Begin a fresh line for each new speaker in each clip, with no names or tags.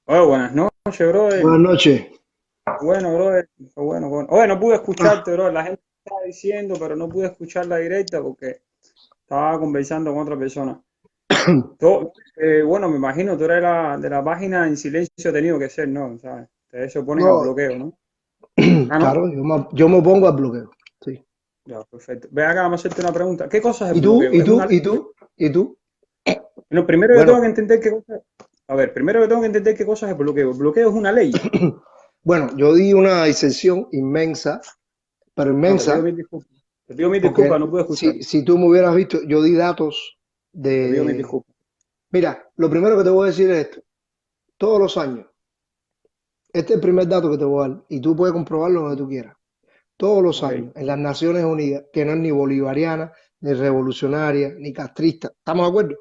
Oh, buenas noches, brother.
Buenas noches.
Bueno, brother. Bueno. Oye, no pude
Ah,
escucharte, brother. La gente estaba diciendo, pero no pude escuchar la directa porque estaba conversando con otra persona. Bueno, me imagino, tú eres de la página en silencio tenido que ser, ¿no? ¿Sabes? Ustedes se ponen a
no,
bloqueo, ¿no? Ah, ¿no?
claro, yo me pongo al bloqueo. Sí.
Ya, perfecto. Ve acá, vamos a hacerte una pregunta. ¿Qué cosa es el
¿Y tú?
bloqueo?
¿Y
¿Es una
tú?
ley?
¿Y tú? ¿Y tú?
Bueno, primero yo tengo
Bueno,
que entender qué cosa. A ver, primero yo tengo que entender qué cosa es el bloqueo. El bloqueo es una ley.
bueno, yo di una diserción inmensa, pero
No, te pido
inmensa,
mil disculpas. Te pido mil disculpas,
porque
no pude escuchar.
si tú me hubieras visto, yo di datos
Te pido mil
de...
disculpas.
Mira, lo primero que te voy a decir es esto. Todos los años, este es el primer dato que te voy a dar, y tú puedes comprobarlo donde tú quieras. Todos los
Ok,
años, en las Naciones Unidas, que no es ni bolivariana, ni revolucionaria, ni castrista, ¿estamos de acuerdo?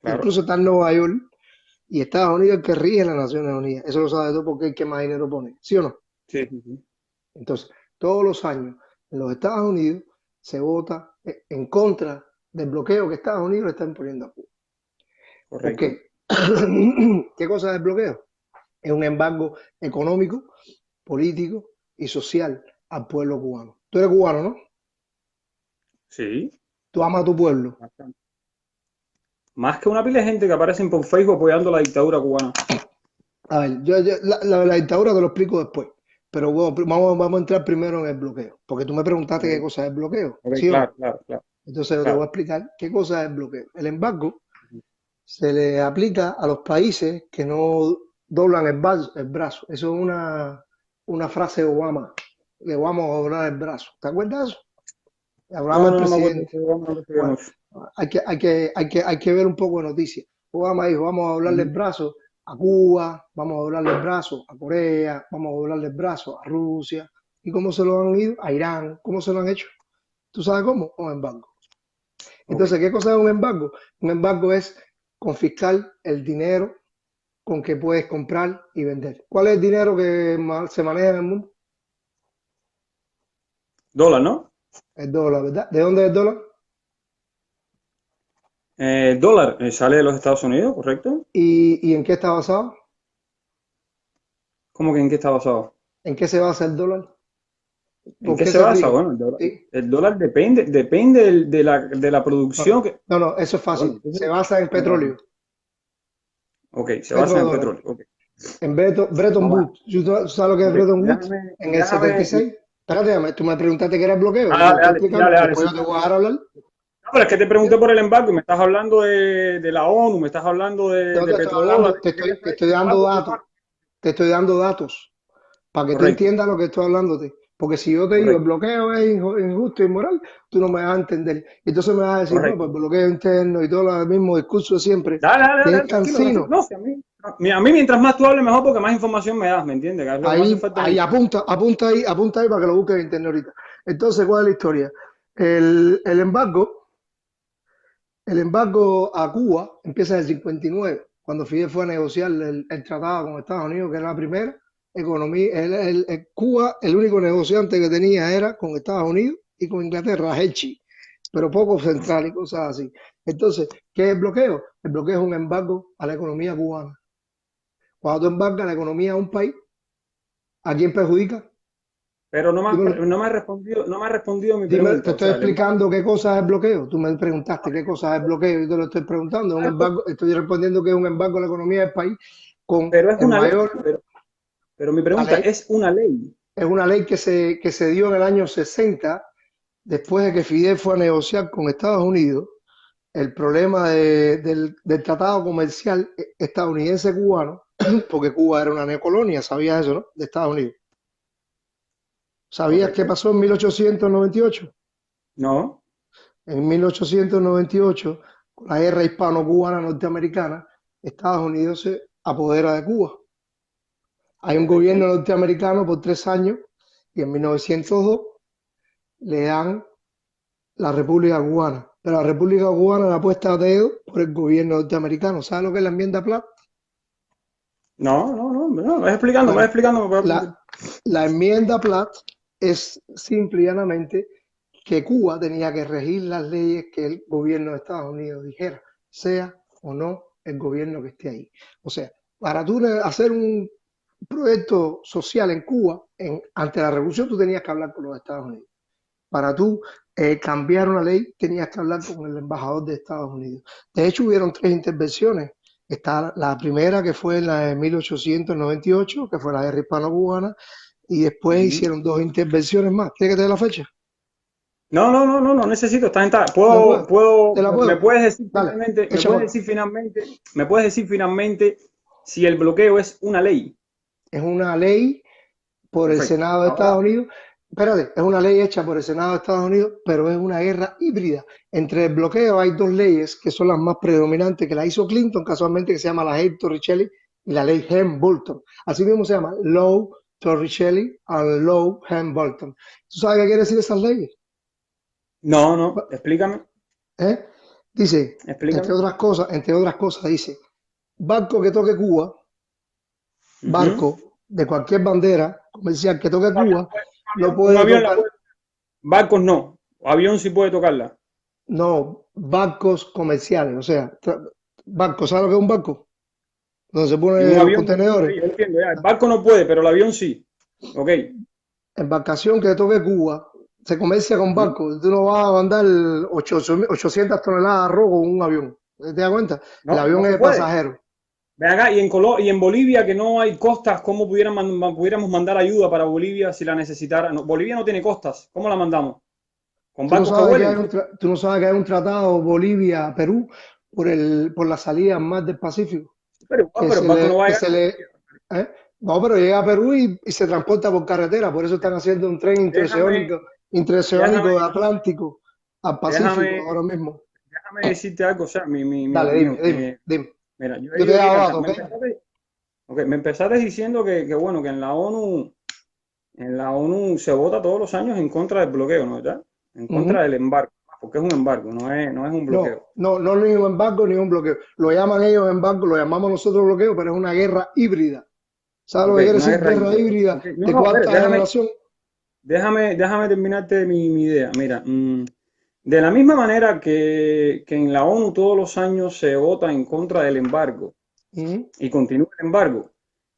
claro.
Incluso está en Nueva York y Estados Unidos el que rige las Naciones Unidas. Eso lo sabes tú porque es el que más dinero pone, ¿sí o no?
Sí, sí, sí.
Entonces, todos los años en los Estados Unidos se vota en contra del bloqueo que Estados Unidos le está imponiendo a Cuba. ¿Por
Correcto.
qué? ¿Qué cosa es el bloqueo? Es un embargo económico, político y social al pueblo cubano. Tú eres cubano, ¿no?
Sí,
Tú amas a tu pueblo.
bastante. Más que una pila de gente que aparecen por Facebook apoyando la dictadura cubana.
A ver, la dictadura te lo explico después, pero bueno, vamos a entrar primero en el bloqueo, porque tú me preguntaste qué
Ok,
cosa es el bloqueo,
ok,
¿sí o no?
claro,
Entonces yo te voy a
claro.
explicar qué cosa es el bloqueo. El embargo se le aplica a los países que no doblan el brazo. Eso es una frase de Obama. Le vamos a doblar el brazo. ¿Te acuerdas de eso? Obama
No,
el
no, no me acuerdo.
presidente.
No lo
Bueno,
mucho.
hay que ver un poco de noticias. Obama dijo, vamos a doblarle el
Ujú.
brazo a Cuba, vamos a doblarle el brazo a Corea, vamos a doblarle el brazo a Rusia. ¿Y cómo se lo han ido? A Irán. ¿Cómo se lo han hecho? ¿Tú sabes cómo? Con embargo.
Ok.
Entonces, ¿qué cosa es un embargo? Un embargo es confiscar el dinero con que puedes comprar y vender. ¿Cuál es el dinero que se maneja en el mundo?
Dólar, ¿no?
El dólar, ¿verdad? ¿De dónde es el dólar?
Dólar sale de los Estados Unidos, ¿correcto?
¿Y en qué está basado?
¿Cómo que en qué está basado?
¿En qué se basa el dólar?
¿En
¿Por
qué
qué
se
se
basa?
rige?
Bueno,
¿Sí?
el dólar depende de la
No,
producción
no,
que.
no, no, eso es
Bueno,
fácil. Se
entonces,
basa en
bueno,
petróleo,
ok, se basa en
petrodólar.
petróleo. Ok.
En Bretton
Toma.
Woods. ¿Tú sabes lo que es
Ok,
Bretton Woods? En el
déjame.
76. Espérate, tú me preguntaste qué era el bloqueo. Yo te lo
Ah,
estoy explicando.
dale,
Después
sí.
yo te voy a dejar hablar.
No, pero es que te pregunté por el embargo y me estás hablando de la ONU, me estás hablando
No te
de
estoy
petrodólares.
hablando,
Yo quería
te
saber
estoy
el
dando
embargo
datos.
cubano.
Te estoy dando datos para que tú
Correcto,
entiendas lo que estoy hablándote. Porque si yo te digo el
correcto,
bloqueo es injusto y inmoral, tú no me vas a entender. Y entonces me vas a decir, no, pues
correcto.
bloqueo interno y todo el mismo discurso de siempre, que es
Tranquilo, tranquilo.
cansino.
No, si a mí, a mí mientras más tú hables mejor porque más información me das, ¿me entiendes? Que es lo que me hace falta a
Ahí
mí.
apunta ahí para que lo busques en internet ahorita. Entonces, ¿cuál es la historia? El embargo, el embargo a Cuba empieza en el 59, cuando Fidel fue a negociar el tratado con Estados Unidos, que era la primera economía. Cuba, el único negociante que tenía era con Estados Unidos y con Inglaterra, Helchi, pero poco central y cosas así. Entonces, ¿qué es el bloqueo? El bloqueo es un embargo a la economía cubana. Cuando tú embargas la economía a un país, ¿a quién perjudica?
Pero
Dímelo.
no me ha respondido mi
Dime, te
pregunta. O
estoy
sea, el embargo.
explicando qué cosa es el bloqueo. Tú me preguntaste qué cosa es el bloqueo y te lo estoy preguntando. Un embargo, estoy respondiendo que es un embargo a la economía del país con
Pero es
el
una ley.
mayor.
Pero mi
La
pregunta
ley
es una ley.
es una ley que se dio en el año 60, después de que Fidel fue a negociar con Estados Unidos el problema del tratado comercial estadounidense-cubano, porque Cuba era una neocolonia, ¿sabías eso, no? De Estados Unidos. ¿Sabías qué
Correcto.
pasó en 1898?
No.
En 1898, con la guerra hispano-cubana norteamericana, Estados Unidos se apodera de Cuba. Hay un
Correcto.
gobierno norteamericano por 3 años y en 1902 le dan la República Cubana. Pero la República Cubana la puesta a dedo por el gobierno norteamericano. ¿Sabes lo que es la enmienda Platt?
No. Vas
Bueno,
explicando.
la, la enmienda Platt es simple y llanamente que Cuba tenía que regir las leyes que el gobierno de Estados Unidos dijera, sea o no el gobierno que esté ahí. O sea, para tú hacer un proyecto social en Cuba, ante la revolución tú tenías que hablar con los Estados Unidos. Para tú cambiar una ley tenías que hablar con el embajador de Estados Unidos. De hecho, hubieron tres intervenciones. Está la primera, que fue la de 1898, que fue la guerra hispano-cubana, y después
Ujú.
hicieron dos intervenciones más. ¿Tienes que tener la fecha?
No necesito, está en
¿La
puedo,
puedo?
puedo,
¿Te la
me
puedo?
puedes decir
Dale,
finalmente,
echa para acá.
me puedes decir finalmente si el bloqueo es una ley.
Es una ley por el
Perfecto.
Senado de Estados
Ahora,
Unidos. Espérate, es una ley hecha por el Senado de Estados Unidos, pero es una guerra híbrida. Entre el bloqueo hay dos leyes que son las más predominantes, que la hizo Clinton casualmente, que se llama la ley Torricelli y la ley Helm-Bolton. Así mismo se llama Law Torricelli and Law Helm-Bolton. ¿Tú sabes qué quiere decir esas leyes?
no, explícame,
¿Eh? Dice,
explícame.
entre otras cosas, dice, barco que toque Cuba,
Ujú.
barco de cualquier bandera comercial que toque Cuba, lo
Un
puede
avión la
tocar.
puede, barcos no, avión sí puede tocarla.
No, barcos comerciales, o sea, barcos, ¿sabes lo que es un barco? Donde se
Y un
ponen los
avión,
contenedores.
sí, yo entiendo ya, el barco no puede, pero el avión sí. Ok.
Embarcación que toque Cuba, se comercia con
Ujú.
barcos. Tú no vas a mandar 800 toneladas de arroz con un avión. ¿Te das cuenta? El
No
avión es
se
de
puede.
pasajeros.
Ven acá, y en Bolivia, que no hay costas, ¿cómo pudiéramos mandar ayuda para Bolivia si la necesitara? No, Bolivia no tiene costas, ¿cómo la mandamos? ¿Con
Tú no
barcos que
sabes que
vuelen?
tú no sabes que hay un tratado Bolivia-Perú por la salida al mar del Pacífico.
Pero el barco no va a
Que
llegar
se
a
le,
Bolivia.
¿eh? No, pero llega a Perú y se transporta por carretera, por eso están haciendo un tren
Déjame,
interoceánico
déjame,
del Atlántico al Pacífico
déjame,
ahora mismo.
déjame decirte algo, o sea,
Dale, dime.
mira, yo he
Yo te he
ido
dado
bien,
datos, ¿ok?
me empezaste diciendo bueno, que en la ONU se vota todos los años en contra del bloqueo, ¿no? ¿Verdad? En contra
Ujú.
del embargo, porque es un embargo, no es un bloqueo.
No es ni un embargo ni un bloqueo. Lo llaman ellos embargo, lo llamamos nosotros bloqueo, pero es una guerra híbrida. ¿Sabes lo
Ok,
que quiere
una
decir
guerra
guerra
híbrida.
híbrida
Ok,
de
a ver,
cuarta generación?
déjame terminarte mi idea. Mira, de la misma manera que en la ONU todos los años se vota en contra del embargo
Ujú,
y continúa el embargo,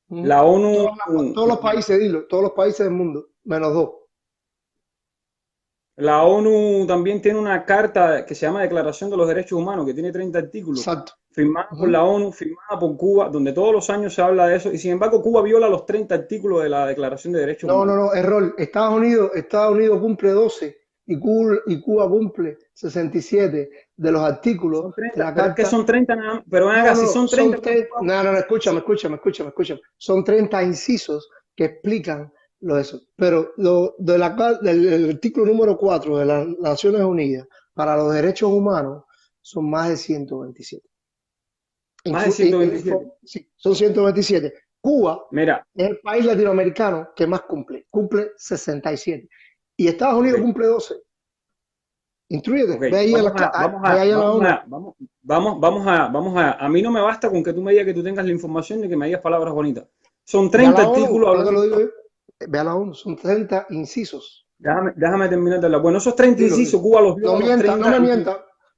ujú.
la ONU,
Todos los países, dilo, todos los países del mundo, menos dos.
la ONU también tiene una carta que se llama Declaración de los Derechos Humanos, que tiene 30 artículos,
Exacto.
firmada por
Ujú.
la ONU, firmada por Cuba, donde todos los años se habla de eso, y sin embargo Cuba viola los 30 artículos de la Declaración de Derechos Humanos.
No, error. Estados Unidos cumple 12 y Cuba cumple 67 de los artículos
Son
de
30,
la
pero es que
Carta.
son 30 nada más, pero ven acá, si son 30, ¿cómo Cuba?
Escúchame. Son 30 incisos que explican lo de eso. Pero del artículo número 4 de las Naciones Unidas para los derechos humanos son más de 127.
Más de 127.
Sí, son 127. Cuba
Mira,
es el país latinoamericano que más cumple 67. Y Estados
ok,
Unidos cumple 12.
ok,
Instrúyete, ve ahí ve ahí a la ONU.
a mí no me basta con que tú me digas que tú tengas la información y que me digas palabras bonitas. Son
Ve a
30
la ONU,
artículos
no te
hablando.
lo digo yo. Ve a la ONU, son 30 incisos.
Déjame terminar de hablar. Bueno, esos 30
Dilo.
incisos, Cuba los
No
viola los
mienta,
30 y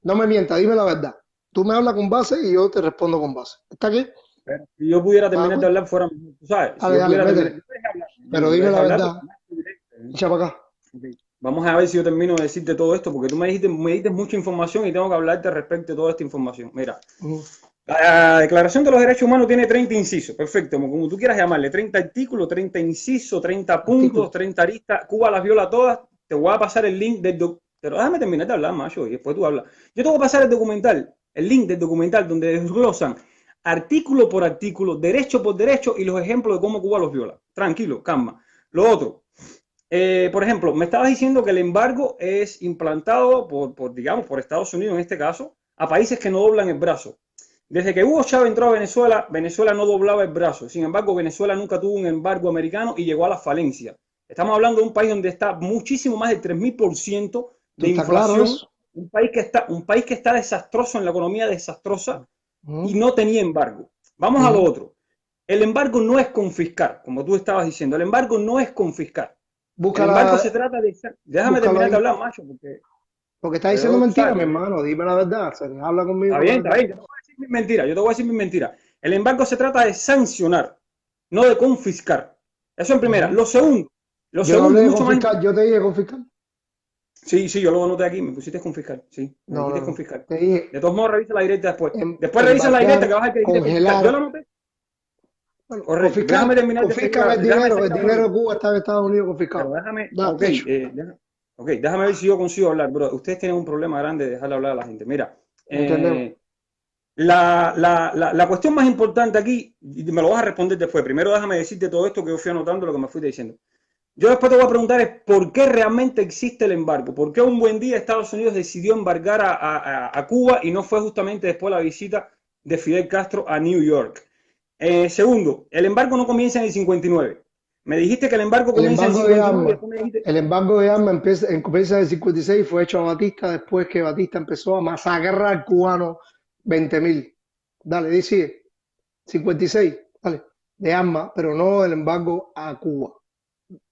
no me mienta, dime la verdad. Tú me hablas con base y yo te respondo con base. ¿Está aquí?
pero si yo pudiera
¿Te das
terminar de
cuenta?
hablar fuera mejor, tú sabes, si
Dale,
yo
dale,
pudiera terminar,
métele.
no me dejes hablar,
Pero
no me
dime
dejes
la
hablar
verdad.
porque más directo, ¿eh?
Echa para acá.
Ok. Vamos a ver si yo termino de decirte todo esto, porque tú me diste mucha información y tengo que hablarte respecto de toda esta información. Mira,
Ujú,
la Declaración de los Derechos Humanos tiene 30 incisos, perfecto, como tú quieras llamarle, 30 artículos, 30 incisos, 30 puntos,
artículo.
30 aristas, Cuba las viola todas, te voy a pasar el link del pero déjame terminar de hablar, macho, y después tú hablas. Yo te voy a pasar el documental, el link del documental donde desglosan artículo por artículo, derecho por derecho y los ejemplos de cómo Cuba los viola. Tranquilo, calma. Lo otro, por ejemplo, me estabas diciendo que el embargo es implantado digamos, por Estados Unidos en este caso, a países que no doblan el brazo. Desde que Hugo Chávez entró a Venezuela, Venezuela no doblaba el brazo. Sin embargo, Venezuela nunca tuvo un embargo americano y llegó a la falencia. Estamos hablando de un país donde está muchísimo más del 3000%
¿Tú
de
estás claro de
inflación,
eso?
un país que está desastroso en la economía, desastrosa, y
Ujú,
no tenía embargo. Vamos a lo
ujú.
otro. El embargo no es confiscar, como tú estabas diciendo. El embargo no es confiscar. El embargo se
Búscala,
trata de... Déjame
búscalo
terminar de
ahí.
hablar, macho, porque
Porque estás diciendo
pero,
mentira,
¿sabes?
mi hermano. Dime la verdad. O sea, habla conmigo
Está
con la
bien, está
verdad.
bien. Yo te voy a decir mis mentiras. Yo te voy a decir mis mentiras. El embargo se trata de sancionar, no de confiscar. Eso en primera.
Ujú.
Lo
Yo no
segundo,
hablé de
mucho más
confiscar,
importante.
yo te dije confiscar.
Sí, sí, yo lo anoté aquí, me pusiste confiscar, sí, me
No, no,
dijiste
no.
confiscar.
Te dije
De todos modos, revisa la directa después. Después revisa la directa que
embargar,
vas a ver que dijiste confiscar. Yo
congelar.
la anoté.
Bueno,
Correcto. Déjame
confiscar,
terminar de seguir,
confiscan
déjame
el
seguir
dinero
hablando.
de Cuba está en Estados Unidos
Pero
confiscado.
déjame,
Da,
ok,
hecho.
ok, déjame ver si yo consigo hablar, bro. Ustedes tienen un problema grande de dejarle hablar a la gente. Mira,
Entendemos.
eh, la cuestión más importante aquí, y me lo vas a responder después. Primero déjame decirte todo esto que yo fui anotando, lo que me fuiste diciendo. Yo después te voy a preguntar es por qué realmente existe el embargo. ¿Por qué un buen día Estados Unidos decidió embargar a Cuba y no fue justamente después de la visita de Fidel Castro a New York? Segundo, el embargo no comienza en el 59. Me dijiste que el embargo
El
comienza en el
embargo de
59 y
armas,
después me dijiste...
el embargo de armas empieza en el 56 y fue hecho a Batista después que Batista empezó a masacrar cubanos 20.000. Dale, dice 56, dale, de armas, pero no el embargo a Cuba,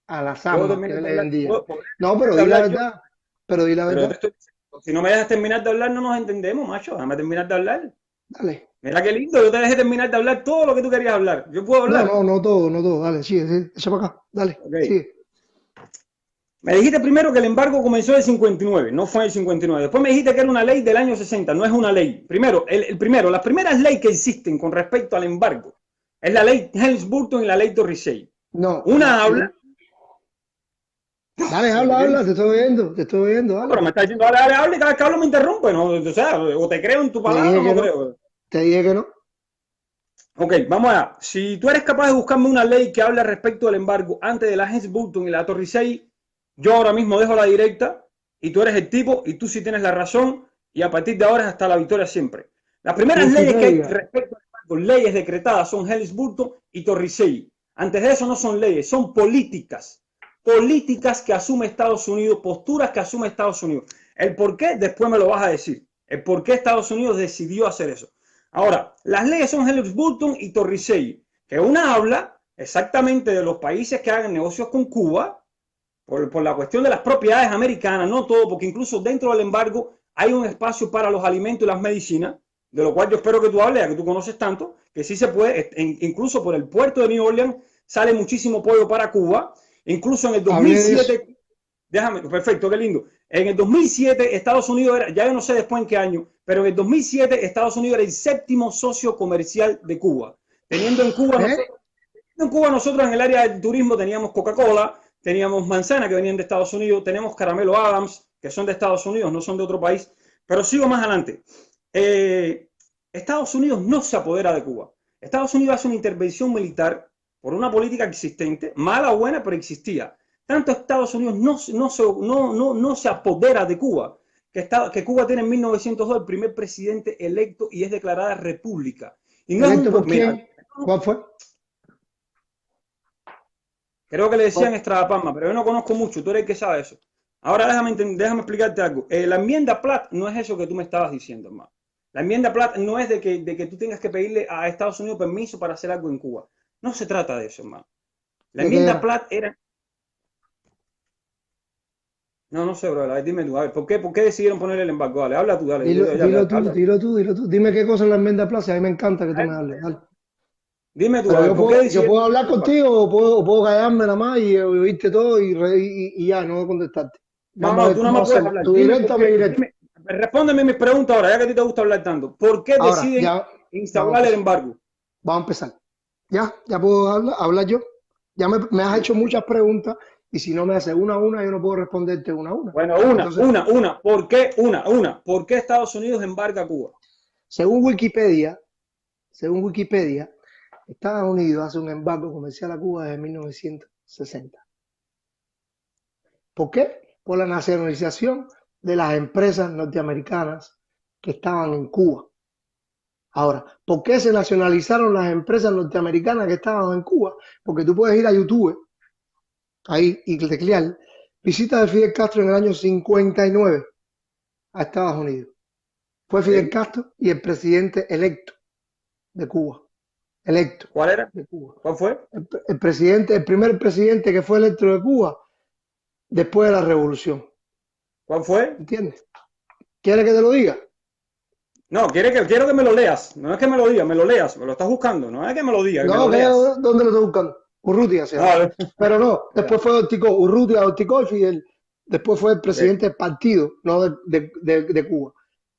a las
¿Puedo
armas que
terminar de
le
hablar?
vendían.
¿Podría
No,
terminar
pero
de
di la
hablar yo?
verdad, pero di la
Pero te
verdad,
estoy diciendo, si no me dejas terminar de hablar, no nos entendemos, macho. Déjame terminar de hablar.
dale.
Mira qué lindo, yo te dejé terminar de hablar todo lo que tú querías hablar. Yo puedo
No,
hablar.
no, no todo, no todo, dale, sigue, sigue, echa para acá, dale,
Ok.
sigue.
Me dijiste primero que el embargo comenzó en el 59, no fue en el 59. Después me dijiste que era una ley del año 60, no es una ley. Primero, primero, las primeras leyes que existen con respecto al embargo es la ley Helms-Burton y la ley Torricey.
No,
Una habla...
dale,
¿Pero qué dices?
te estoy viendo,
No,
dale.
pero me está diciendo, dale, dale, hable, y cada vez que hablo me interrumpe, ¿no? O sea, o te creo en tu
Te
palabra
dije
o
que
no
no,
creo.
te dije que no.
Ok, vamos allá. Si tú eres capaz de buscarme una ley que hable respecto al embargo antes de la Helms-Burton y la Torricey, yo ahora mismo dejo la directa y tú eres el tipo y tú sí tienes la razón y a partir de ahora es hasta la victoria siempre. Las primeras leyes que hay
Wikipedia,
respecto al embargo, leyes decretadas, son Helms-Burton y Torricey. Antes de eso no son leyes, son políticas. Políticas que asume Estados Unidos, posturas que asume Estados Unidos. El por qué, después me lo vas a decir. El por qué Estados Unidos decidió hacer eso. Ahora, las leyes son Helms-Burton y Torricey, que una habla exactamente de los países que hagan negocios con Cuba, por la cuestión de las propiedades americanas, no todo, porque incluso dentro del embargo hay un espacio para los alimentos y las medicinas, de lo cual yo espero que tú hables, ya que tú conoces tanto, que sí se puede, incluso por el puerto de New Orleans sale muchísimo pollo para Cuba, incluso en el
hablé de eso.
2007, déjame, perfecto, qué lindo. En el 2007 Estados Unidos era, ya yo no sé después en qué año, pero en el 2007 Estados Unidos era el séptimo socio comercial de Cuba. Teniendo
¿Eh?
en Cuba nosotros en el área del turismo teníamos Coca-Cola, teníamos manzana que venían de Estados Unidos, tenemos caramelo Adams, que son de Estados Unidos, no son de otro país. Pero sigo más adelante. Estados Unidos no se apodera de Cuba. Estados Unidos hace una intervención militar por una política existente, mala o buena, pero existía. Tanto Estados Unidos no se apodera de Cuba, que Cuba tiene en 1902 el primer presidente electo y es declarada república. Y no es
¿Electo
un...
por
Mira,
quién? ¿Cuál fue?
creo que le decían
¿Cuál?
Estrada Palma, pero yo no conozco mucho, tú eres el que sabe eso. Ahora déjame explicarte algo. La enmienda Platt no es eso que tú me estabas diciendo, hermano. La enmienda Platt no es de que tú tengas que pedirle a Estados Unidos permiso para hacer algo en Cuba. No se trata de eso, hermano. La
¿De qué
enmienda
era?
Platt era... No, no sé, bro. A ver, dime tú. A ver, ¿por qué decidieron poner el embargo? Dale, habla tú, dale.
Dilo, dilo tú,
Habla.
dilo tú, dilo tú. Dime qué cosa es la enmienda Plaza. A mí me encanta que tú me hables. Dale.
Dime tú, a
Pero
ver, ¿por qué
yo puedo
decidieron
hablar
poner el embargo?
contigo o puedo callarme nada más y oírte todo y ya, no contestarte.
No,
Vamos a
no,
ver
tú nada
cómo
más puedes
hacemos.
hablar.
¿Tu
Dime
directo
por
o mi
qué.
directo?
Dime, respóndeme mis preguntas ahora, ya que a ti te gusta hablar tanto. ¿Por qué
Ahora,
deciden
ya, vamos a
instaurar el
empezar.
embargo?
Vamos a empezar. Ya puedo hablar yo. Ya me has hecho muchas preguntas y si no me haces una a una, yo no puedo responderte una a una.
Bueno,
Entonces,
¿Por qué? ¿Por qué Estados Unidos embarga a Cuba?
según Wikipedia, según Wikipedia, Estados Unidos hace un embargo comercial a Cuba desde 1960. ¿Por qué? Por la nacionalización de las empresas norteamericanas que estaban en Cuba. Ahora, ¿por qué se nacionalizaron las empresas norteamericanas que estaban en Cuba? Porque tú puedes ir a YouTube ahí y teclear visita de Fidel Castro en el año 59 a Estados Unidos. Fue Fidel
¿Ok?
Castro y el presidente electo de Cuba. Electo
¿Cuál era?
de Cuba.
¿Cuál fue?
El primer presidente que fue electo de Cuba después de la revolución.
¿Cuál fue?
¿Entiendes? ¿Quiere que te lo diga?
No, quiero que me lo leas. No es que me lo digas, me lo leas. Me lo estás buscando. No es que me lo digas, que me
No,
lo leas.
¿dónde lo estoy buscando? Urrutia se llama.
No,
Pero no,
ya,
después fue Urrutia Ortigoz y después fue el
ok.
presidente del partido, no de Cuba.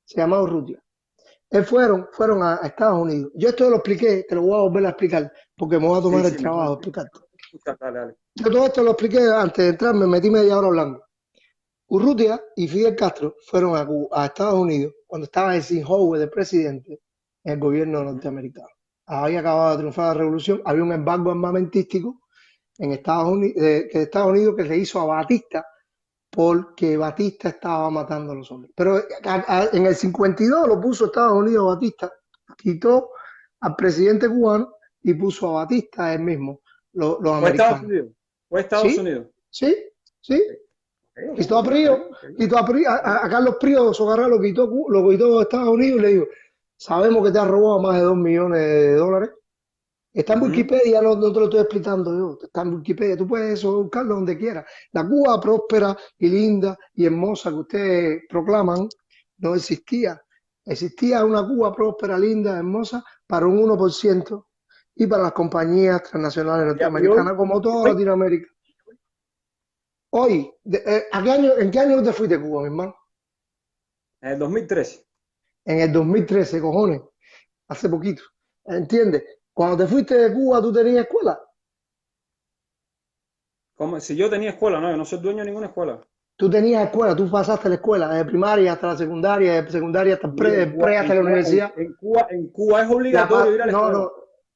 Se llama Urrutia. Fueron a Estados Unidos. Yo esto lo expliqué, te lo voy a volver a explicar, porque me voy a
Sí,
tomar el
sí, me
trabajo
tengo
de
que
explicarte.
escuchar. Dale, dale.
Yo todo esto lo expliqué antes de entrar, me metí media hora hablando. Urrutia y Fidel Castro fueron a Estados Unidos cuando estaba Eisenhower de presidente en el gobierno
Ujú.
norteamericano. Había acabado de triunfar la revolución, había un embargo armamentístico en Estados Unidos, que Estados Unidos que se hizo a Batista porque Batista estaba matando a los hombres. Pero en el 52 lo puso Estados Unidos Batista, quitó al presidente cubano y puso a Batista él mismo, los
Fue Estados
americanos.
Unidos. Fue Estados
¿Sí?
Unidos.
¿Sí? ¿Sí?
Ok, ok,
Quitó a
ok, está
Prío,
bien, está bien, está bien.
a Carlos Prío Socarrá lo quitó Estados Unidos y le dijo, sabemos que te has robado más de 2 millones de dólares. Está en
Ujú.
Wikipedia, no te lo estoy explicando yo, está en Wikipedia, tú puedes eso buscarlo donde quieras. La Cuba próspera y linda y hermosa que ustedes proclaman no existía. Existía una Cuba próspera, linda, hermosa para un 1% y para las compañías transnacionales
Y hoy,
norteamericanas como
y
toda
hoy,
Latinoamérica. Hoy, ¿en qué año te fuiste de Cuba, mi hermano?
en el 2013.
En el 2013, cojones, hace poquito. ¿Entiendes? Cuando te fuiste de Cuba, ¿tú tenías escuela?
Como si yo tenía escuela, no, yo no soy dueño de ninguna escuela.
Tú tenías escuela, tú pasaste la escuela, desde primaria hasta la secundaria, de secundaria hasta el
Sí,
pre, del pre hasta la universidad.
En Cuba es obligatorio ir a la
No,
escuela.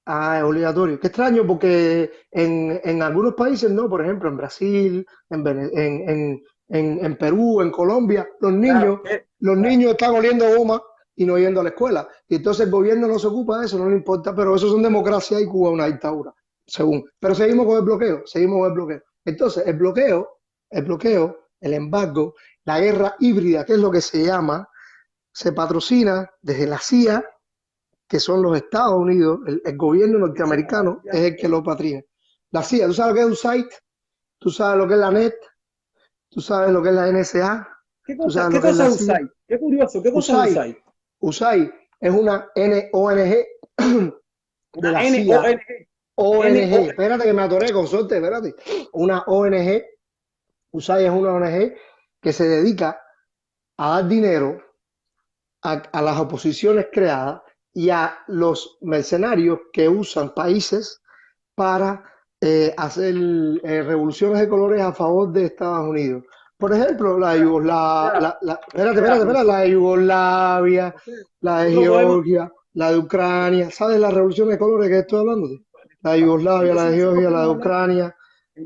no, es obligatorio. Qué extraño, porque en algunos países no, por ejemplo, en Brasil, en Perú, en Colombia,
Claro,
los
claro.
niños están oliendo goma y no yendo a la escuela. Y entonces el gobierno no se ocupa de eso, no le importa, pero eso son democracia y Cuba es una dictadura, según. Pero seguimos con el bloqueo, seguimos con el bloqueo. Entonces, el embargo, la guerra híbrida, que es lo que se llama, se patrocina desde la CIA, que son los Estados Unidos, el gobierno
Sí,
norteamericano es el que lo patrocina. La CIA, ¿tú sabes lo que es un site? ¿Tú sabes lo que es la NET? ¿Tú sabes lo que es la NSA? ¿Tú sabes
qué
lo que es
cosa
la
es
CIA?
USAID? Qué curioso, ¿qué cosa es
USAID,
USAID?
USAID es una ONG de
Una
la CIA.
NONG.
ONG,
NONG.
espérate que me atoré con suerte, espérate. Una ONG, USAID es una ONG que se dedica a dar dinero a las oposiciones creadas y a los mercenarios que usan países para hacer revoluciones de colores a favor de Estados Unidos. Por ejemplo, la de espérate, la de Yugoslavia,
O sea,
la de
nosotros podemos,
Georgia, la de Ucrania. ¿Sabes las revoluciones de colores que estoy hablando? La de Yugoslavia, la
entonces
de
nosotros
Georgia, la de
podemos hablar,
Ucrania,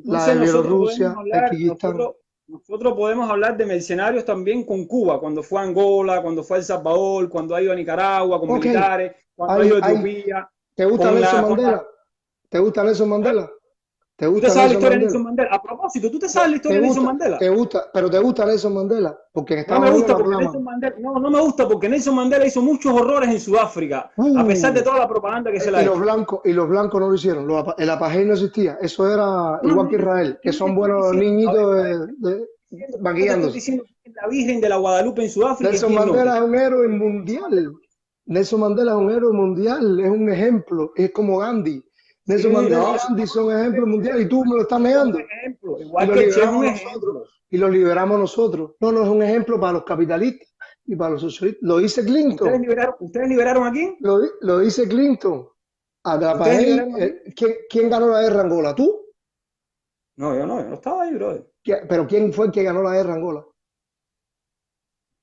la
entonces
de
nosotros podemos
Bielorrusia, el
hablar,
Kirguistán.
nosotros podemos hablar de mercenarios también con Cuba, cuando fue a Angola, cuando fue a El Salvador, cuando ha ido a Nicaragua con
Ok,
militares, cuando ha ido a
hay,
Etiopía,
¿te gusta
con
Nelson
con
Mandela? ¿Te gusta Nelson
¿eh?
Mandela? ¿Te
¿Tú te
gusta
sabes la
Nelson
historia de
Mandela?
Nelson Mandela? A propósito, ¿tú te
No,
sabes la historia de Nelson Mandela?
pero te gusta Nelson Mandela, porque en
No
Estados
me
Unidos
gusta
la
porque
proclaman.
Nelson Mandela, no me gusta porque Nelson Mandela hizo muchos horrores en Sudáfrica, a pesar de
Uh,
toda la propaganda que se le ha hecho.
y los blancos no lo hicieron. El apartheid no existía. Eso era
No,
igual
no,
que Israel, que
yo no te
son
estoy
buenos los
diciendo,
niñitos
yo no te estoy
maquillándose.
diciendo quién es la Virgen de la Guadalupe en Sudáfrica y
Nelson
quién no. Te
Mandela es
estoy
un
diciendo
héroe
que Nelson Mandela.
mundial. Nelson Mandela es un héroe mundial, es un ejemplo, es como Gandhi. Nelson
Sí,
Mandela
no,
y
sí,
Gandhi
no,
son ejemplos mundiales y tú me lo estás
igual que es un
negando.
ejemplo,
Y
igual
lo
que Che es un
liberamos nosotros.
ejemplo.
Y lo liberamos nosotros. No, no es un ejemplo para los capitalistas y para los socialistas. Lo dice Clinton.
Ustedes liberaron a quién?
Lo dice Clinton.
¿Ustedes
Atrapahey,
liberaron a quién?
¿quién ganó la guerra en Angola? ¿Tú?
Yo no estaba ahí, brother.
Pero ¿quién fue el que ganó la guerra en Angola?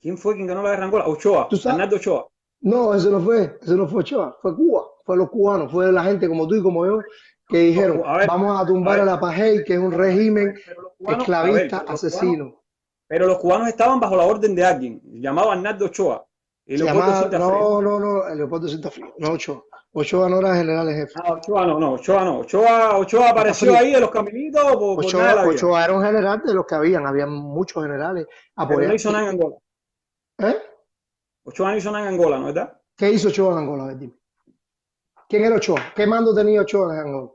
¿Quién fue quien ganó la guerra en Angola?
¿Tú
Ochoa,
sabes?
Arnaldo Ochoa.
No, ese no fue Ochoa, fue Cuba, fue los cubanos, fue la gente como tú y como yo que dijeron,
A ver,
vamos a
a
tumbar
ver,
el apartheid, que es un régimen
pero los cubanos, a ver,
esclavista, asesino.
pero los cubanos estaban bajo la orden de alguien, llamado Arnaldo Ochoa y
Se
Leopoldo
llamaba,
Sinta Frías.
Leopoldo Sinta Frío, no Ochoa. Ochoa no era general en jefe.
Ah, Ochoa no, no, Ochoa no. Ochoa
Sinta
apareció
Frío.
ahí en los caminitos por nada de la vida.
Ochoa era un general de los que habían muchos generales
Pero no
apoyados.
hizo nada en Angola.
¿Eh?
Ochoa no hizo nada en Angola, ¿no es verdad?
¿Qué hizo Ochoa en Angola? A ver, dime. ¿Quién era Ochoa? ¿Qué mando tenía Ochoa en Angola?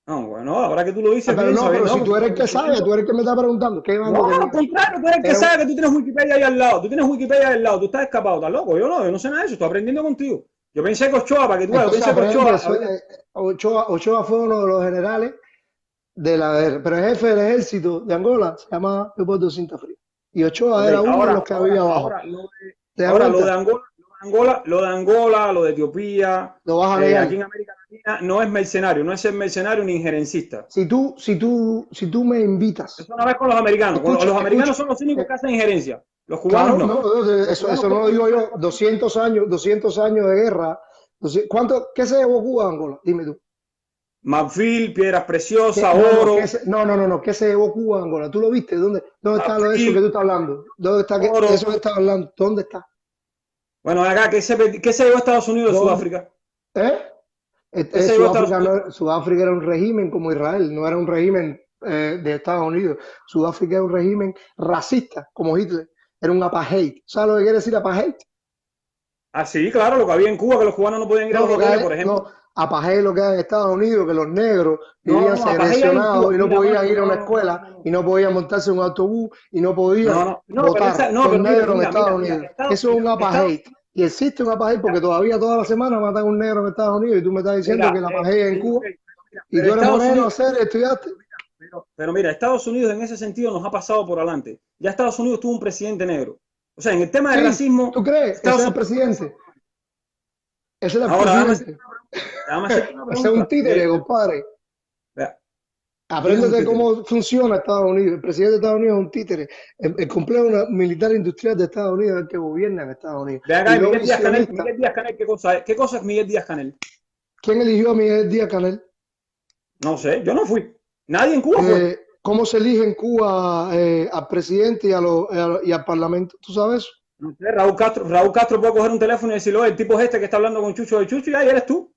No, bueno, ahora que tú lo dices,
Pero
bien,
no, pero
sabiendo,
si
no,
tú eres el que sabe, tú eres el que me está preguntando, ¿qué bando
no, al
tenía?
contrario, tú eres el que
Era un-
sabe que tú tienes Wikipedia ahí al lado. Tú tienes Wikipedia ahí al lado. Tú estás escapado, estás loco. Yo no sé nada de eso. Estoy aprendiendo contigo. Yo pensé que Ochoa, para que tú veas, yo
Entonces
pensé que
aprende,
Ochoa había.
Ochoa fue uno de los generales de la guerra, pero el jefe del ejército de Angola se llama Leopoldo Cinta Fría. Y
Ok,
Ochoa era uno de los que había abajo. ¿Te das
ahora lo de
cuenta?
Angola, lo de Angola, lo de Etiopía,
Lo vas a
aquí
negar.
en América Latina, no es mercenario, no es ser mercenario ni injerencista.
Si tú me invitas,
Eso no es con los americanos.
escucha,
Los
escucha.
americanos son los únicos
eh,
que hacen injerencia. Los cubanos
claro,
no.
no,
Los cubanos
eso no lo
cogen
digo yo.
y
200 años de guerra. ¿Qué se llevó Cuba a Angola? Dime tú.
marfil, piedras preciosas,
No, no,
oro,
¿qué se llevó Cuba a Angola? ¿Tú lo viste? ¿Dónde está lo de eso que
marfil,
tú estás hablando? ¿Dónde está
oro.
eso que estás hablando? ¿Dónde está?
Bueno, acá, ¿qué se llevó Estados Unidos de
¿Dónde?
Sudáfrica?
¿Eh?
¿Qué se llevó Estados Unidos?
Sudáfrica era un régimen como Israel, no era un régimen de Estados Unidos. Sudáfrica era un régimen racista como Hitler, era un apartheid. ¿Sabes lo que quiere decir apartheid?
Ah, sí, claro, lo que había en Cuba, que los cubanos no podían ir a
No,
los hoteles, por
no,
ejemplo.
apartheid es lo que hay en Estados Unidos, que los negros
No,
vivían
no, apartheid hay en
segregacionados
Cuba.
y no
Mira,
podían
macho,
ir a una
no, no, no,
escuela
no, no.
y no podían montarse en un autobús y no podían
No,
votar. Los
pero mira,
negros en
mira, mira,
Estados
mira,
Unidos. Eso es un
Estados
apartheid. Y existe un apartheid porque todavía toda la semana matan a un negro en Estados Unidos y tú me estás diciendo que
mira,
el apartheid es en
sí, ok,
Cuba y
pero
tú eres
Estados
moreno,
Unidos,
hacer, estudiaste.
pero mira, Estados Unidos en ese sentido nos ha pasado por adelante. Ya Estados Unidos tuvo un presidente negro. O sea, en el tema del
Sí, ¿tú
racismo,
crees? Ese es
Estados
el
Unidos nos ha pasado
presidente.
por adelante.
Ese es el
Ahora,
presidente.
déjame hacerte una
Ese es un
pregunta.
títere, compadre.
Vea, ¿quién es un
Apréndete
títere?
cómo funciona Estados Unidos. El presidente de Estados Unidos es un títere. El complejo militar industrial de Estados Unidos es el que gobierna en Estados Unidos.
Ve
Y
acá,
los
Miguel
sionistas.
Díaz Canel, ¿qué cosa es? ¿Qué cosa es Miguel Díaz Canel?
¿Quién eligió a Miguel Díaz Canel?
No sé, yo no fui. Nadie en Cuba fue.
¿Cómo se elige en Cuba al presidente y al parlamento? ¿Tú sabes eso?
No sé, Raúl Castro puede coger un teléfono y decirle, oye, el tipo es este que está hablando con Chucho de Chucho y ahí eres tú.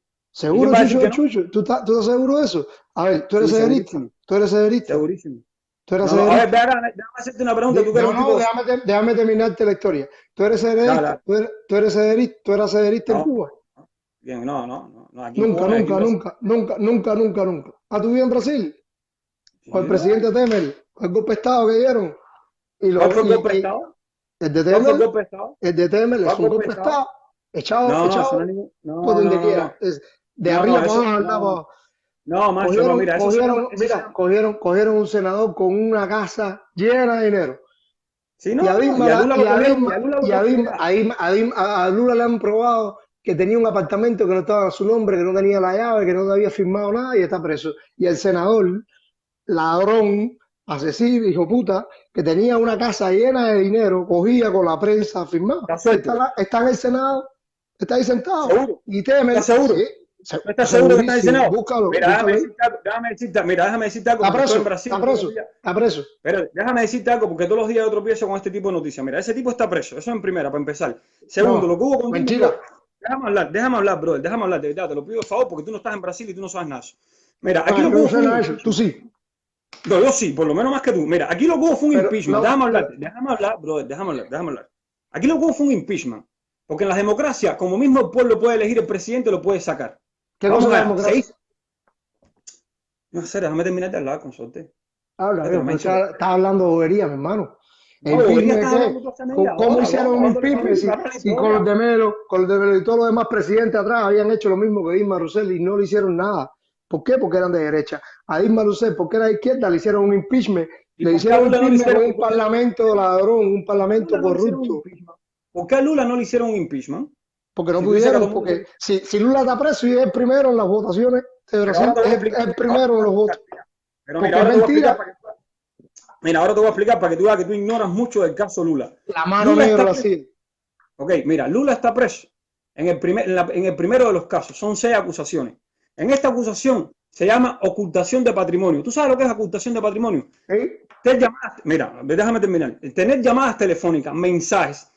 ¿Y quién
¿Seguro,
va a decir
Chucho
que
de
no?
Chucho? ¿Tú estás seguro de eso? A ver, tú eres
Sí,
cederista.
segurísimo,
Tú eres cederista.
segurísimo.
Tú eres
No, no, a ver,
cederista.
déjame hacerte una pregunta, tú que eres
No,
un
no,
tipo.
déjame terminarte la historia. Tú eres
Dale,
cederista.
dale.
Tú eres cederista. Tú eras cederista en
No,
Cuba.
no, bien, no, aquí en
Nunca,
Cuba no hay, aquí
nunca,
voy a
nunca, nunca, nunca, nunca, nunca. ¿Has vivido en Brasil? Con el
sí,
presidente Temer, con el golpe de Estado que dieron.
¿cuál fue el golpe de
Y
Estado?
el de
¿Cuál fue el
Temer,
golpe de Estado?
el de Temer es
¿Cuál
un
golpe
golpe
de
de
Estado?
Estado, echado,
No, no, eso no es
echado
ningún.
por
No,
donde
no, no,
quiera.
no.
De
No, no,
arriba para
eso.
abajo, andaba para
No,
abajo.
no, macho, no,
Cogieron,
mira,
cogieron,
eso se
mira,
llama.
cogieron un senador con una casa llena de dinero.
Sí,
Y
no,
a
no, y a
Dilma,
Lula lo cogieron, y a Lula lo cogieron. Mira,
a Lula le han probado que tenía un apartamento que no estaba a su nombre, que no tenía la llave, que no había firmado nada y está preso. Y el senador, ladrón, asesino, hijo puta, que tenía una casa llena de dinero, cogía con la prensa firmada.
está suelto.
Está en el Senado, está ahí sentado.
¿Seguro?
Y
¿Estás
Temer,
seguro?
sí,
¿No estás seguro que está en el
segurísimo,
Senado?
búscalo,
Mira, déjame
búscalo ahí.
decirte algo, déjame decirte algo,
Está
porque estoy
preso,
en Brasil
está
y todos los
preso,
días.
está preso.
Pero déjame decirte algo, porque todos los días yo tropiezo con este tipo de noticias. Mira, ese tipo está preso, eso en primera, para empezar. Segundo,
No,
lo que hubo con Dilma,
mentira.
bro, déjame hablar, brother, déjame hablar, de verdad, te lo pido de favor, porque tú no estás en Brasil y tú no sabes nada. Mira, aquí
No,
lo
yo
que hubo
no sé
fue un
nada de eso, tú
impeachment.
sí.
No, yo sí, por lo menos más que tú. Mira, aquí lo que hubo fue un
Pero,
impeachment.
no,
Déjame hablar, brother, déjame hablar. Aquí lo que hubo fue un impeachment. Porque en las democracias, como mismo el pueblo puede elegir el presidente, lo puede sacar.
¿qué cosa
Vamos
es la
allá, se
democracia?
hizo. No sé, déjame terminar de hablar, consorte.
Habla,
Fíjate,
viejo,
no me ha
pero
dicho que.
estás hablando bobería, mi hermano. ¿El
No, bobería
impeachment
estás
de qué?
hablando tú hace media
¿Cómo
hora,
hicieron
bro,
un
cuando
impeachment
habla la
si con
historia.
Con los de Melo y todos los demás presidentes atrás habían hecho lo mismo que Dilma Rousseff y no le hicieron nada? ¿Por qué? Porque eran de derecha. A Dilma Rousseff, porque era de izquierda, le hicieron un impeachment.
¿Y
Le
por qué a
hicieron un
Lula no le
impeachment con
hicieron? ¿Y
un
por qué
parlamento ladrón, un
a
parlamento
Lula no le hicieron un
corrupto.
impeachment? ¿Por qué a Lula no le hicieron un impeachment?
Porque no
Si tú dices que a todo
pudieron,
el mundo
porque si Lula está preso y es el primero en las votaciones de
Pero ahora
Brasil,
te voy a
es
explicar.
el
Ahora te
primero
voy
en
a
los
explicar.
votos.
Pero mira,
Porque es
ahora te voy a explicar
mentira.
para que tú. Mira, ahora te voy a explicar para que tú veas que tú ignoras mucho del caso Lula.
La mano
Lula
negra
está preso.
así.
Ok, mira, Lula está preso en el primero de los casos. Son 6 acusaciones. En esta acusación se llama ocultación de patrimonio. ¿Tú sabes lo que es ocultación de patrimonio?
¿Sí?
Mira, déjame terminar. Tener llamadas telefónicas, mensajes,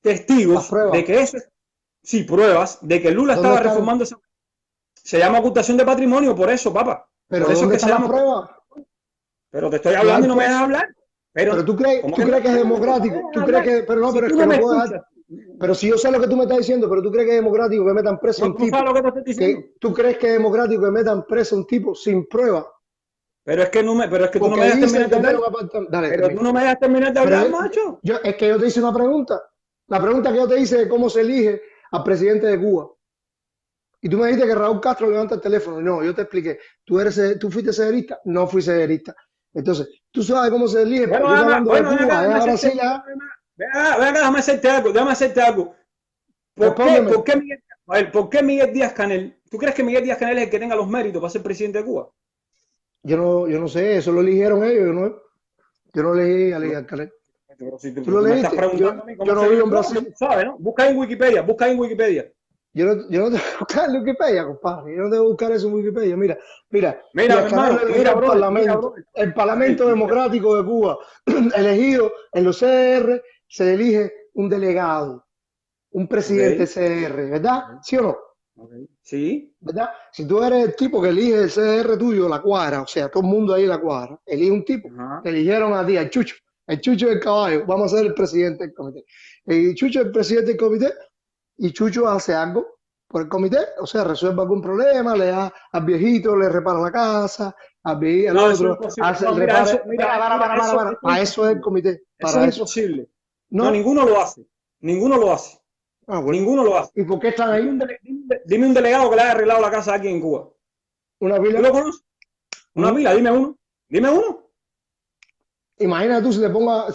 Las
testigos
pruebas.
de que eso es, sí, pruebas de que Lula
¿Dónde
estaba
están?
reformando esa. Se llama ocultación de patrimonio, por eso, papá.
Pero
Por eso es
¿dónde
que se
están las
llama.
pruebas?
Pero te estoy
No hay
hablando y no me dejas
pruebas.
hablar.
Pero
Pero,
tú crees,
¿cómo
tú
que no
crees
me
que es
dejas hablar? No me
democrático.
dejas
Tú crees
hablar.
que, pero no,
Si
pero es
tú
que
no
no
me
puedo dejar,
escuchas,
Pero si yo sé lo que tú me estás diciendo, pero tú crees que es democrático que metan preso a
No,
un
tú no
tipo,
sabes lo que te estoy diciendo.
tú crees que es democrático que metan preso a un tipo sin prueba,
Pero es que tú no me
porque
dejas
dicen
terminar de
que tiene
hablar.
un apartamento. Dale,
Pero tú
termina.
no me dejas terminar de
Pero
hablar, macho.
es que yo te hice una pregunta. La pregunta que yo te hice es cómo se elige al presidente de Cuba. Y tú me dijiste que Raúl Castro levanta el teléfono. No, yo te expliqué. ¿Tú fuiste cederista? No fui cederista. Entonces, tú sabes cómo se elige, porque
Bueno,
tú estás hablando de
bueno, ven acá,
Cuba,
déjame
de
hacerte,
Brasil, ¿ah?
ven acá, déjame hacerte algo.
Respóndeme.
¿Por qué Miguel Díaz Canel? ¿Tú crees que Miguel Díaz Canel es el que tenga los méritos para ser presidente de Cuba?
Yo no sé, eso lo eligieron ellos, yo no elegí a Liga Canel.
Pero si
¿Tú lo
tú me estás
leíste?
preguntando a mí
Yo
cómo se
no vivo
elige
en
en Cuba, porque
Brasil.
tú sabes, ¿no? Busca en Wikipedia.
Yo no tengo que buscar en Wikipedia, compadre. Yo no tengo que buscar eso en Wikipedia. Mira,
Mira,
Díaz
mi
Canel
hermano,
lo eligió
mira, brother, mira, brother.
El
A ver,
Parlamento
mira.
Democrático de Cuba, elegido en los CDR, se elige un delegado, un
Ok,
presidente CDR, ¿verdad?
ok,
¿Sí o no?
ok. Sí,
¿Verdad? Si tú eres el tipo que elige el CDR tuyo, la cuadra, o sea, todo el mundo ahí la cuadra, elige un tipo,
ajá.
te eligieron a ti, el Chucho del caballo, vamos a ser el presidente del comité. El Chucho es el presidente del comité y Chucho hace algo por el comité, o sea, resuelve algún problema, le da al viejito, le repara la casa, al
No, eso es
otro,
imposible.
hace
No,
el
mira,
repare.
eso, mira, mira, eso es
Para eso es el
imposible.
comité,
Eso
para
es
eso.
imposible. No,
¿No?
ninguno lo hace. Ninguno lo hace.
Ah, bueno.
Ninguno lo hace.
¿Y por qué están ahí?
Dime un delegado que le haya arreglado la casa aquí en Cuba.
Una
¿Tú
pila.
lo conoces? Una
¿Mm?
pila, dime uno. Dime uno.
Imagina tú si te ponga,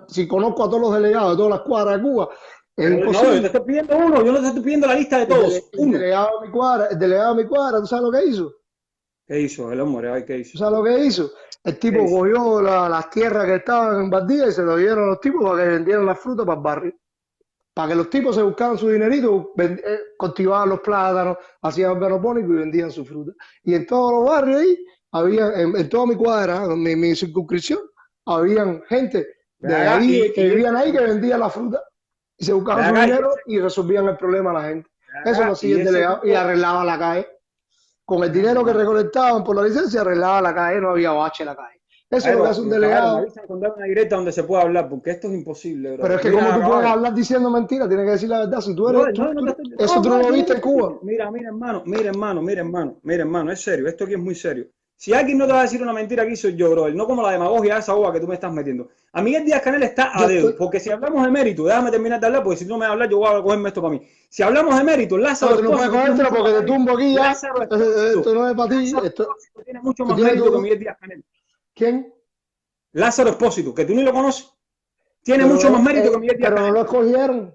si conozco a todos los delegados de todas las cuadras de Cuba, es
Pero no, yo te
imposible.
estoy pidiendo uno, yo no te estoy pidiendo la lista de todos.
El
Uno.
delegado de mi cuadra, el delegado de mi cuadra, ¿tú sabes lo que hizo?
¿Qué hizo el hombre? Ay, ¿qué
¿Tú
hizo?
sabes lo que hizo? El
¿Qué
tipo
hizo?
cogió las tierras que estaban en Baldía y se lo dieron a los tipos para que vendieran las frutas para el barrio. Para que los tipos se buscaran su dinerito, cultivaban los plátanos, hacían organopónico y vendían su fruta. Y en todos los barrios ahí, había, en toda mi cuadra, mi circunscripción, habían gente
Ven
de
acá
ahí que vivían ahí que vendían la fruta y se buscaban su
y
dinero y resolvían el problema a la gente. Eso lo hacía
y
el
ese
delegado y
tipo.
arreglaba la calle. Con el
Ay,
dinero que
hermano.
recolectaban por la licencia, arreglaba la calle, no había bache en la calle. Eso es lo que hace
Caballero,
un
caballero, me
delegado.
avisan cuando hay una directa donde se pueda hablar, porque esto es imposible,
Pero
brother.
es que como
Mira,
tú puedes
caballero.
hablar diciendo mentiras, tienes que decir la verdad. Si tú eres,
Brother, no, no te estoy.
eso
No,
tú no
no,
lo
yo no
viste
te
en
estoy
Cuba.
diciendo. Mira, hermano, es serio. Esto aquí es muy serio. Si alguien no te va a decir una mentira aquí soy yo, brother. No como la demagogia esa boba que tú me estás metiendo. A Miguel Díaz Canel está a
Yo
dedo.
estoy,
Porque si hablamos de mérito, déjame terminar de hablar, porque si tú no me vas a hablar, yo voy a cogerme esto para mí. Si hablamos de mérito,
no,
Lázaro
tú no puedes
Espósito tiene
cogértelo
mucho más
porque te
mérito.
tumbo aquí ya.
Lázaro Espósito.
Esto no es para ti.
Lázaro Espósito tiene mucho
Tú
más
tienes
mérito que
todo.
Miguel Díaz Canel.
¿Quién?
Lázaro Espósito, que tú ni lo conoces, tiene
Pero,
mucho más mérito que Miguel Díaz
pero no lo
Canel.
escogieron.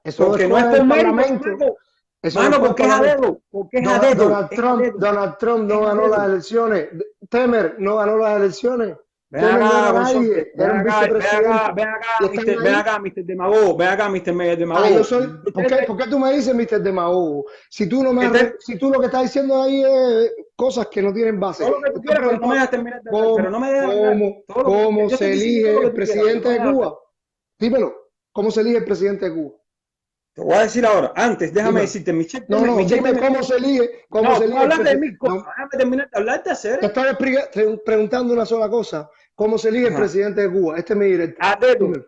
Eso lo
Porque no es
escoge
por
el
mérito,
Parlamento.
chamaco.
Eso lo
Mano,
escoge el
porque es a
Parlamento.
dedo. Porque es a dedo. Es a dedo.
Donald Trump no
Es a
ganó las
dedo.
elecciones. Temer no ganó las elecciones.
Ven
Temer no
acá,
era
consorte.
nadie. Era un vicepresidente. Y están
Ven
ahí.
acá, Mr. Demagogo. Ven acá, Mr.
Ah, yo
Demagogo.
soy. Por qué tú me dices, Mr. Demagogo? Si tú no me
Porque
has si tú lo que estás diciendo ahí es cosas que no tienen base.
todo lo que
Te
tú
estoy
quieras, pero no me dejas
preguntando
terminar de hablar. Pero no me dejas hablar. Todo lo que tú
cómo
quieras. Yo estoy
se
diciendo todo
elige
lo
el
que tú quieras, pero no
presidente
me
de
dejas hablar.
Cuba. Dímelo. ¿Cómo se elige el presidente de Cuba?
Te voy a decir ahora. Antes, déjame
Dímelo.
decirte, Michelle
No, no,
Michelle
dime
Temer.
cómo
No,
se
tú
elige el
hablas de
presidente.
mí.
No,
Déjame terminar de hablarte,
te
hacer.
estaba preguntando una sola cosa. ¿Cómo se elige el
Ajá.
presidente de Cuba? Este es mi directo.
A dedo.
Dímelo.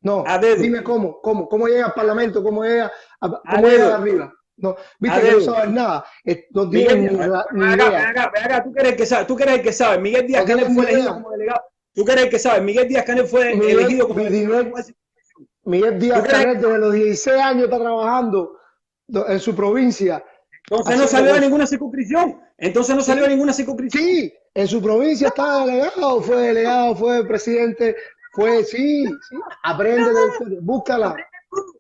No,
A dedo.
dime cómo llega al Parlamento,
A
cómo llega
dedo.
arriba. No,
A
viste que no
dedo.
sabes nada, no tienes
Miguel,
ni idea,
ven acá, tú que eres el que sabe, Miguel
no
Díaz
tienes
Canel
ni
fue elegido
idea.
como delegado, tú que eres el que sabe, Miguel Díaz Canel fue
Miguel,
elegido como delegado,
Miguel
tú
Díaz
que eres el
Canel
que
desde
sabe,
los 16 años está trabajando en su provincia
entonces no
haciendo
salió de
cosas.
ninguna circunscripción, entonces no salió de
Sí,
ninguna circunscripción.
sí, en su provincia está delegado, fue presidente, sí, aprende de la historia,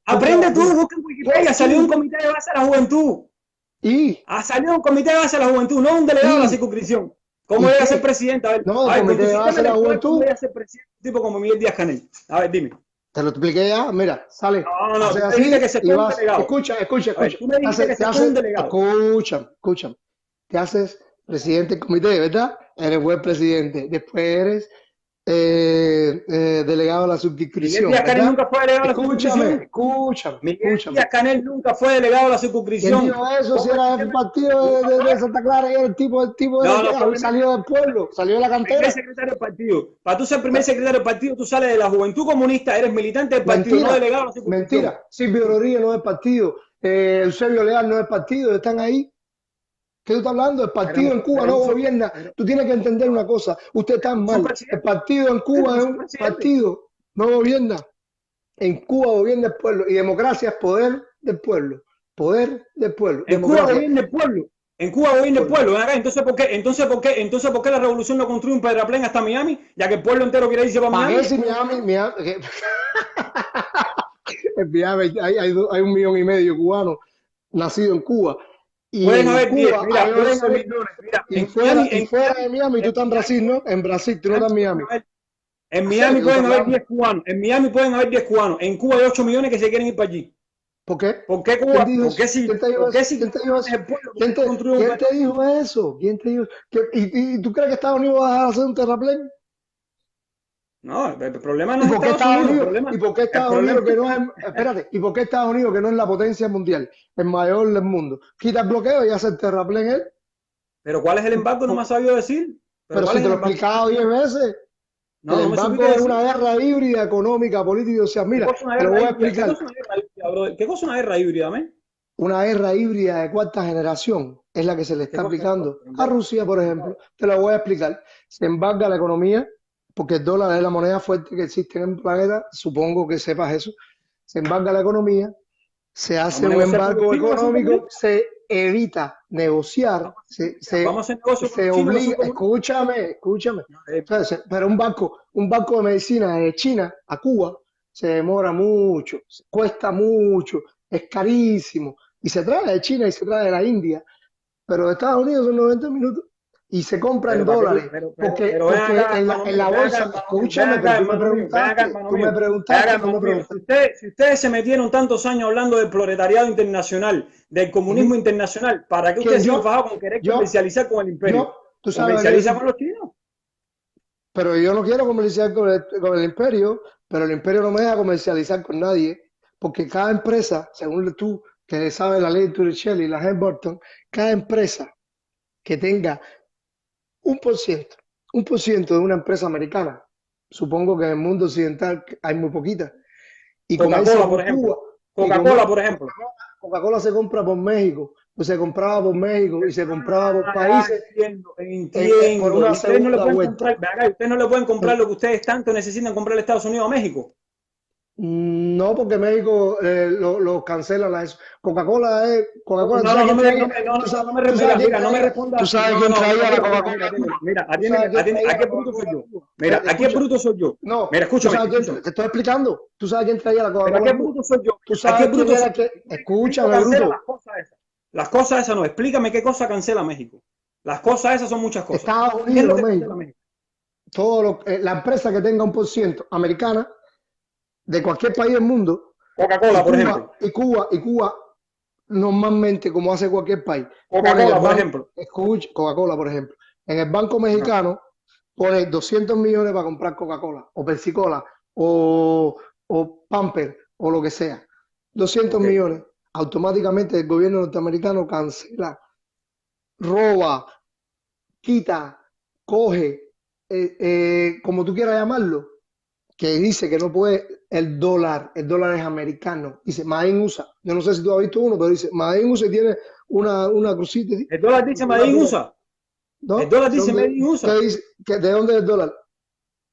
Aprende
búscala
tú,
tú.
busca en Wikipedia, salió un
Sí,
comité de base de la juventud,
y,
salió un comité de base de la juventud, no un delegado de la
y,
circunscripción. ¿Cómo
¿y
llega a ser
qué?
presidente?
No, el
A ver, con
comité
tu
de
sistema
base de la
electoral, ¿cómo
juventud.
llega a ser presidente un tipo como Miguel Díaz Canel? A ver, dime.
Te lo expliqué ya, mira, sale,
No,
haces
tú me dijiste
así
que se
y
fue un
vas,
delegado. A ver, tú me dijiste que se fue un delegado.
escúchame, te haces presidente del comité, ¿verdad? Eres buen presidente, después eres delegado de la
Miguel
circunscripción,
Díaz-Canel
¿verdad?
nunca fue delegado a la
Escúchame,
circunscripción.
escúchame,
Miguel
escúchame.
Díaz-Canel nunca fue delegado a la
¿Quién
circunscripción.
dijo eso? Si
¿Cómo es
era del
posible?
partido de Santa Clara y era el tipo
No, no,
que salió del pueblo, salió de la
primer
cantera.
secretario del partido. Para tú ser primer secretario del partido, tú sales de la Juventud Comunista, eres militante del partido, no
Mentira,
delegado a la circunscripción.
mentira. Silvio Rodríguez no es partido, Eusebio Leal no es partido, están ahí. ¿Qué tú estás hablando? El partido en Cuba no gobierna. Tú tienes que entender una cosa. Usted está
no son
mal. El
presidentes.
partido en Cuba
No
es
son
un
presidentes.
partido, no gobierna. En Cuba gobierna el pueblo. Y democracia es poder del pueblo. Poder del pueblo.
En Cuba
Democracia.
gobierna el pueblo. En Cuba gobierna el
Pueblo.
pueblo. Ven acá. Entonces, ¿por qué la revolución no construye un pedraplén hasta Miami? Ya que el pueblo entero quiere irse para
¿Para qué
Miami.
si en Miami hay 1,5 millones de cubanos nacidos en Cuba? Y
Pueden
en
haber 10.
Cuba
Mira,
hay
pueden
11
haber.
millones.
Mira,
Y fuera de Miami, tú
En
estás en Brasil,
Miami,
¿no? En Brasil, tú no estás en Miami.
En
No sé de
Miami
qué tú estás
pueden haber
hablando.
10 cubanos. En Miami pueden haber 10 cubanos. En Cuba hay 8 millones que se quieren ir para allí.
¿Por qué?
¿Por qué
¿Quién
Cuba?
dijo
¿Por
eso?
qué si,
¿Quién te dijo
por qué
eso?
si
¿Quién te
Cuba
dijo
es
eso?
el pueblo? ¿Por qué no construye un
¿Quién te
pedraplén?
dijo eso? ¿Quién te dijo? ¿Y tú crees que Estados Unidos va a dejar de hacer un terraplén?
No, el problema no
¿Y
es
por qué
Estados
Estados
Unidos.
Unidos? ¿Y por qué
El
Estados
problema
Unidos que no es, espérate, ¿y por qué Estados Unidos que no es la potencia mundial, el mayor del mundo? Quita el bloqueo y hace el terraplén él.
pero ¿cuál es el embargo? No me ha sabido decir. Pero
Pero
¿cuál
si
es
te
el
lo he
embargo?
explicado 10 veces,
No,
el
no me supiste
embargo es
decir.
una guerra híbrida, económica, política y social.
¿Qué
Mira,
cosa es una
te lo
guerra
voy a
híbrida? ¿Qué
explicar.
cosa es una guerra híbrida, brother? ¿Qué cosa es una guerra híbrida, men?
Una guerra híbrida de cuarta generación es la que se le
¿Qué
está
cosa es eso?
aplicando a Rusia, por ejemplo. Te lo voy a explicar. Se embarga la economía, porque el dólar es la moneda fuerte que existe en el planeta, supongo que sepas eso. Se embarga la economía, se hace
Vamos a
un
negociar con los
embargo
chinos que son
económico,
comunistas.
se evita negociar,
Vamos a hacer negocio con los
se
chinos que son
obliga,
comunistas.
escúchame.
No,
Pero un banco de medicina de China a Cuba se demora mucho, cuesta mucho, es carísimo. Y se trae de China y se trae de la India, pero de Estados Unidos son 90 minutos y se compra en
pero para qué
dólares.
pero ven
Porque
acá, hermano
en
mío,
la
ven acá,
bolsa,
hermano mío, ven
escúchame,
acá,
pero
hermano mío, ven acá, hermano mío, ven acá,
tú me
hermano mío.
preguntaste.
Si ustedes se metieron tantos años hablando del proletariado internacional, del comunismo
Ujú.
internacional, ¿para qué
¿Quién
ustedes se han
yo?
fajado con querer
Yo,
comercializar con el imperio?
tú sabes lo que
Comercializa
dices.
con los chinos.
Pero yo no quiero comercializar con el imperio, pero el imperio no me deja comercializar con nadie, porque cada empresa, según tú, que sabes la ley de Turricelli y la Burton, cada empresa que tenga 1%, 1% de una empresa americana, supongo que en el mundo occidental hay muy poquitas, y comercia
Coca-Cola, por
con Cuba,
ejemplo.
y
Coca-Cola, por ejemplo.
Coca-Cola se compra por México, pues se compraba por México y se compraba por
Ya
países
entiendo,
por
entiendo.
una
Y ustedes no le
segunda
pueden
vuelta.
comprar, ven acá, ustedes no le pueden comprar lo que ustedes tanto necesitan comprar a Estados Unidos a México.
No, porque México lo cancela eso. Coca-Cola, ¿tú
No, no,
sabes
no
quién
me,
traía?
no me, no,
¿Tú
no,
sabes,
no, no me,
tú sabes
mira,
quién
mira, no me
traía?
respondas
¿Tú
así.
sabes
No, no,
quién
no,
traía la
mira, mira,
Coca-Cola a
atiende,
Cuba?
mira,
¿Tú sabes quién traía la
qué bruto soy
Coca-Cola a
yo.
Cuba?
Mira, ¿a qué
Escucha,
bruto soy yo?
no,
Mira,
¿tú
escúchame,
sabes quién?
escúchame.
Te estoy explicando. ¿Tú sabes quién traía la
Pero ¿a
Coca-Cola
qué
a Cuba?
bruto soy yo?
¿Tú
¿A qué
sabes quién
bruto soy
era
yo?
que?
México
Escúchame,
cancela
bruto.
las cosas esas. Las cosas esas no. Explícame qué cosa cancela México. Las cosas esas son muchas cosas.
Estados
¿Qué es
Unidos,
lo
no
que cancela
México.
México?
La empresa que tenga 1% americana de cualquier país del mundo y
Coca-Cola, por
Cuba,
ejemplo.
y Cuba normalmente, como hace cualquier país, pone en el
Coca-Cola, por
banco,
ejemplo.
escucha, Coca-Cola, por ejemplo, en el Banco
Ajá,
Mexicano pone 200 millones para comprar Coca-Cola, o Pepsi-Cola, o Pamper, o lo que sea. 200
ok.
millones. Automáticamente el gobierno norteamericano cancela, roba, quita, coge, como tú quieras llamarlo, que dice que no puede el dólar es americano. Dice, Made in USA. Yo no sé si tú has visto uno, pero dice, Made in USA tiene una crucita, ¿sí?
El dólar dice Made in USA. El
¿No?
dólar dice Made in
¿Qué
USA.
dice? ¿De dónde es el dólar?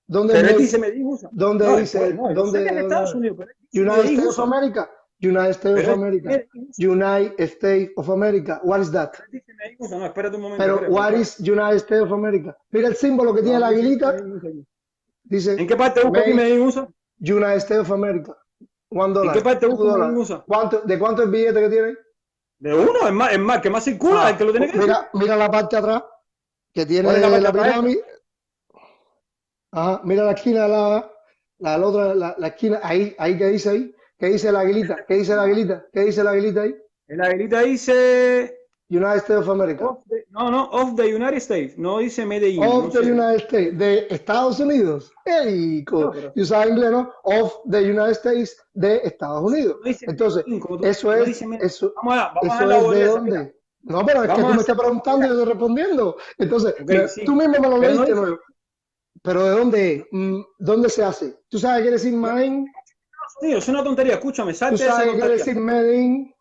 ¿Dónde es
Pero él
made?
dice Made in USA.
¿Dónde
No,
dice?
no, yo sé que en Estados
¿Dónde?
Unidos, pero él dice
United
Made in
States of
USA.
America. United States of
Pero él dice
America.
Made in USA.
United States of America. What is that?
Pero él dice Made in USA. No, espérate un momento,
Pero
espera,
what
espera.
is United States of America? Mira el símbolo que tiene
No,
la
dice
aguilita.
Made in USA. ¿En
Dice
qué parte busco aquí
Made
Made in USA?
United States of America. One
¿En qué
dollar,
parte
two
busco Made
dollar.
in USA?
¿De cuánto es el billete que tiene?
De uno, es más, que más circula, el que lo tiene
Pues
que decir.
mira la parte de atrás que
¿Cuál es la
tiene
parte
la
de atrás esta?
pirámide. Ajá, mira la esquina de la del otra, la esquina, ahí ¿qué dice la aguilita? ¿Qué dice la aguilita? ¿Qué dice la aguilita ahí?
En la aguilita dice
United States of America.
Of the United States. No dice Medellín.
Of
No
the
sé.
United States, de Estados Unidos. Ey,
No, pero
y usaba inglés, ¿no? Of the United States de Estados Unidos.
no dice
Entonces,
Medellín, como tú
eso
no
es,
dice Medellín.
eso,
Vamos a
eso
hacer la
es de
boleta. Mira,
dónde. No, pero es que
vamos
tú
a
me
hacer
estás
la
preguntando y yo
boleta.
estoy respondiendo. Entonces,
Ok, sí.
tú mismo me lo
Pero no
leíste,
dice.
¿no? Pero ¿de dónde es? ¿Dónde se hace? ¿Tú sabes qué quiere decir Main?
Estados Unidos, es una tontería. Escúchame,
¿Tú
salte de esa
sabes qué quiere
tontería.
decir Medellín?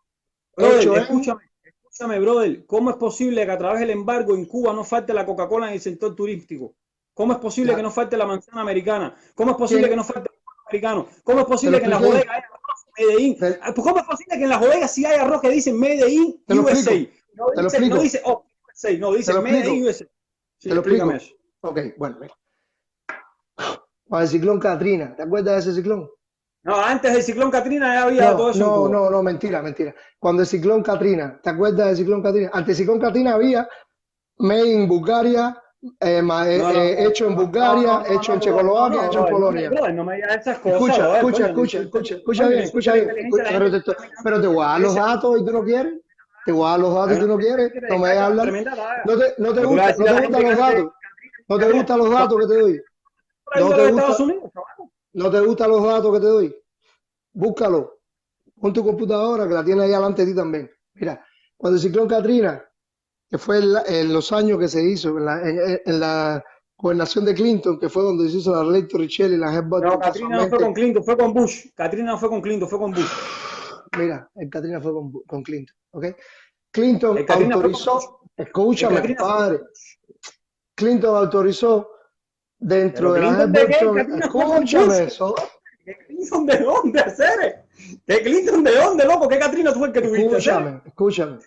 Brother,
Hecho en...
escúchame, brother. ¿Cómo es posible que a través del embargo en Cuba no falte la Coca-Cola en el sector turístico? ¿Cómo es posible que
Ya.
no falte la manzana americana? ¿Cómo es posible que
¿Quién?
no falte el pollo americano? ¿Cómo es
Te lo
posible que en las
expliqué.
bodegas haya arroz Medellín?
Te,
¿Cómo es posible que en las bodegas sí hay arroz que dice Medellín
te lo
USA?
explico. Te lo
No
explico.
dice oh, USA, no,
Te
dice
lo
Medellín
explico.
USA. Sí,
Te lo
explícame
explico.
eso.
Ok, bueno, mira. Con el ciclón Katrina, ¿te acuerdas de ese ciclón?
No, antes del ciclón Katrina ya había todo eso en Cuba.
No, mentira, mentira. Cuando el ciclón Katrina, ¿te acuerdas del ciclón Katrina? Antes del ciclón Katrina había Made in Bulgaria, hecho en Bulgaria, hecho en Checoslovaquia, hecho en Polonia.
Brother, no me digas esas cosas, brother, coño,
Escucha
coño,
bien,
insulta
escucha
la
bien.
inteligencia de la
Pero
gente.
pero te voy a dar los datos y tú no quieres. Te voy a dar los datos y tú no quieres. No me dejas hablar.
Tremenda daga.
No te
Pero tú le vas a
gusta,
decir a la gente
gustan
que
los
antes
datos. No te gustan los datos que te doy.
ha
No
ido a
te
los
gusta,
Estados Unidos, chaval.
no te gustan los datos que te doy. Búscalo. Pon tu computadora que la tienes ahí delante de ti también. Mira, cuando el ciclón Katrina, que fue en los años que se hizo, en la gobernación de Clinton, que fue donde se hizo la ley Torricelli y la
No,
Hepburn,
Katrina no fue
casualmente.
con Clinton, fue con Bush. Katrina no fue con Clinton, fue con Bush.
Mira, el Katrina fue con Clinton, ¿ok? Clinton
El Katrina fue con Bush.
autorizó,
El
escúchame,
Katrina fue con
compadre,
Bush.
Clinton autorizó dentro
Pero
de la
Clinton de qué? El
Hepburn,
Katrina fue con
escúchame
Bush.
eso,
¿De Clinton de dónde, Cere? ¿De Clinton de dónde, loco? ¿Qué Katrina fue el que tuviste, Cere?
escúchame.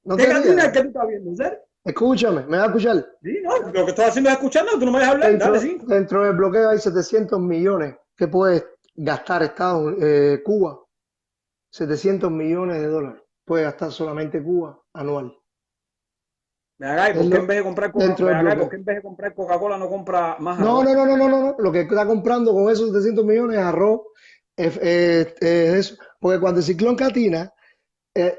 No
¿Qué
te
Katrina es
rías,
el que tú estás viendo, Cere?
escúchame, me vas a escuchar.
Sí, no, lo que estoy haciendo es escuchando, tú no me dejas hablar, dale, sí.
Dentro del bloqueo hay 700 millones que puede gastar Cuba. 700 millones de dólares puede gastar solamente Cuba anual.
Me haga, ¿y
Es
por qué en vez de comprar
dentro del
Coca-Cola, ¿por
bloqueo.
qué en vez de comprar Coca-Cola no compra más
No,
arroz?
no. Lo que está comprando con esos 700 millones es arroz. Eso. Porque cuando el ciclón Katrina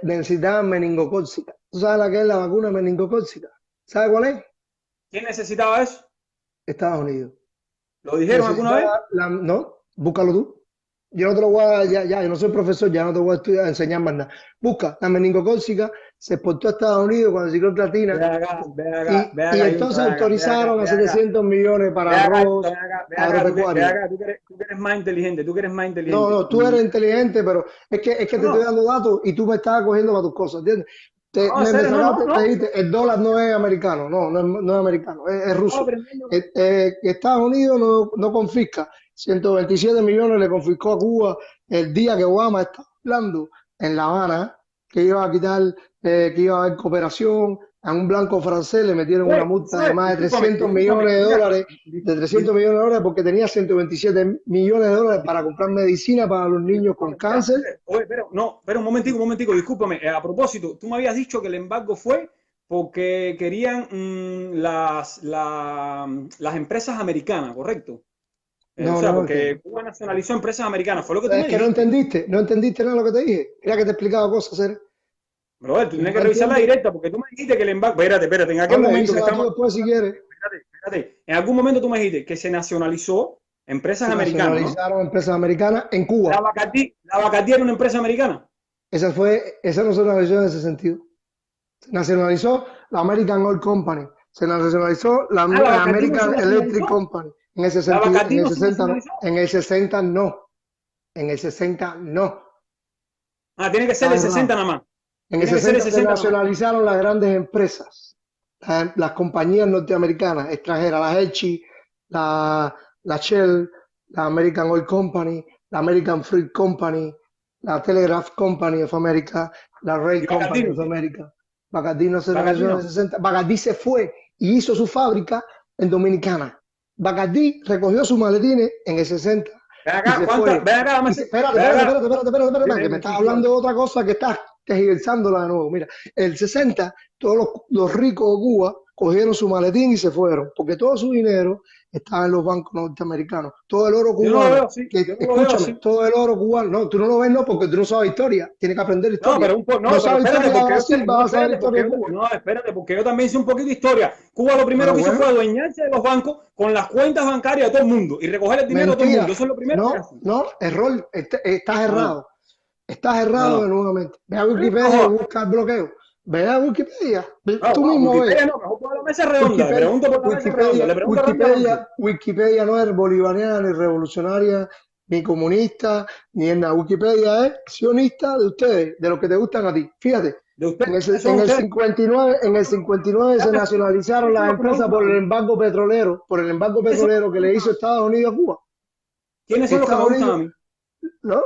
necesitaban meningocócica. ¿Tú sabes la que es la vacuna meningocócica? ¿Sabes cuál es?
¿Quién necesitaba eso?
Estados Unidos.
¿Lo dijeron alguna vez?
No, búscalo tú. Yo no te lo voy a, yo no soy profesor, ya no te voy a enseñar más nada. Busca, la meningocócica se exportó a Estados Unidos cuando el ciclón Katrina.
Ve acá,
Y entonces autorizaron a 700 millones para arroz agropecuario.
tú que eres más inteligente, tú que eres más inteligente.
No, tú eres inteligente, pero es que te
No.
estoy dando datos y tú me estás cogiendo para tus cosas, ¿entiendes? Me dijiste, el dólar no es americano, no es americano, es ruso. Estados Unidos no confisca, 127 millones le confiscó a Cuba el día que Obama estaba hablando en La Habana, que iba a quitar, que iba a haber cooperación. A un blanco francés le metieron una multa de más de 300 millones de dólares, porque tenía 127 millones de dólares para comprar medicina para los niños con cáncer.
Pero un momentico, discúlpame. A propósito, tú me habías dicho que el embargo fue porque querían las empresas americanas, ¿correcto? Porque Cuba nacionalizó empresas americanas, fue lo que tú me dijiste.
No entendiste nada de lo que te dije. Era que te explicaba cosas, ¿eh?
Brother, tú tienes que revisar la directa porque tú me dijiste que el embargo. Espérate, en aquel momento que estamos.
Después, si quieres.
Espérate. En algún momento tú me dijiste que se nacionalizó empresas americanas. Se
nacionalizaron empresas americanas en Cuba.
La Bacatí era una empresa americana.
Esa no se nacionalizó en ese sentido. Se nacionalizó la American Oil Company. Se nacionalizó la American Electric Company. En ese sentido, en el 60 no. En el 60 no.
Ah, tiene que ser el 60 nada más.
En el 60 se nacionalizaron las grandes empresas, las compañías norteamericanas, extranjeras, la Hershey, la Shell, la American Oil Company, la American Fruit Company, la Telegraph Company of America, la Rail Company of America. Bacardí no se nacionalizó en el 60. Bacardí se fue y hizo su fábrica en Dominicana. Bacardí recogió sus maletines en el 60. Espérate, que me estás hablando de otra cosa que estás tergiversándola de nuevo. Mira, el 60, todos los ricos de Cuba cogieron su maletín y se fueron, porque todo su dinero estaba en los bancos norteamericanos. Todo el oro
Yo no lo
cubano,
veo así.
que,
Yo no lo veo
escúchame,
así.
todo el oro cubano, no, tú no lo ves, no, porque tú no sabes historia, tienes que aprender
No,
historia.
no,
No
pero
sabes
espérate,
historia de
porque yo sé,
Brasil,
no,
vas a saber
espérate, porque
historia de Cuba.
no, espérate, porque yo también sé un poquito de historia. Cuba lo primero
Ah,
que hizo
bueno,
fue adueñarse de los bancos con las cuentas bancarias de todo el mundo y recoger el dinero de todo el mundo.
mentira.
Eso es lo primero que
No,
hacen.
no, error, estás
No,
errado. Estás errado
no.
nuevamente. Ve a
No,
Wikipedia y
jodas.
busca el bloqueo. Ve a Wikipedia.
No,
Tú
no,
mismo ves.
Wikipedia no, mejor por la mesa redonda. Le
Wikipedia,
pregunto por la mesa redonda. Le pregunto rápidamente.
Wikipedia no es bolivariana, ni revolucionaria, ni comunista, ni en nada. Wikipedia es sionista de ustedes, de los que te gustan a ti. Fíjate,
De ustedes, ¿quiénes son
en el
ustedes?
59, en el 59 se nacionalizaron
¿Quiénes son
las
los que me
empresas
gustan a
por el
mí?
embargo petrolero,
¿Quiénes son los que
que
me
le
gustan
hizo
a mí?
Estados Unidos a Cuba.
¿Quiénes son los que me
Estados
gustan a
Unidos,
mí?
no,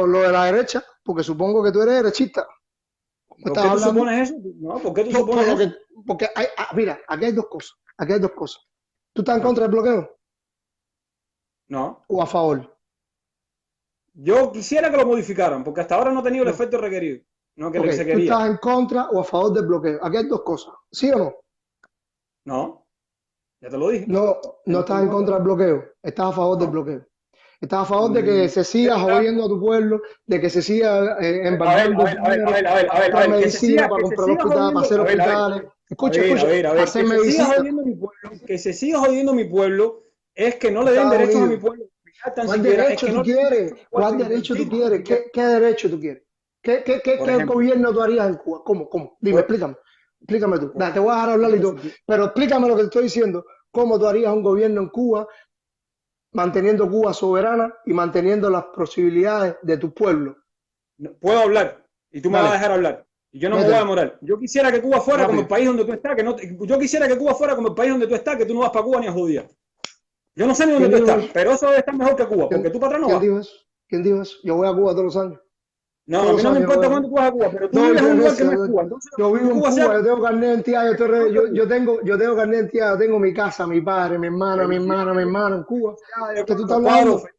lo de la derecha, porque supongo que tú eres derechista. ¿Cómo
¿Por
estás
qué tú
hablando?
supones eso? No, ¿por qué tú
Por
supones
lo
eso?
que, porque mira, aquí hay dos cosas. Aquí hay dos cosas. ¿Tú estás en
Ajá.
contra del bloqueo
No.
o a favor?
Yo quisiera que lo modificaran, porque hasta ahora no ha tenido el
No.
efecto requerido, no
Ok,
que se
¿tú
quería.
estás en contra o a favor del bloqueo? Aquí hay dos cosas. ¿Sí o no?
No, ya te lo dije.
No,
Que
no
no estoy
estás
en
en
contra.
contra del bloqueo. Estás a favor del
No.
bloqueo. Estás a favor de que se
Es
siga
verdad.
jodiendo a tu pueblo, de que se siga
A ver, a
embargando
ver, a ver, a
dinero
ver, a ver, a
para
ver, a
comprar
ver,
medicina, para
que se
comprar
siga
hospitales, para
jodiendo,
hacer hospitales. Escucha, escucha,
a
para
ver,
hacer
que se siga
medicina.
jodiendo mi pueblo, que se siga jodiendo mi pueblo, es que no le den
Estados
derechos a mi
Unidos.
pueblo, tan
¿Cuál
siquiera, es
derecho
que
tú
no le den
quieres?
derechos a mi pueblo
¿Cuál
a
derecho tú
invertir, tan
quieres?
siquiera.
¿Qué derecho tú quieres?
Por
¿Qué
ejemplo,
gobierno tú harías en Cuba? ¿Cómo? ¿Cómo? Dime,
pues,
explícame. Explícame tú.
pues,
Nah, te voy a dejar hablar y
pero
todo.
si
Pero explícame lo que te estoy diciendo. ¿Cómo tú harías un gobierno en Cuba manteniendo Cuba soberana y manteniendo las posibilidades de tu pueblo?
puedo hablar y tú me vas a
Dale,
dejar hablar. Y yo no me voy a
métele,
demorar. Yo quisiera que Cuba fuera como el
rápido.
país donde tú estás, yo quisiera que Cuba fuera como el país donde tú estás, que tú no vas para Cuba ni a judía. Yo no sé ni dónde
¿Quién
tú
dijo
estás,
eso?
pero eso debe estar mejor que Cuba, porque
¿Quién,
tú para atrás no
quién
vas.
dijo eso? ¿Quién dijo eso? Yo voy a Cuba todos los años.
No, a
Todos
mí
los
no me
años voy
importa
a
cuándo
Cuba.
tú vas a Cuba, pero tú
Doy
vives en un lugar que
veces.
no es Cuba. Entonces,
Yo vivo
que
en
Cuba sea
Cuba, yo tengo carnet de identidad,
mejor que Cuba.
yo tengo carnet de identidad, yo tengo mi casa, mi padre, mi
Felicidades,
hermano en Cuba.
felicidades,
¿Qué tú estás
Cuadro,
hablando?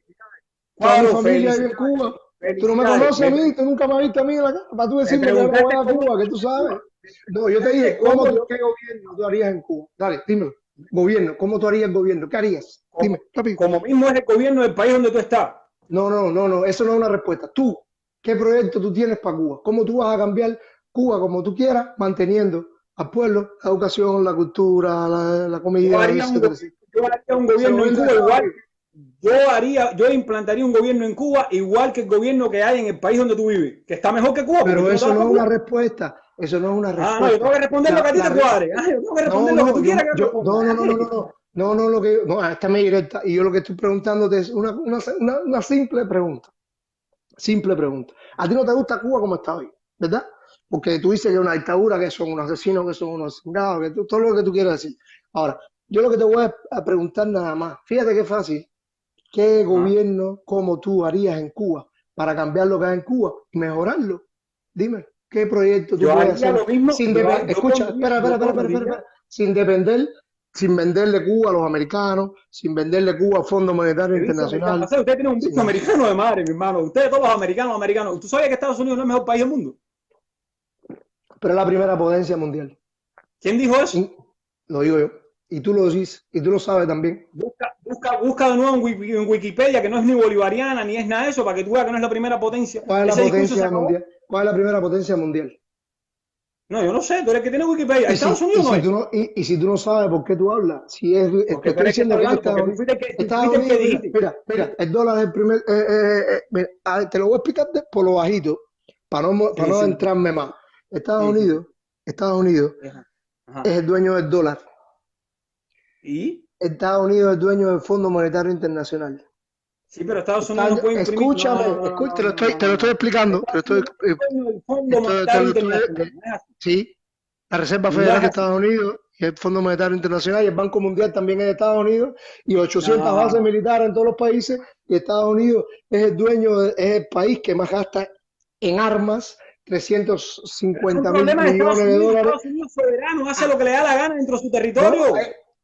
Toda mi familia vive en
felicidades,
Cuba. Tú no me
felicidades.
conoces a mí, tú nunca me has visto a mí en la cara, para tú
Me
decirme que yo no voy
preguntaste
a
cómo
Cuba, que
yo
tú
vivo en Cuba.
sabes.
Me
No, yo te
preguntaste
dije,
cómo yo,
¿qué gobierno tú harías en Cuba? Dale, dímelo. Gobierno, ¿cómo tú harías el gobierno? ¿Qué harías?
como,
Dime, rápido.
como mismo es el gobierno del país donde tú estás.
No, eso no es una respuesta. Tú, ¿qué proyecto tú tienes para Cuba? ¿Cómo tú vas a cambiar Cuba como tú quieras, manteniendo al pueblo la educación, la cultura, la comida, etcétera, etcétera?
Yo haría un
Se lo
gobierno en
vende a
Cuba
Estados
igual.
Unidos.
Yo implantaría un gobierno en Cuba igual que el gobierno que hay en el país donde tú vives, que está mejor que Cuba, porque
Pero
tú no te
eso
vas
no
para
es una
Cuba.
respuesta. Eso no es una
Ah, no, yo tengo
respuesta.
que responder lo que
La,
a ti
la
te
re-
cuadre. Ah, yo tengo que
no,
responder lo que tú quieras que yo responda.
no, lo que no, esta es mi directa. Y yo lo que estoy preguntándote es una simple pregunta. Simple pregunta. A ti no te gusta Cuba como está hoy, ¿verdad? Porque tú dices que es una dictadura, que son unos asesinos, que son unos cingados, todo lo que tú quieras decir. Ahora, yo lo que te voy a preguntar nada más, fíjate qué fácil, ¿qué
Ajá.
gobierno como tú harías en Cuba para cambiar lo que hay en Cuba y mejorarlo? Dime, ¿qué proyecto tú
Yo
puedes
haría
hacer
lo mismo,
sin depender? Escucha,
yo pondría,
sin depender, sin venderle Cuba a los americanos, sin venderle Cuba al Fondo Monetario
he visto americano. O
Internacional,
sea, usted tiene un
sin
visto
nada.
americano de madre, mi hermano. Ustedes todos los americanos, americanos. ¿Tú sabías que Estados Unidos no es el mejor país del mundo?
Pero es la primera potencia mundial.
¿Quién dijo eso?
Y- Lo digo yo. Y tú lo dices, y tú lo sabes también.
Busca de nuevo en Wikipedia, que no es ni bolivariana ni es nada de eso, para que tú veas que no es la primera potencia.
¿Cuál es la
Ese discurso se
potencia
acabó.
mundial? ¿Cuál es la primera potencia mundial?
No, yo no sé, tú eres el que tiene Wikipedia. Estados Unidos no es.
Y si tú no sabes por qué tú hablas, si es, te
Porque tú
estoy
eres el que está
diciendo que es
hablando,
Estados
porque
Unidos.
tú
Estados
fuiste el que
Unidos,
dijiste.
mira, el dólar es el primer, mira, te lo voy a explicar por lo bajito, para
Sí,
no
sí,
entrarme más.
sí, sí.
Estados Unidos
Ajá. Ajá.
es el dueño del dólar.
¿Y?
Estados Unidos es el dueño del Fondo Monetario Internacional.
Sí, pero Estados Unidos no puede imprimir. No, no,
Escúchame,
no, no, no, no, no,
te lo
no,
estoy
no.
explicando,
Estados Unidos no es dueño del Fondo
te
Monetario
lo estoy,
Internacional. No es así.
sí, la Reserva
No
Federal
es
de
así.
Estados Unidos y el Fondo Monetario Internacional y el Banco Mundial también es de Estados Unidos y 800 bases
No.
militares en todos los países y Estados Unidos es el dueño, es el país que más gasta en armas,
Pero es un
350 mil
problema de
millones de dólares.
Estados Unidos soberano, hace lo que le da la gana dentro de su
No,
territorio.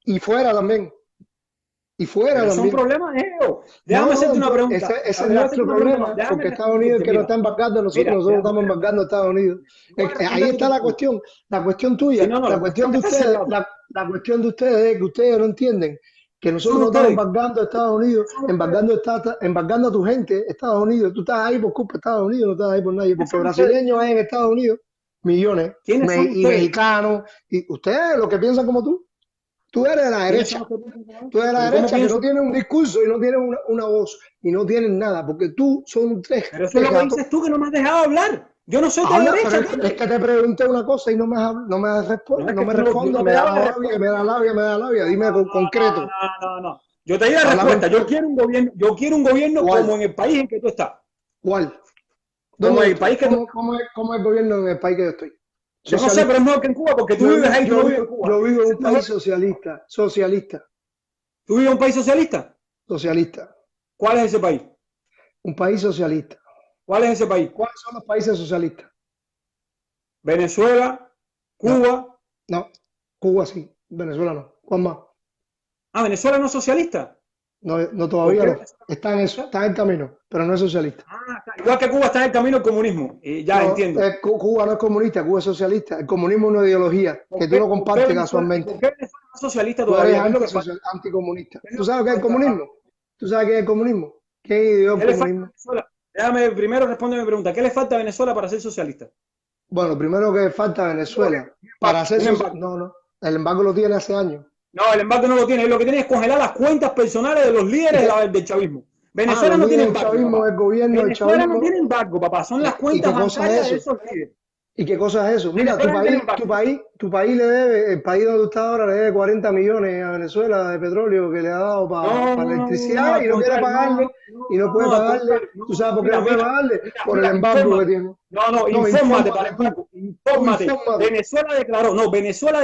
y fuera también. Y fuera
Pero son
también.
problemas de ellos.
No,
Déjame hacerte una
no,
pregunta.
ese
A
es
ver, hacerte
nuestro
una pregunta.
problema,
Déjame
porque Estados Unidos es
responderte.
el que nos está embarcando a nosotros,
Mira,
nosotros estamos embarcando a Estados Unidos.
voy a
Ahí
responderte
está
tu pregunta.
la cuestión
Sí,
tuya,
no,
la
lo que pasa
cuestión
es
de
que estás
ustedes,
cerrado.
la cuestión de ustedes es que ustedes no entienden que nosotros
Son
no estamos
ustedes.
embargando a Estados Unidos,
Son ustedes.
embargando a tu gente, Estados Unidos. Tú estás ahí por culpa de Estados Unidos, no estás ahí por nadie,
¿Quiénes
porque
son ustedes?
brasileños hay en Estados Unidos millones,
¿Quiénes son
y
ustedes?
mexicanos, y ustedes, los que piensan como tú eres de la
¿Quiénes son
derecha.
los que piensan como
Tú
yo?
eres de la
Pero ¿cómo
derecha que no
pienso?
tienes un discurso y no tienes una voz y no tienes nada, porque tú son
Pero eso es
tres
lo que
gatos.
dices tú, que no me has dejado hablar. Yo no soy de
Habla, pero
derecha,
es
tío.
que te pregunté una cosa y no me
No es
no
que
me
no, yo
responde,
no
me
te he
da
dado la
la labia,
respuesta.
me da labia, me da labia. Dime
No, no, no,
concreto.
no, no, no. Yo te di la
Habla
respuesta.
concreto.
Yo quiero un gobierno como
¿Cuál?
en el país en que tú estás.
¿Cuál?
Como
¿Dónde
en
yo
el país
estoy?
que tú estás.
Cómo es el gobierno en el país que yo estoy?
Yo no sé, pero es
Socialista.
mejor que en Cuba porque tú vives ahí, tú no vives en Cuba.
Yo vivo en
Es
un
mejor.
país socialista, socialista,
¿Tú vives en un país socialista?
socialista.
¿Cuál es ese país?
Un país socialista.
¿Cuál es ese país?
¿Cuáles son los países socialistas?
Venezuela,
No,
Cuba.
no. Cuba sí, Venezuela no. ¿Cuál más?
Ah, Venezuela no es socialista.
No, no
¿Por
todavía
qué
no.
Venezuela
Está
no
en
es
eso,
socialista?
está en camino, pero no es socialista.
Ah, igual que Cuba está en el camino del comunismo. Ya
No,
entiendo.
Cuba no es comunista, Cuba es socialista. El comunismo es una ideología que tú no
Por qué
compartes
Venezuela, y
casualmente.
por qué Venezuela no es socialista
Tú eres
todavía? ¿Qué es lo que falta?
anticomunista.
¿Qué es
¿Tú
lo que
sabes qué es el
falta?
comunismo? ¿Tú sabes qué es el comunismo? ¿Quién ideó el
¿Qué le falta a
comunismo?
Venezuela? Déjame primero responder mi pregunta. ¿Qué le falta a Venezuela para ser socialista?
Bueno, primero que falta
Digo que
Venezuela para hacer
un
eso.
embargo.
No, no. El embargo lo tiene hace años.
No, el embargo no lo tiene. Lo que tiene es congelar las cuentas personales de los
¿Y
líderes
qué?
del chavismo.
Ah,
Venezuela
los
no tiene
líderes del
embargo,
chavismo,
papá.
el gobierno del
Venezuela no
chavismo.
tiene embargo, papá. Son las
¿Y
cuentas
qué cosa
bancarias
es
de
eso?
esos líderes.
¿Y qué cosa es eso? Mira,
Venezuela no tiene embargo.
tu país le debe, el país donde tú estás ahora le debe 40 millones a Venezuela de petróleo que le ha dado
No,
para
no, no, no, no,
electricidad
al
y no quiere
contrario, no,
pagarle,
no, no,
y no puede
no, al
pagarle.
contrario, no,
¿Tú sabes
no,
por qué
mira,
no puede
mira,
pagarle?
mira,
Por el
mira,
embargo que
infórmate.
tiene.
No, no,
No,
infórmate para el
infórmate
embargo,
tú
infórmate.
infórmate.
Venezuela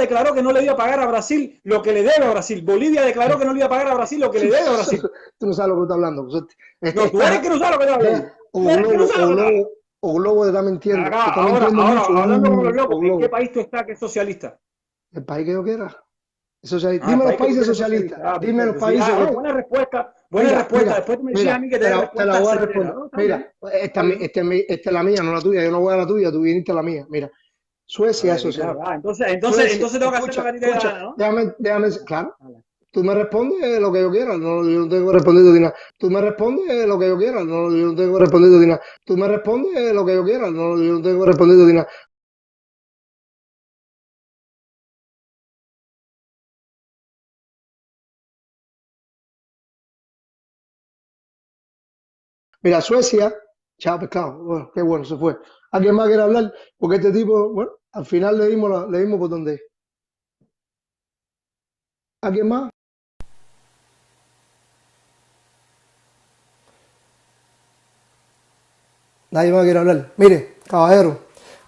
declaró que no le iba a pagar a Brasil lo que le debe a Brasil. Bolivia declaró que no le iba a pagar a Brasil lo que le debe a Brasil.
Tú no sabes lo que estás hablando.
No, tú eres que no sabes lo que te hablas. Tú eres que no sabes lo que te hablas.
O Globo te
Acá,
está mintiendo
ahora,
mucho,
hablando como los
o
locos, ¿en qué
Globo.
país tú estás que es socialista?
El país que yo quiera.
El
Dime los
país que tú
países
quieres
socialistas.
socialista. Ah,
Dime los
perfecto. Sí,
países que tú.
buena respuesta, buena
Mira,
respuesta. Después tú me decías a mí que te dé
te la
respuesta
voy a
certera.
responder.
No, está bien,
Mira,
está bien.
esta es la mía, no la tuya. Yo no voy a la tuya, tú viniste a la mía. Mira,
A
Suecia es
ver, dime la
socialista.
verdad.
Suecia,
Entonces tengo que hacer lo que a ti te dé la gana, ¿no?
claro. Tú me respondes lo que yo quiera, no, yo no tengo que responder de nada. Tú me respondes lo que yo quiera, no, yo no tengo que responder de nada. Tú me respondes lo que yo quiera, no, yo no tengo que responder de nada. Mira, Suecia, chao pescado, bueno, qué bueno, se fue. ¿Alguien más quiere hablar? Porque este tipo, bueno, al final le dimos por donde es. ¿Alguien más? Nadie más quiere hablar. Mire, caballero,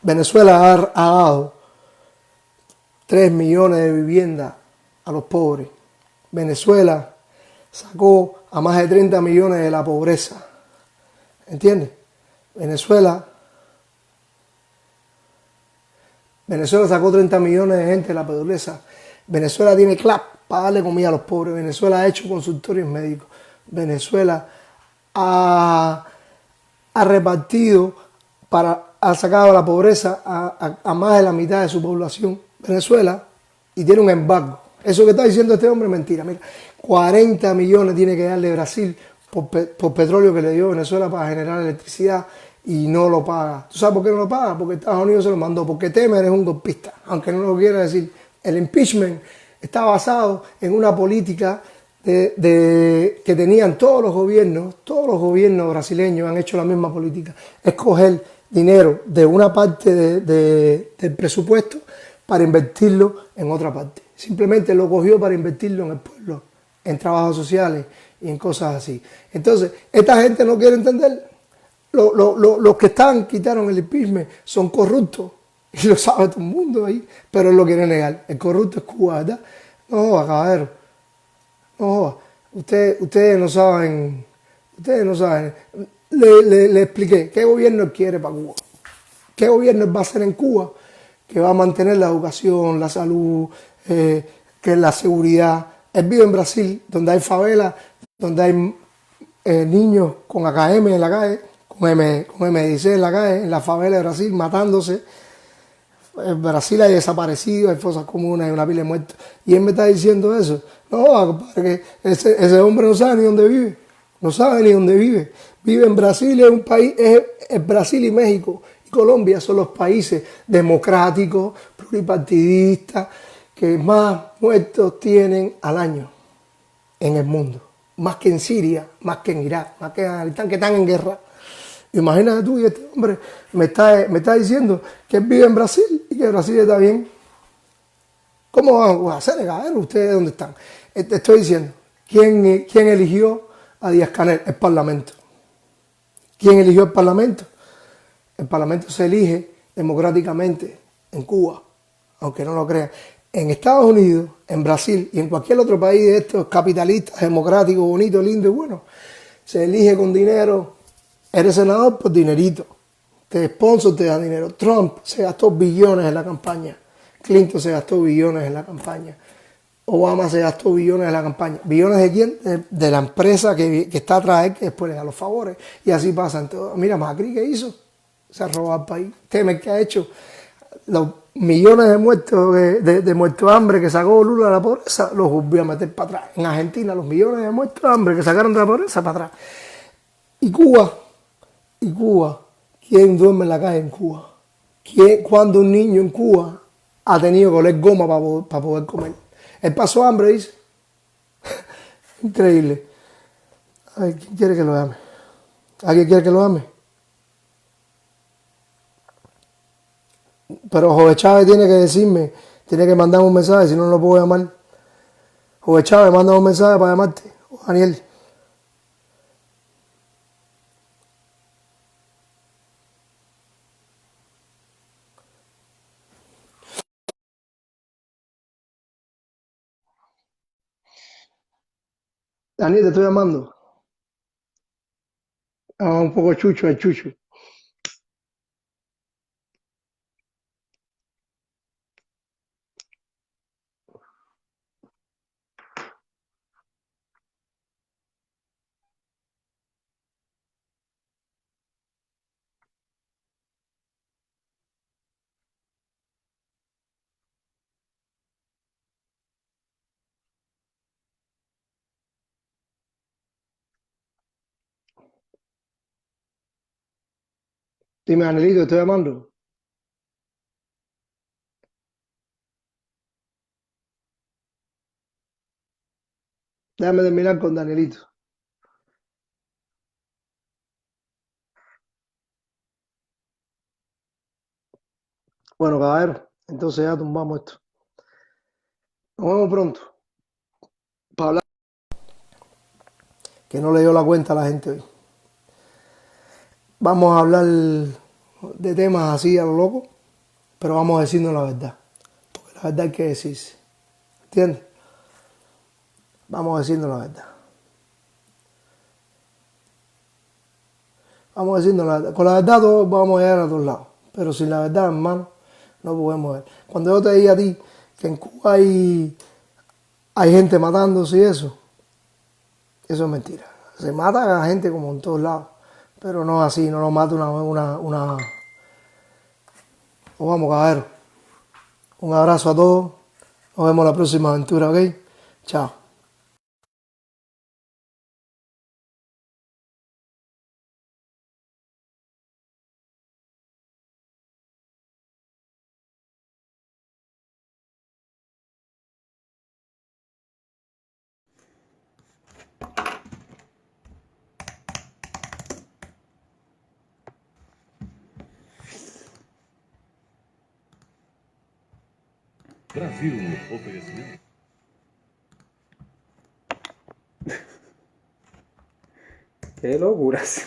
Venezuela ha dado 3 millones de viviendas a los pobres. Venezuela sacó a más de 30 millones de la pobreza. ¿Entiendes? Venezuela sacó 30 millones de gente de la pobreza. Venezuela tiene CLAP para darle comida a los pobres. Venezuela ha hecho consultorios médicos. Venezuela ha repartido, ha sacado la pobreza a más de la mitad de su población. Venezuela, y tiene un embargo. Eso que está diciendo este hombre es mentira. Mira, 40 millones tiene que darle Brasil por petróleo que le dio Venezuela para generar electricidad y no lo paga. ¿Tú sabes por qué no lo paga? Porque Estados Unidos se lo mandó, porque Temer es un golpista, aunque no lo quiera decir. El impeachment está basado en una política que tenían todos los gobiernos brasileños han hecho la misma política, es coger dinero de una parte del presupuesto para invertirlo en otra parte. Simplemente lo cogió para invertirlo en el pueblo, en trabajos sociales y en cosas así. Entonces, esta gente no quiere entender. Los que quitaron el impeachment son corruptos. Y lo sabe todo el mundo ahí, pero él lo quiere negar. El corrupto es Cuba, ¿verdad? No, caballero. No, ustedes no saben. Ustedes no saben. Le expliqué qué gobierno él quiere para Cuba. ¿Qué gobierno va a hacer en Cuba? Que va a mantener la educación, la salud, que la seguridad Él vive en Brasil, donde hay favelas, donde hay niños con AKM en la calle, con M16 en la calle, en la favela de Brasil, matándose. En Brasil hay desaparecidos, hay fosas comunes, hay una pila de muertos. Y él me está diciendo eso. No, compadre, que ese hombre no sabe ni dónde vive. No sabe ni dónde vive. Vive en Brasil, es un país, es Brasil y México y Colombia son los países democráticos, pluripartidistas, que más muertos tienen al año en el mundo. Más que en Siria, más que en Irak, más que en Afganistán, que están en guerra. Imagínate tú, y este hombre me está diciendo que él vive en Brasil y que Brasil está bien. ¿Cómo van a hacer, cabrón? ¿Ustedes dónde están? Te estoy diciendo, ¿quién eligió a Díaz-Canel? El Parlamento. ¿Quién eligió el Parlamento? El Parlamento se elige democráticamente en Cuba, aunque no lo crean. En Estados Unidos, en Brasil y en cualquier otro país de estos capitalistas, democráticos, bonitos, lindos y buenos, se elige con dinero. Eres senador por dinerito. Te sponsor, te da dinero. Trump se gastó billones en la campaña. Clinton se gastó billones en la campaña. Obama se gastó billones en la campaña. ¿Billones de quién? De la empresa que está atrás de él, que después le da los favores. Y así pasa en todo. Mira, Macri, ¿qué hizo? Se ha robado el país. Temer, ¿qué ha hecho? Los millones de muertos, de muertos de hambre que sacó Lula de la pobreza, los volvió a meter para atrás. En Argentina, los millones de muertos de hambre que sacaron de la pobreza, para atrás. Y Cuba, ¿quién duerme en la calle en Cuba? ¿Cuándo un niño en Cuba ha tenido que oler goma para poder comer? Él pasó hambre, dice. Increíble. Ay, ¿quién quiere que lo ame? ¿Alguien quiere que lo ame? Pero José Chávez tiene que decirme, tiene que mandarme un mensaje, si no, no lo puedo llamar. José Chávez, manda un mensaje para llamarte. O Daniel. Daniel, te estoy llamando. Ah, un poco chucho, el chucho. Dime, Danielito, te estoy llamando. Déjame terminar con Danielito. Bueno, caballero, entonces ya tumbamos esto. Nos vemos pronto. Para hablar. Que no le dio la cuenta a la gente hoy. Vamos a hablar de temas así a lo loco, pero vamos a decirnos la verdad. Porque la verdad hay que decirse. ¿Entiendes? Vamos a decirnos la verdad. Vamos a decirnos la verdad. Con la verdad todos vamos a llegar a todos lados. Pero sin la verdad, hermano, no podemos ver. Cuando yo te diga a ti que en Cuba hay gente matándose y eso es mentira. Se mata a la gente como en todos lados. Pero no así, no lo mata una. Pues vamos, caballero. Un abrazo a todos. Nos vemos en la próxima aventura, ¿ok? Chao.
Brasil, oferecimento.
Qué locuras.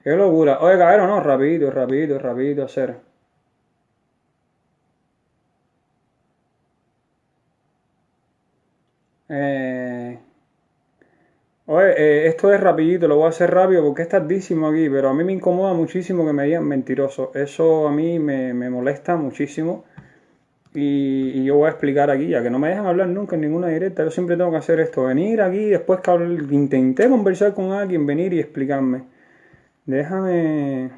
Qué locura. Oye, cabrón, no, rapidito, rapidito, rapidito, hacer. Eh, Oye, esto es rapidito, lo voy a hacer rápido porque es tardísimo aquí, pero a mí me incomoda muchísimo que me digan mentiroso. Eso a mí me molesta muchísimo y yo voy a explicar aquí, ya que no me dejan hablar nunca en ninguna directa, yo siempre tengo que hacer esto, venir aquí, después que intenté conversar con alguien, venir y explicarme. Déjame...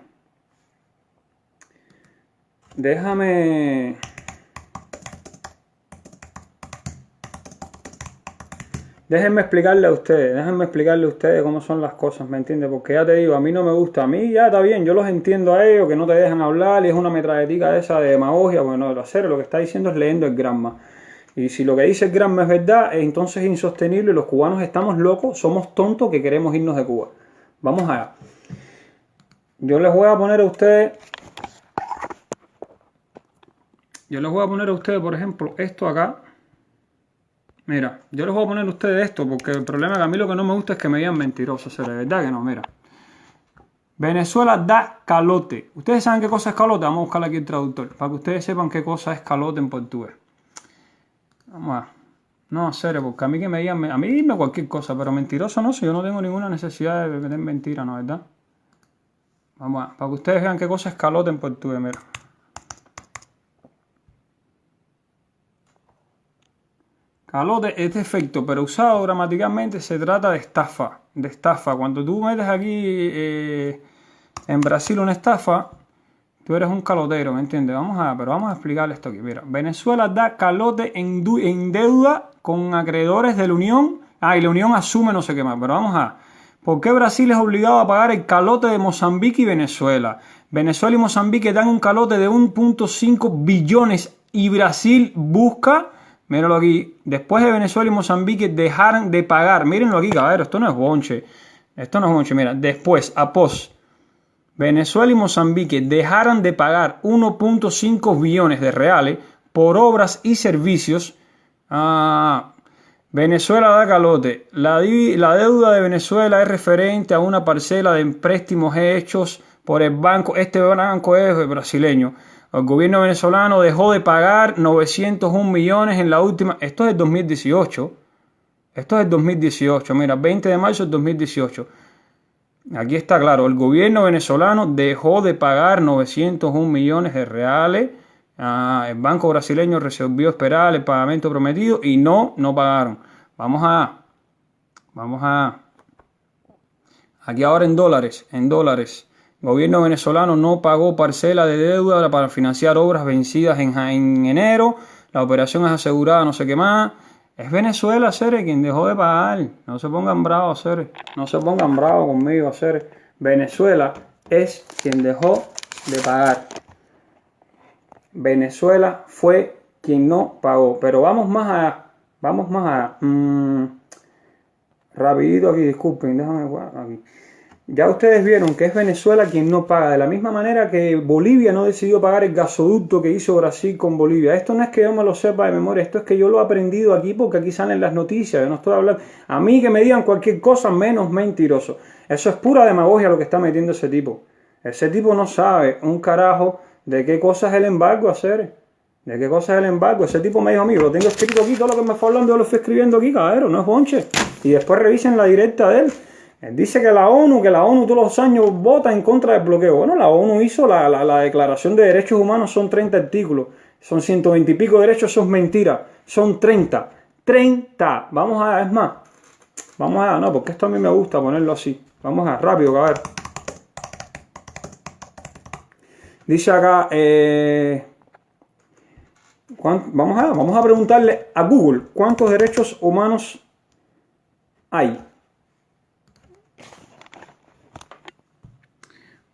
Déjame... déjenme explicarle a ustedes cómo son las cosas, ¿me entiendes? Porque ya te digo, a mí no me gusta, a mí ya está bien, yo los entiendo a ellos, que no te dejan hablar y es una metralletica esa de demagogia, bueno, lo hacer, lo que está diciendo es leyendo el Granma. Y si lo que dice el Granma es verdad, entonces es insostenible y los cubanos estamos locos, somos tontos que queremos irnos de Cuba. Vamos allá. Yo les voy a poner a ustedes, por ejemplo, esto acá. Mira, yo les voy a poner a ustedes esto porque el problema es que a mí lo que no me gusta es que me digan mentiroso, o sea, de verdad que no, mira. Venezuela da calote. ¿Ustedes saben qué cosa es calote? Vamos a buscar aquí el traductor, para que ustedes sepan qué cosa es calote en portugués. Vamos a... No, serio, porque a mí que me digan... A mí dime cualquier cosa, pero mentiroso no sé, yo no tengo ninguna necesidad de meter mentira, ¿no? ¿Verdad? Vamos a... Para que ustedes vean qué cosa es calote en portugués, mira. Calote es defecto, pero usado gramaticalmente se trata de estafa. De estafa. Cuando tú metes aquí en Brasil una estafa, tú eres un calotero, ¿me entiendes? Pero vamos a explicarle esto aquí. Mira, Venezuela da calote en deuda con acreedores de la Unión. Y la Unión asume no sé qué más. Pero vamos a... ¿Por qué Brasil es obligado a pagar el calote de Mozambique y Venezuela? Venezuela y Mozambique dan un calote de 1.5 billones y Brasil busca... Míralo aquí. Después de Venezuela y Mozambique dejaron de pagar. Mírenlo aquí, cabrón. Esto no es bonche. Esto no es bonche. Mira, después, Venezuela y Mozambique dejaron de pagar 1.5 billones de reales por obras y servicios. Venezuela da calote. La deuda de Venezuela es referente a una parcela de préstamos hechos por el banco. Este banco es brasileño. El gobierno venezolano dejó de pagar 901 millones en la última... Esto es del 2018. Esto es del 2018. Mira, 20 de marzo del 2018. Aquí está claro. El gobierno venezolano dejó de pagar 901 millones de reales. El banco brasileño resolvió esperar el pagamento prometido y no pagaron. Vamos a... Aquí ahora en dólares. El gobierno venezolano no pagó parcela de deuda para financiar obras vencidas en enero. La operación es asegurada, no sé qué más. Es Venezuela, seres, quien dejó de pagar. No se pongan bravos, seres. No se pongan bravos conmigo, seres. Venezuela es quien dejó de pagar. Venezuela fue quien no pagó. Pero vamos más allá. Rapidito aquí, disculpen, déjame aquí. Ya ustedes vieron que es Venezuela quien no paga, de la misma manera que Bolivia no decidió pagar el gasoducto que hizo Brasil con Bolivia. Esto no es que yo me lo sepa de memoria, esto es que yo lo he aprendido aquí porque aquí salen las noticias, yo no estoy hablando. A mí que me digan cualquier cosa menos mentiroso. Eso es pura demagogia lo que está metiendo ese tipo. Ese tipo no sabe un carajo de qué cosa es el embargo hacer. ¿De qué cosa es el embargo? Ese tipo me dijo a mí, lo tengo escrito aquí, todo lo que me fue hablando yo lo fui escribiendo aquí, cabrón, no es bonche. Y después revisen la directa de él. Él dice que la ONU todos los años vota en contra del bloqueo. Bueno, la ONU hizo la Declaración de Derechos Humanos, son 30 artículos, son 120 y pico derechos, eso es mentira, son 30. 30. No, porque esto a mí me gusta ponerlo así. Vamos a, rápido, a ver. Dice acá, vamos a preguntarle a Google, ¿cuántos derechos humanos hay?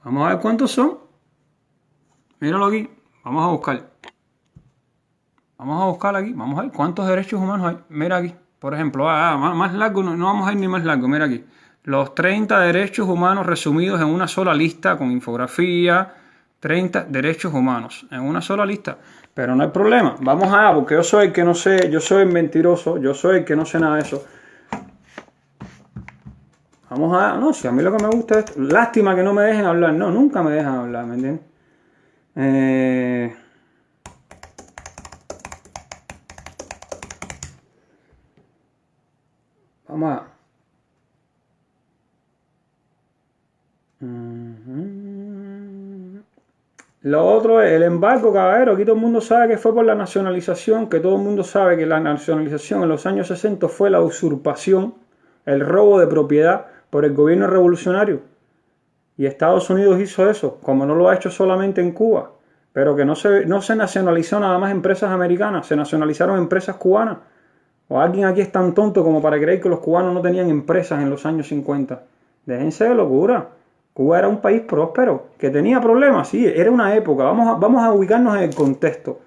Vamos a ver cuántos son. Míralo aquí. Vamos a buscar aquí. Vamos a ver cuántos derechos humanos hay. Mira aquí. Por ejemplo, más largo, no vamos a ir ni más largo. Mira aquí. Los 30 derechos humanos resumidos en una sola lista con infografía. 30 derechos humanos en una sola lista. Pero no hay problema. Vamos a, porque yo soy el que no sé, yo soy el mentiroso, yo soy el que no sé nada de eso. Vamos a... No, si a mí lo que me gusta es... Lástima que no me dejen hablar. No, nunca me dejan hablar, ¿me entiendes? Vamos a... Lo otro es el embargo, caballero. Aquí todo el mundo sabe que fue por la nacionalización, que todo el mundo sabe que la nacionalización en los años 60 fue la usurpación, el robo de propiedad por el gobierno revolucionario. Y Estados Unidos hizo eso, como no lo ha hecho solamente en Cuba, pero que no se nacionalizó nada más empresas americanas, se nacionalizaron empresas cubanas. ¿O alguien aquí es tan tonto como para creer que los cubanos no tenían empresas en los años 50? Déjense de locura. Cuba era un país próspero, que tenía problemas, sí, era una época. Vamos a ubicarnos en el contexto.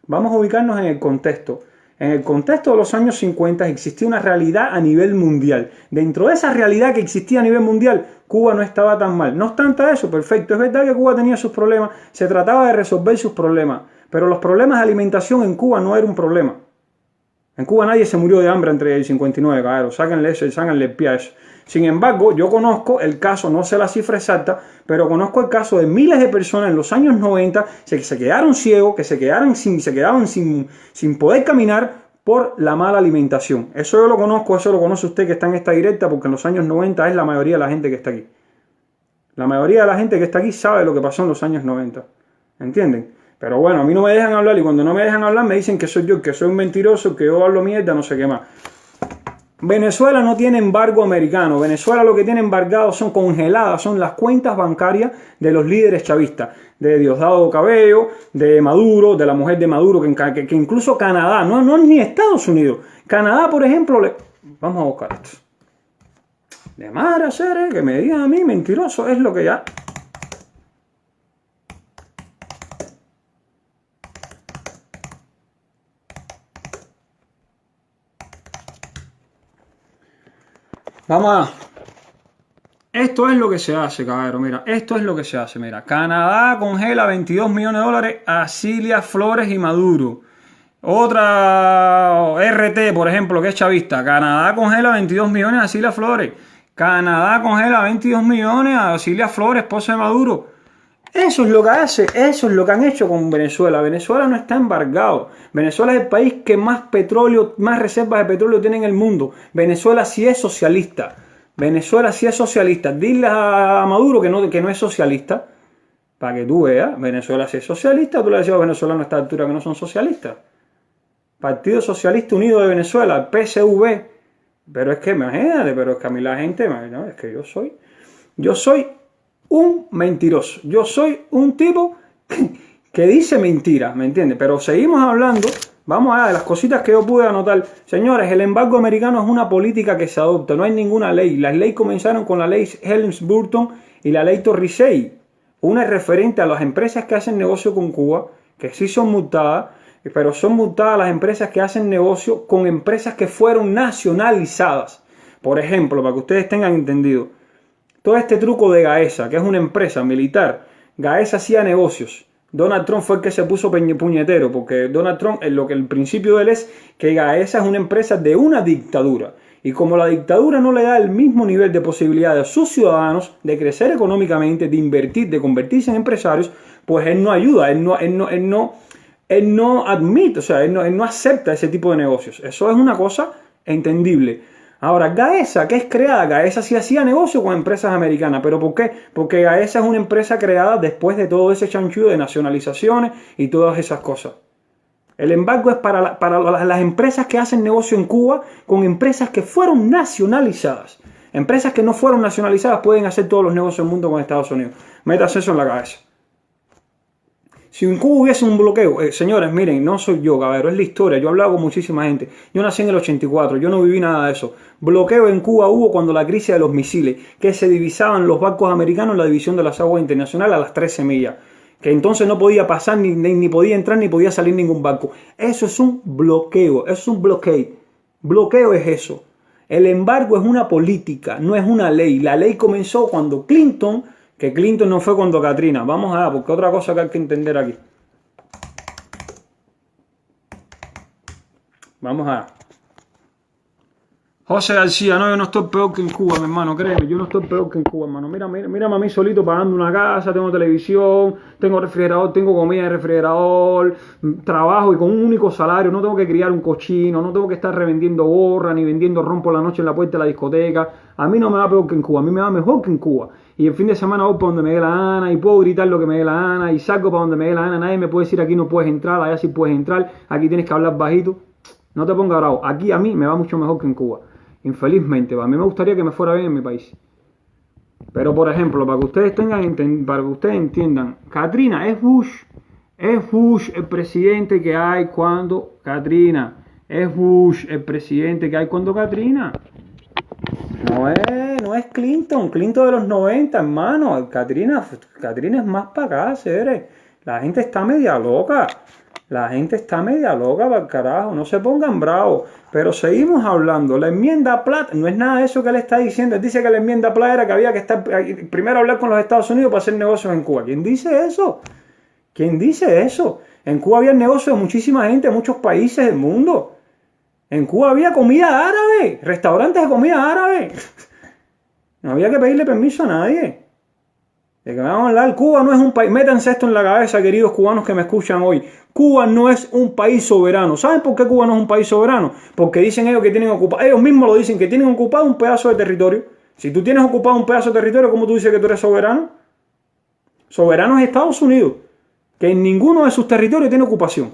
Vamos a ubicarnos en el contexto. En el contexto de los años 50 existía una realidad a nivel mundial. Dentro de esa realidad que existía a nivel mundial, Cuba no estaba tan mal. No obstante eso, perfecto. Es verdad que Cuba tenía sus problemas, se trataba de resolver sus problemas, pero los problemas de alimentación en Cuba no era un problema. En Cuba nadie se murió de hambre entre el 59, caballero. Sáquenle eso y sáquenle el pie a eso. Sin embargo, yo conozco el caso, no sé la cifra exacta, pero conozco el caso de miles de personas en los años 90 que se quedaron ciegos, que se quedaban sin poder caminar por la mala alimentación. Eso yo lo conozco, eso lo conoce usted que está en esta directa, porque en los años 90 es la mayoría de la gente que está aquí. La mayoría de la gente que está aquí sabe lo que pasó en los años 90. ¿Entienden? Pero bueno, a mí no me dejan hablar y cuando no me dejan hablar me dicen que soy yo, que soy un mentiroso, que yo hablo mierda, no sé qué más. Venezuela no tiene embargo americano. Venezuela lo que tiene embargado son congeladas, son las cuentas bancarias de los líderes chavistas, de Diosdado Cabello, de Maduro, de la mujer de Maduro, que incluso Canadá, no ni Estados Unidos. Canadá, por ejemplo, vamos a buscar esto. De madre hacer, que me digan a mí mentiroso, es lo que ya... Vamos a... Esto es lo que se hace, caballero. Mira, esto es lo que se hace. Mira, Canadá congela 22 millones de dólares a Cilia Flores y Maduro. Otra RT, por ejemplo, que es chavista. Canadá congela 22 millones a Cilia Flores. Canadá congela 22 millones a Cilia Flores, esposa de Maduro. Eso es lo que hace, eso es lo que han hecho con Venezuela. Venezuela no está embargado. Venezuela es el país que más petróleo, más reservas de petróleo tiene en el mundo. Venezuela sí es socialista. Venezuela sí es socialista. Dile a Maduro que no es socialista. Para que tú veas, Venezuela sí es socialista. Tú le decías a Venezuela a esta altura que no son socialistas. Partido Socialista Unido de Venezuela, PSV. Pero es que imagínate, pero es que a mí la gente, no, es que yo soy un mentiroso. Yo soy un tipo que dice mentiras, ¿me entiendes? Pero seguimos hablando, vamos a ver las cositas que yo pude anotar. Señores, el embargo americano es una política que se adopta, no hay ninguna ley. Las leyes comenzaron con la ley Helms-Burton y la ley Torricey. Una es referente a las empresas que hacen negocio con Cuba, que sí son multadas, pero son multadas las empresas que hacen negocio con empresas que fueron nacionalizadas. Por ejemplo, para que ustedes tengan entendido, todo este truco de Gaesa, que es una empresa militar, Gaesa hacía negocios. Donald Trump fue el que se puso puñetero, porque Donald Trump, el principio de él es que Gaesa es una empresa de una dictadura. Y como la dictadura no le da el mismo nivel de posibilidades a sus ciudadanos de crecer económicamente, de invertir, de convertirse en empresarios, pues él no ayuda, él no admite, o sea, él no acepta ese tipo de negocios. Eso es una cosa entendible. Ahora, Gaesa, ¿qué es creada? Gaesa sí hacía negocio con empresas americanas. ¿Pero por qué? Porque Gaesa es una empresa creada después de todo ese chanchullo de nacionalizaciones y todas esas cosas. El embargo es para las empresas que hacen negocio en Cuba con empresas que fueron nacionalizadas. Empresas que no fueron nacionalizadas pueden hacer todos los negocios del mundo con Estados Unidos. Métase eso en la cabeza. Si en Cuba hubiese un bloqueo, señores, miren, no soy yo, caballero, es la historia. Yo he hablado con muchísima gente. Yo nací en el 84, yo no viví nada de eso. Bloqueo en Cuba hubo cuando la crisis de los misiles, que se divisaban los barcos americanos en la división de las aguas internacionales a las 13 millas. Que entonces no podía pasar, ni podía entrar, ni podía salir ningún barco. Eso es un bloqueo, eso es un bloqueo. Bloqueo es eso. El embargo es una política, no es una ley. La ley comenzó cuando Clinton... Que Clinton no fue cuando Katrina. Vamos a ver, porque otra cosa que hay que entender aquí. Vamos a ver. José García, no, yo no estoy peor que en Cuba, mi hermano, créeme, yo no estoy peor que en Cuba, hermano. Mírame a mí solito pagando una casa, tengo televisión, tengo refrigerador, tengo comida en el refrigerador, trabajo y con un único salario, no tengo que criar un cochino, no tengo que estar revendiendo gorra ni vendiendo ron por la noche en la puerta de la discoteca. A mí no me va peor que en Cuba, a mí me va mejor que en Cuba. Y el fin de semana voy para donde me dé la gana y puedo gritar lo que me dé la gana y salgo para donde me dé la gana. Nadie me puede decir aquí no puedes entrar, allá sí puedes entrar, aquí tienes que hablar bajito. No te pongas bravo, aquí a mí me va mucho mejor que en Cuba. Infelizmente, a mí me gustaría que me fuera bien en mi país. Pero por ejemplo, para que ustedes para que ustedes entiendan, Katrina es Bush el presidente que hay cuando Katrina, es Bush el presidente que hay cuando Katrina. No es Clinton de los 90, hermano. Katrina es más para acá, seres. La gente está media loca. La gente está media loca para el carajo, no se pongan bravos. Pero seguimos hablando. La enmienda Platt no es nada de eso que él está diciendo. Él dice que la enmienda Platt era que había que estar primero hablar con los Estados Unidos para hacer negocios en Cuba. ¿Quién dice eso? ¿Quién dice eso? En Cuba había negocios de muchísima gente, de muchos países del mundo. En Cuba había comida árabe, restaurantes de comida árabe. No había que pedirle permiso a nadie. De que vamos a hablar, Cuba no es un país, métanse esto en la cabeza, queridos cubanos que me escuchan hoy. Cuba no es un país soberano. ¿Saben por qué Cuba no es un país soberano? Porque dicen ellos que tienen ocupado, ellos mismos lo dicen, que tienen ocupado un pedazo de territorio. Si tú tienes ocupado un pedazo de territorio, ¿cómo tú dices que tú eres soberano? Soberano es Estados Unidos, que en ninguno de sus territorios tiene ocupación.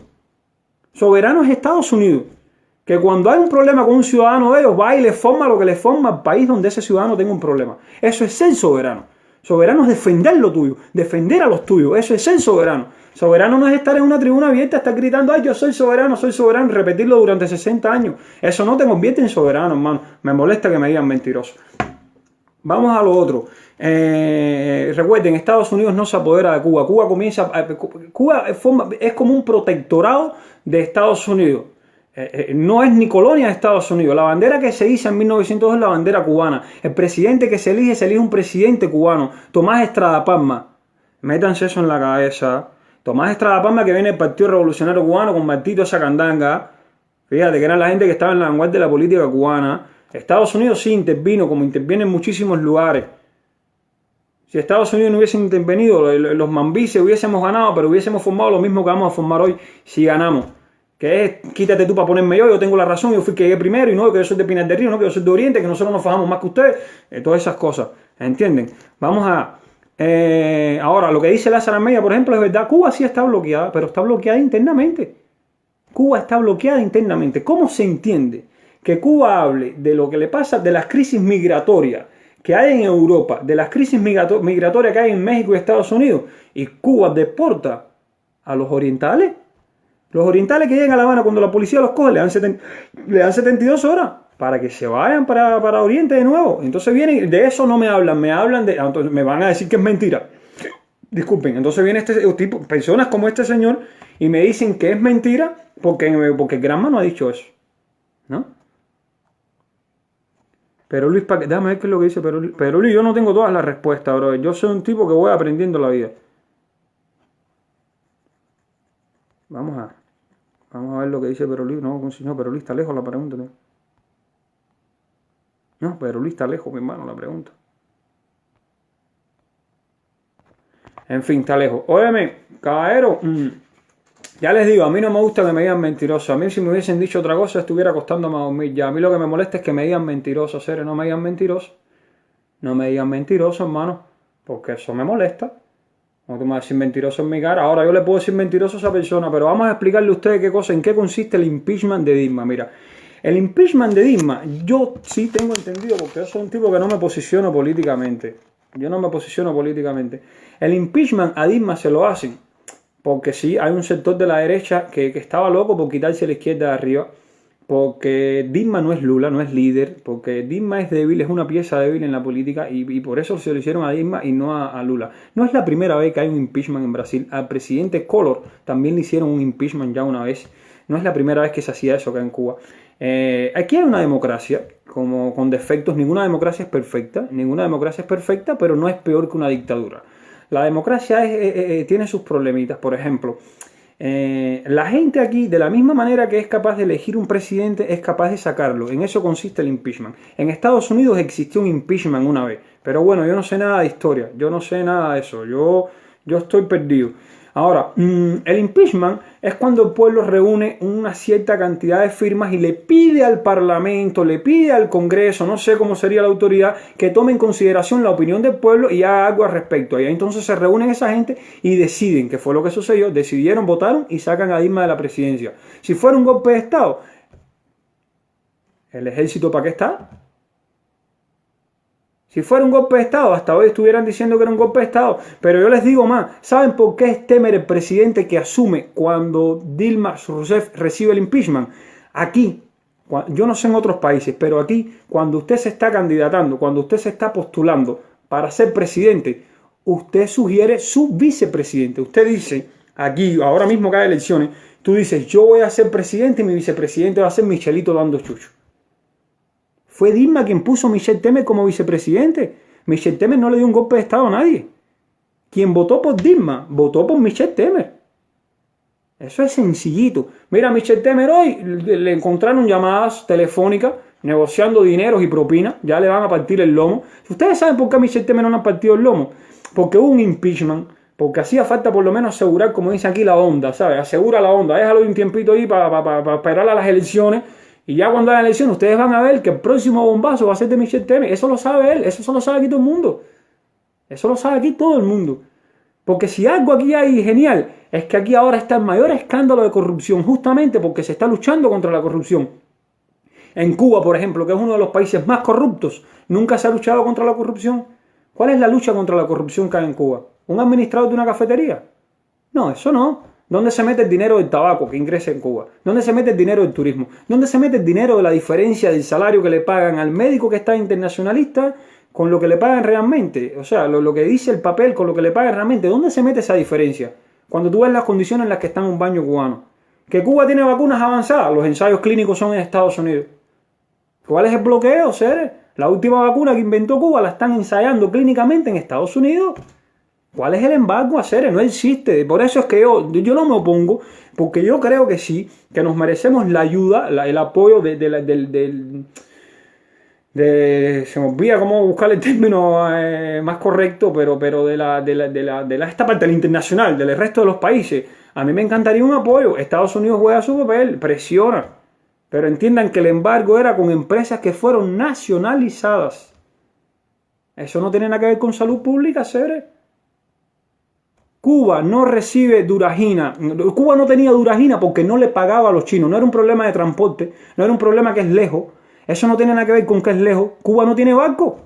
Soberano es Estados Unidos, que cuando hay un problema con un ciudadano de ellos, va y le forma lo que le forma al país donde ese ciudadano tenga un problema. Eso es ser soberano. Soberano es defender lo tuyo, defender a los tuyos. Eso es ser soberano. Soberano no es estar en una tribuna abierta, estar gritando, ay, yo soy soberano, y repetirlo durante 60 años. Eso no te convierte en soberano, hermano. Me molesta que me digan mentiroso. Vamos a lo otro. Recuerden, Estados Unidos no se apodera de Cuba. Cuba es como un protectorado de Estados Unidos. No es ni colonia de Estados Unidos. La bandera que se hizo en 1902 es la bandera cubana. El presidente que se elige un presidente cubano. Tomás Estrada Palma. Métanse eso en la cabeza. Tomás Estrada Palma, que viene del Partido Revolucionario Cubano con Martito Sacandanga. Fíjate que era la gente que estaba en la vanguardia de la política cubana. Estados Unidos sí intervino, como interviene en muchísimos lugares. Si Estados Unidos no hubiese intervenido, los mambises hubiésemos ganado, pero hubiésemos formado lo mismo que vamos a formar hoy si ganamos. Que es, quítate tú para ponerme yo tengo la razón, yo fui que llegué primero, y no, que yo soy de Pinar del Río, no, que yo soy de Oriente, que nosotros nos fajamos más que ustedes, todas esas cosas, ¿entienden? Vamos a... ahora, lo que dice Lázaro Armeía, por ejemplo, es verdad, Cuba sí está bloqueada, pero está bloqueada internamente. Cuba está bloqueada internamente. ¿Cómo se entiende que Cuba hable de lo que le pasa, de las crisis migratorias que hay en Europa, de las crisis migratorias que hay en México y Estados Unidos, y Cuba deporta a los orientales? Los orientales que llegan a La Habana, cuando la policía los coge, le dan 72 horas para que se vayan para Oriente de nuevo. Entonces vienen, de eso no me hablan de... Entonces me van a decir que es mentira. Disculpen, entonces viene personas como este señor y me dicen que es mentira porque Granma no ha dicho eso, ¿no? Pero Luis, déjame ver qué es lo que dice Pero Luis, yo no tengo todas las respuestas, bro. Yo soy un tipo que voy aprendiendo la vida. Vamos a ver lo que dice Perolí. No, Perolí está lejos la pregunta. No, Perolí está lejos, mi hermano, la pregunta. En fin, está lejos. Óyeme, caballero, ya les digo, a mí no me gusta que me digan mentiroso. A mí si me hubiesen dicho otra cosa estuviera costándome a dormir ya. A mí lo que me molesta es que me digan mentiroso, seres, no me digan mentiroso. No me digan mentiroso, hermano, porque eso me molesta. No te me vas a decir mentiroso en mi cara. Ahora yo le puedo decir mentiroso a esa persona, pero vamos a explicarle a ustedes en qué consiste el impeachment de Dilma. Mira, el impeachment de Dilma, yo sí tengo entendido, porque yo soy un tipo que no me posiciono políticamente. Yo no me posiciono políticamente. El impeachment a Dilma se lo hacen porque sí, hay un sector de la derecha que estaba loco por quitarse a la izquierda de arriba, porque Dilma no es Lula, no es líder, porque Dilma es débil, es una pieza débil en la política y por eso se lo hicieron a Dilma y no a Lula. No es la primera vez que hay un impeachment en Brasil. Al presidente Collor también le hicieron un impeachment ya una vez. No es la primera vez que se hacía eso acá en Cuba. Aquí hay una democracia como con defectos. Ninguna democracia es perfecta, pero no es peor que una dictadura. La democracia tiene sus problemitas. Por ejemplo, La gente aquí, de la misma manera que es capaz de elegir un presidente, es capaz de sacarlo. En eso consiste el impeachment. En Estados Unidos existió un impeachment una vez. Pero bueno, yo no sé nada de historia. Yo no sé nada de eso. Yo estoy perdido. Ahora, el impeachment es cuando el pueblo reúne una cierta cantidad de firmas y le pide al Parlamento, le pide al Congreso, no sé cómo sería la autoridad, que tome en consideración la opinión del pueblo y haga algo al respecto. Y ahí entonces se reúnen esa gente y deciden, que fue lo que sucedió, decidieron, votaron y sacan a Dilma de la presidencia. Si fuera un golpe de Estado, ¿el ejército para qué está? Si fuera un golpe de Estado, hasta hoy estuvieran diciendo que era un golpe de Estado. Pero yo les digo más, ¿saben por qué es Temer el presidente que asume cuando Dilma Rousseff recibe el impeachment? Aquí, yo no sé en otros países, pero aquí, cuando usted se está candidatando, cuando usted se está postulando para ser presidente, usted sugiere su vicepresidente. Usted dice, aquí, ahora mismo que hay elecciones, tú dices, yo voy a ser presidente y mi vicepresidente va a ser Michelito Dando Chucho. Fue Dilma quien puso a Michel Temer como vicepresidente. Michel Temer no le dio un golpe de Estado a nadie. Quien votó por Dilma, votó por Michel Temer. Eso es sencillito. Mira, Michel Temer hoy le encontraron llamadas telefónicas negociando dineros y propinas. Ya le van a partir el lomo. ¿Ustedes saben por qué a Michel Temer no le han partido el lomo? Porque hubo un impeachment. Porque hacía falta por lo menos asegurar, como dice aquí, la onda, ¿sabes? Asegura la onda. Déjalo un tiempito ahí para esperar a las elecciones. Y ya cuando haya elección, ustedes van a ver que el próximo bombazo va a ser de Michel Temer. Eso lo sabe él, eso lo sabe aquí todo el mundo. Eso lo sabe aquí todo el mundo. Porque si algo aquí hay genial, es que aquí ahora está el mayor escándalo de corrupción, justamente porque se está luchando contra la corrupción. En Cuba, por ejemplo, que es uno de los países más corruptos, nunca se ha luchado contra la corrupción. ¿Cuál es la lucha contra la corrupción que hay en Cuba? ¿Un administrador de una cafetería? No, eso no. ¿Dónde se mete el dinero del tabaco que ingresa en Cuba? ¿Dónde se mete el dinero del turismo? ¿Dónde se mete el dinero de la diferencia del salario que le pagan al médico que está internacionalista con lo que le pagan realmente? O sea, lo que dice el papel con lo que le pagan realmente. ¿Dónde se mete esa diferencia? Cuando tú ves las condiciones en las que está un baño cubano. ¿Que Cuba tiene vacunas avanzadas? Los ensayos clínicos son en Estados Unidos. ¿Cuál es el bloqueo, seres? La última vacuna que inventó Cuba la están ensayando clínicamente en Estados Unidos. ¿Cuál es el embargo a hacer? No existe. Por eso es que yo no me opongo, porque yo creo que sí, que nos merecemos la ayuda, el apoyo se me olvida cómo buscar el término más correcto, pero de esta parte del internacional, del resto de los países. A mí me encantaría un apoyo. Estados Unidos juega su papel, presiona. Pero entiendan que el embargo era con empresas que fueron nacionalizadas. Eso no tiene nada que ver con salud pública, seres. Cuba no recibe Duragina. Cuba no tenía Duragina porque no le pagaba a los chinos. No era un problema de transporte, no era un problema que es lejos. Eso no tiene nada que ver con que es lejos. Cuba no tiene barco.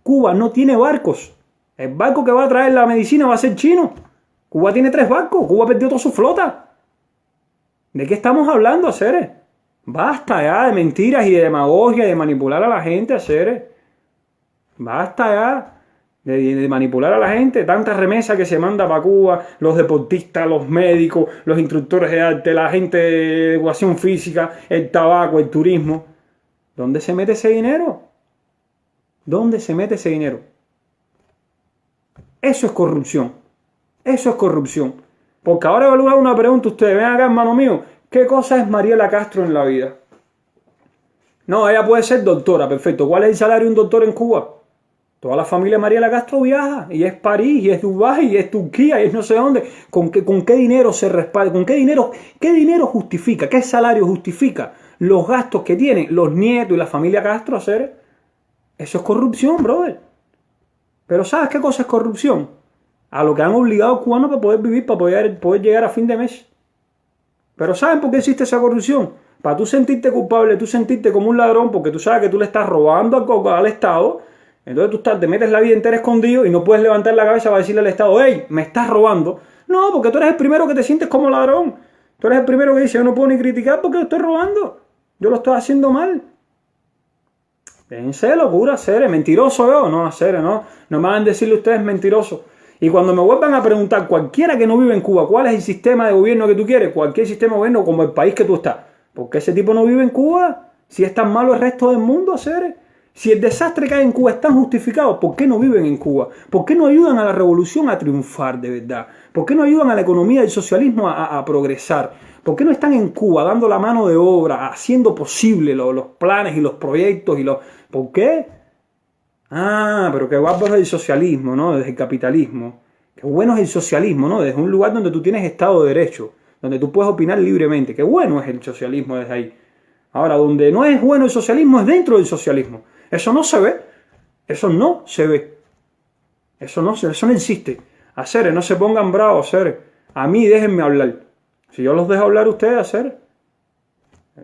Cuba no tiene barcos. El barco que va a traer la medicina va a ser chino. Cuba tiene 3 barcos. Cuba perdió toda su flota. ¿De qué estamos hablando, seres? Basta ya de mentiras y de demagogia y de manipular a la gente, seres. Basta ya. De manipular a la gente, tanta remesa que se manda para Cuba, los deportistas, los médicos, los instructores de arte, la gente de educación física, el tabaco, el turismo. ¿Dónde se mete ese dinero? ¿Dónde se mete ese dinero? Eso es corrupción. Eso es corrupción. Porque ahora voy a hacer una pregunta a ustedes. Ven acá, hermano mío. ¿Qué cosa es Mariela Castro en la vida? No, ella puede ser doctora, perfecto. ¿Cuál es el salario de un doctor en Cuba? Toda la familia de Mariela Castro viaja, y es París, y es Dubái, y es Turquía, y es no sé dónde. ¿Con qué dinero se respalda? ¿Con qué dinero justifica? ¿Qué salario justifica los gastos que tienen los nietos y la familia Castro hacer? Eso es corrupción, brother. Pero ¿sabes qué cosa es corrupción? A lo que han obligado a los cubanos para poder vivir, para poder llegar a fin de mes. Pero ¿saben por qué existe esa corrupción? Para tú sentirte culpable, tú sentirte como un ladrón, porque tú sabes que tú le estás robando al Estado. Entonces tú te metes la vida entera escondido y no puedes levantar la cabeza para decirle al Estado, hey, me estás robando. No, porque tú eres el primero que te sientes como ladrón. Tú eres el primero que dice, yo no puedo ni criticar porque lo estoy robando. Yo lo estoy haciendo mal. Déjense de locura, seres. ¿Mentiroso yo? No, seres, no. No me van a decirle ustedes mentiroso. Y cuando me vuelvan a preguntar, cualquiera que no vive en Cuba, ¿cuál es el sistema de gobierno que tú quieres? Cualquier sistema de gobierno como el país que tú estás. ¿Por qué ese tipo no vive en Cuba? Si es tan malo el resto del mundo, seres. Si el desastre que hay en Cuba es tan justificado, ¿por qué no viven en Cuba? ¿Por qué no ayudan a la revolución a triunfar de verdad? ¿Por qué no ayudan a la economía del socialismo a progresar? ¿Por qué no están en Cuba dando la mano de obra, haciendo posible los planes y los proyectos? ¿Por qué? Ah, pero qué guapo es el socialismo, ¿no? Desde el capitalismo. Qué bueno es el socialismo, ¿no? Desde un lugar donde tú tienes Estado de Derecho, donde tú puedes opinar libremente. Qué bueno es el socialismo desde ahí. Ahora, donde no es bueno el socialismo es dentro del socialismo. Eso no se ve. Eso no se ve. Eso no existe. Hacer, no se pongan bravos, hacer. A mí déjenme hablar. Si yo los dejo hablar a ustedes, hacer.